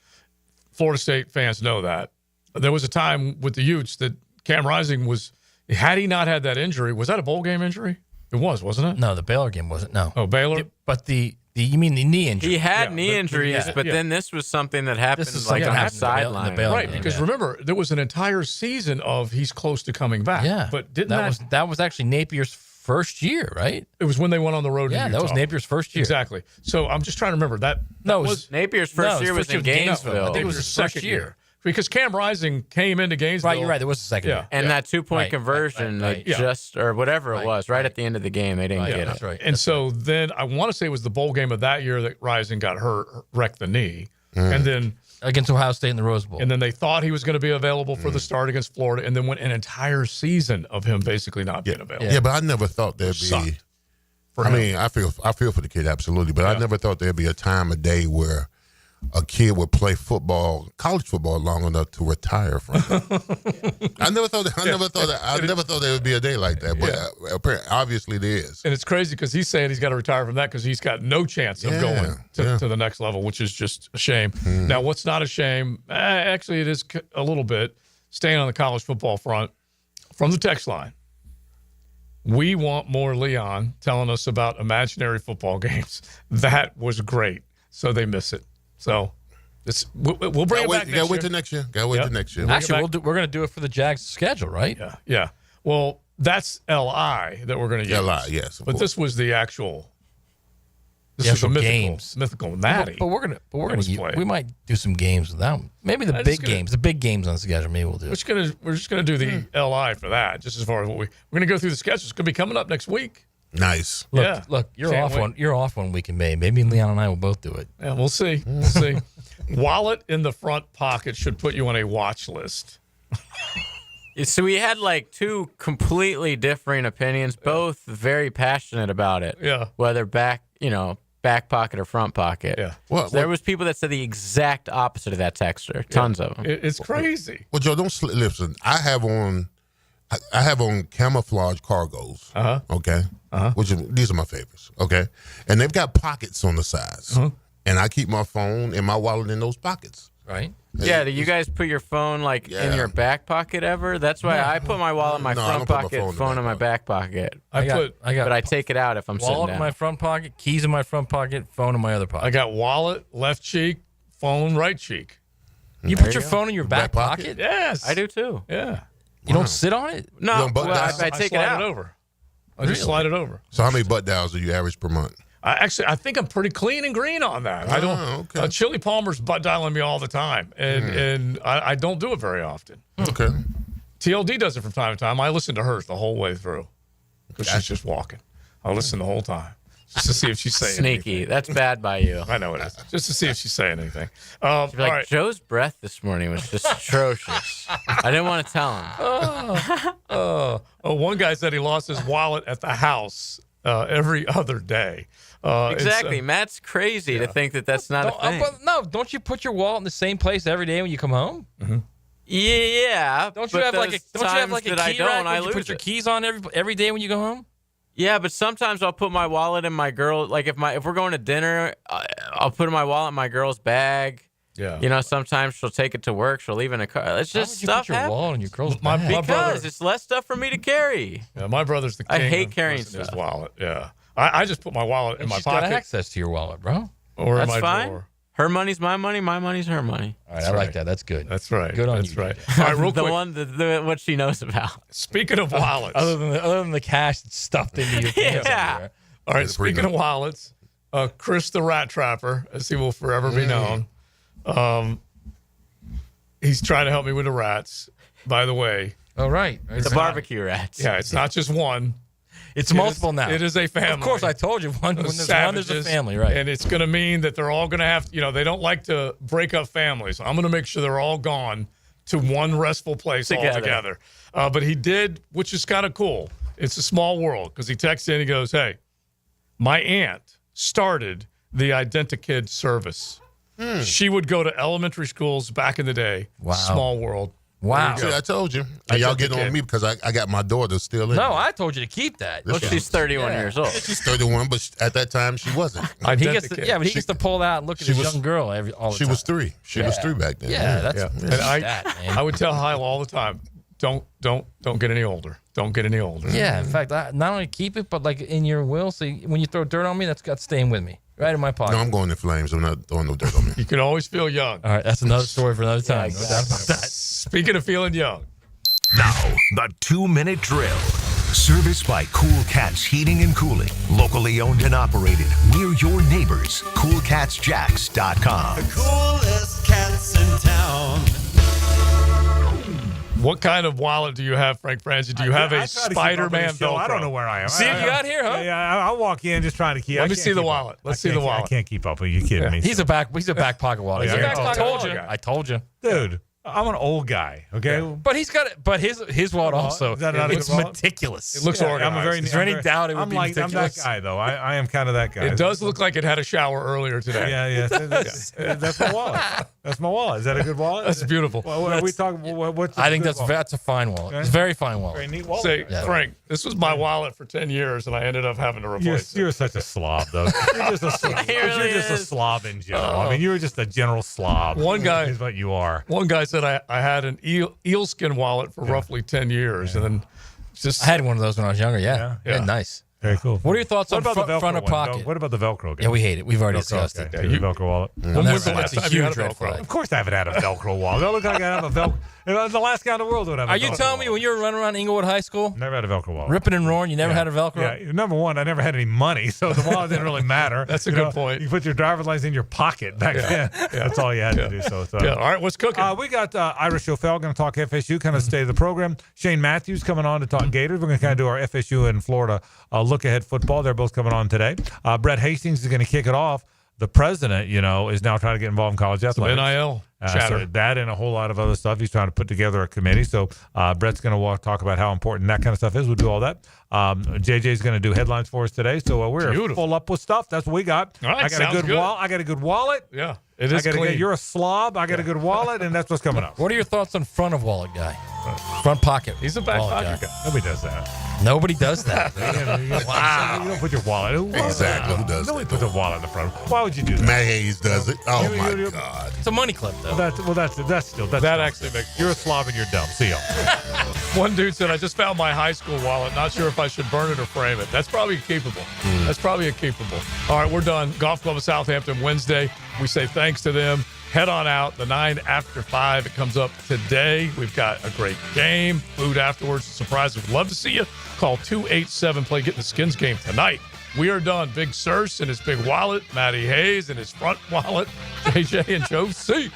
Florida State fans know that. There was a time with the Utes that Cam Rising was, had he not had that injury, was that a bowl game injury? It was, wasn't it? No, the Baylor game wasn't. No. Oh, Baylor? But you mean the knee injury? He had knee injuries, but then this was something that happened like on the sideline. Right, because remember, there was an entire season of he's close to coming back. Yeah. But didn't that was actually Napier's first year, right? It was when they went on the road. Yeah, that was Napier's first year. Exactly. So I'm just trying to remember that. No, was Napier's first year was in Gainesville. I think it was his second year. Because Cam Rising came into Gainesville. Right, you're right. There was a second year. And that 2-point conversion, or whatever it was, right at the end of the game, they didn't get it. That's right. And so then I want to say it was the bowl game of that year that Rising got hurt, wrecked the knee. And then against Ohio State in the Rose Bowl. And then they thought he was going to be available for the start against Florida, and then went an entire season of him basically not being available. Yeah, but I never thought there'd be. I mean, I feel for the kid, absolutely, but I never thought there'd be a time of day where a kid would play football, college football, long enough to retire from it. I never thought there would be a day like that, but apparently, obviously there is. And it's crazy because he's saying he's got to retire from that because he's got no chance of going to the next level, which is just a shame. Now, what's not a shame? Actually, it is a little bit. Staying on the college football front, from the text line, we want more Leon telling us about imaginary football games. That was great. So they miss it. So we'll bring it back next year. Gotta wait till next year. Gotta wait till next year. Actually, we're going to do it for the Jags schedule, right? Yeah. Well, that's LI that we're going to use. LI, yes. But this was the actual. This is the mythical Natty. But we're gonna we might do some games with that. Maybe the big games on the schedule. Maybe we'll do. We're just gonna do the LI for that. Just as far as what we're gonna go through the schedule. It's gonna be coming up next week. Nice. Look, you're off 1 week in May. Maybe Leon and I will both do it. Yeah, we'll see. We'll see. Wallet in the front pocket should put you on a watch list. So we had like 2 completely differing opinions, both very passionate about it. Yeah. Whether back pocket or front pocket. Yeah. So there was people that said the exact opposite of that texter. Tons of them. It's crazy. Well, Joe, don't listen. I have on camouflage cargos. Okay. These are my favorites. Okay. And they've got pockets on the sides. And I keep my phone and my wallet in those pockets. Right. Yeah, do you guys put your phone in your back pocket ever? That's why I put my wallet in my front pocket, phone in my back pocket. But I take it out if I'm sitting down. Wallet in my front pocket, keys in my front pocket, phone in my other pocket. I got wallet left cheek, phone right cheek. You put your phone in your back pocket? Yes, I do too. Yeah. You don't sit on it? No, I take it out. Over. I just slide it over. So how many butt dials do you average per month? I think I'm pretty clean and green on that. I don't. Okay. Chili Palmer's butt dialing me all the time, and I don't do it very often. Okay. TLD does it from time to time. I listen to hers the whole way through because she's just walking. I listen the whole time just to see if she's saying sneaky. Anything. That's bad by you. I know it is. Just to see if she's saying anything. She'd be like, Joe's breath this morning was just atrocious. I didn't want to tell him. One guy said he lost his wallet at the house every other day. Exactly. Matt's crazy to think that that's not a thing. Don't you put your wallet in the same place every day when you come home? Mm-hmm. Yeah. Don't you have like a key rack? I You lose put your it. keys on every day when you go home? Yeah, but sometimes I'll put my wallet in my girl. Like if we're going to dinner, I'll put my wallet in my girl's bag. Yeah. You know, sometimes she'll take it to work. She'll leave it in a car. It's just stuff. Put your wallet in your girl's My bag? Because it's less stuff for me to carry. Yeah, my brother's the king. I hate of carrying his stuff. wallet. Yeah, I just put my wallet in my She's pocket. got access to your wallet, bro. Or That's in my fine. drawer. Her money's my money. My money's her money. All right, I like that. That's good. That's right. Good on That's you. right. All right, real the quick. one what she knows about. Speaking of wallets, Other than the cash that's stuffed into your pants. Yeah. everywhere. all right. Speaking of wallets, Chris the Rat Trapper, as he will forever be known, he's trying to help me with the rats. By the way, All right. The barbecue rats. yeah, it's not just one. It's It multiple is- now. It is a family. Of course, I told you. When there's one, there's a Savages, family, right? And it's going to mean that they're all going to have, they don't like to break up families. I'm going to make sure they're all gone to one restful place altogether. But he did, which is kind of cool. It's a small world because he texted in, he goes, hey, my aunt started the Identikid service. She would go to elementary schools back in the day. Wow. Small world. Wow. See, I told you. And y'all getting on me because I got my daughter still in. No, I told you to keep that. This Well, she's 31 years old. She's 31, but at that time she wasn't. He gets to, but he gets to pull that and look at She his was- young girl all the She time. was 3. She was 3 back then. Yeah, that's And I would tell Hyla all the time, don't get any older. Don't get any older. Yeah, in fact, not only keep it, but like in your will. So when you throw dirt on me, that's got staying with me, right in my pocket. No, I'm going in flames. I'm not throwing no dirt on me. You can always feel young. All right, that's another story for another time. Yeah, No doubt about that. Speaking of feeling young. Now, the 2-minute drill. Service by Cool Cats Heating and Cooling. Locally owned and operated. We're your neighbors. CoolCatsJacks.com. Coolest cats in town. What kind of wallet do you have, Frank Francis? Do you have a Spider-Man Velcro? I don't know where I am. See if you got here, huh? Yeah, I'll walk in just trying to keep. Let me see the wallet. Let's see the wallet. I can't keep up. Are you kidding me? He's a back pocket wallet. Yeah, He's a I back know. pocket Told wallet you. guy. I told you. Dude, I'm an old guy. Okay. But he's got it. But his wallet also. Is that not a It's good wallet? meticulous. It looks Yeah, organized. I'm a very, Is there I'm any very- doubt it would I'm be I'm that meticulous? guy, though. I am kind of that guy. It does look like it had a shower earlier today. Yeah. That's my wallet. That's my wallet. Is that a good wallet? That's beautiful. What are we talking? What's I think good wallet? that's a fine wallet. Okay. It's a very fine wallet. Very neat wallet. Say, Yeah. Frank, this was my wallet for 10 years, and I ended up having to replace it. You're such a slob, though. You're just a slob. really You're just a is. slob in general. I mean, you're just a general slob. One guy- is what you are. One guy said I had an eelskin wallet for roughly 10 years, and then just I had one of those when I was younger. Yeah. Yeah. Nice. Very cool. What are your thoughts What on about the Velcro front of one? pocket? What about the Velcro? Yeah, we hate it. We've already Velcro, discussed okay. it. The Velcro wallet. When was the last It's a time you had huge a red Velcro? flag. Of course, I haven't had a Velcro wallet. I look like I have a Velcro. The last guy in the world would have. Are you telling me when you were running around Inglewood High School, Never had a Velcro wallet. ripping and roaring, you never had a Velcro? Yeah, number one, I never had any money, so the wallet didn't really matter. That's a You good know, point. You put your driver's license in your pocket back then. That's all you had to do. So, Yeah. All right, what's cooking? we got Ira Schofel going to talk FSU, kind of stay the program. Shane Matthews coming on to talk Gators. We're going to kind of do our FSU and Florida look ahead football. They're both coming on today. Brett Hastings is going to kick it off. The president, is now trying to get involved in college Some athletics. NIL chatter. So that and a whole lot of other stuff. He's trying to put together a committee. So Brett's going to talk about how important that kind of stuff is. We'll do all that. JJ's going to do headlines for us today. So we're Beautiful. full up with stuff. That's what we got. All right, I got a sounds good good. wallet. I got a good wallet. Yeah, it is clean. You're a slob. I got a good wallet, and that's what's coming up. What are your thoughts on front of wallet guy? Front pocket. He's a back wallet pocket guy. Nobody does that. Nobody does that. Wow. You don't put your wallet. Exactly. Who does Nobody that? puts a wallet in the front. Why would you do that? Matt Hayes does it. Oh, my you- God. It's a money clip, though. That's That dumb. actually makes You're a slob and you're dumb. See ya. One dude said, I just found my high school wallet. Not sure if I should burn it or frame it. That's probably keepable. That's probably keepable. All right, we're done. Golf Club of Southampton Wednesday. We say thanks to them. Head on out. The 9 after 5. It comes up today. We've got a great game. Food afterwards. A surprise. We'd love to see you. Call 287-PLAY. Get the Skins game tonight. We are done. Big Searcy and his big wallet. Matty Hayes and his front wallet. JJ and Joe C.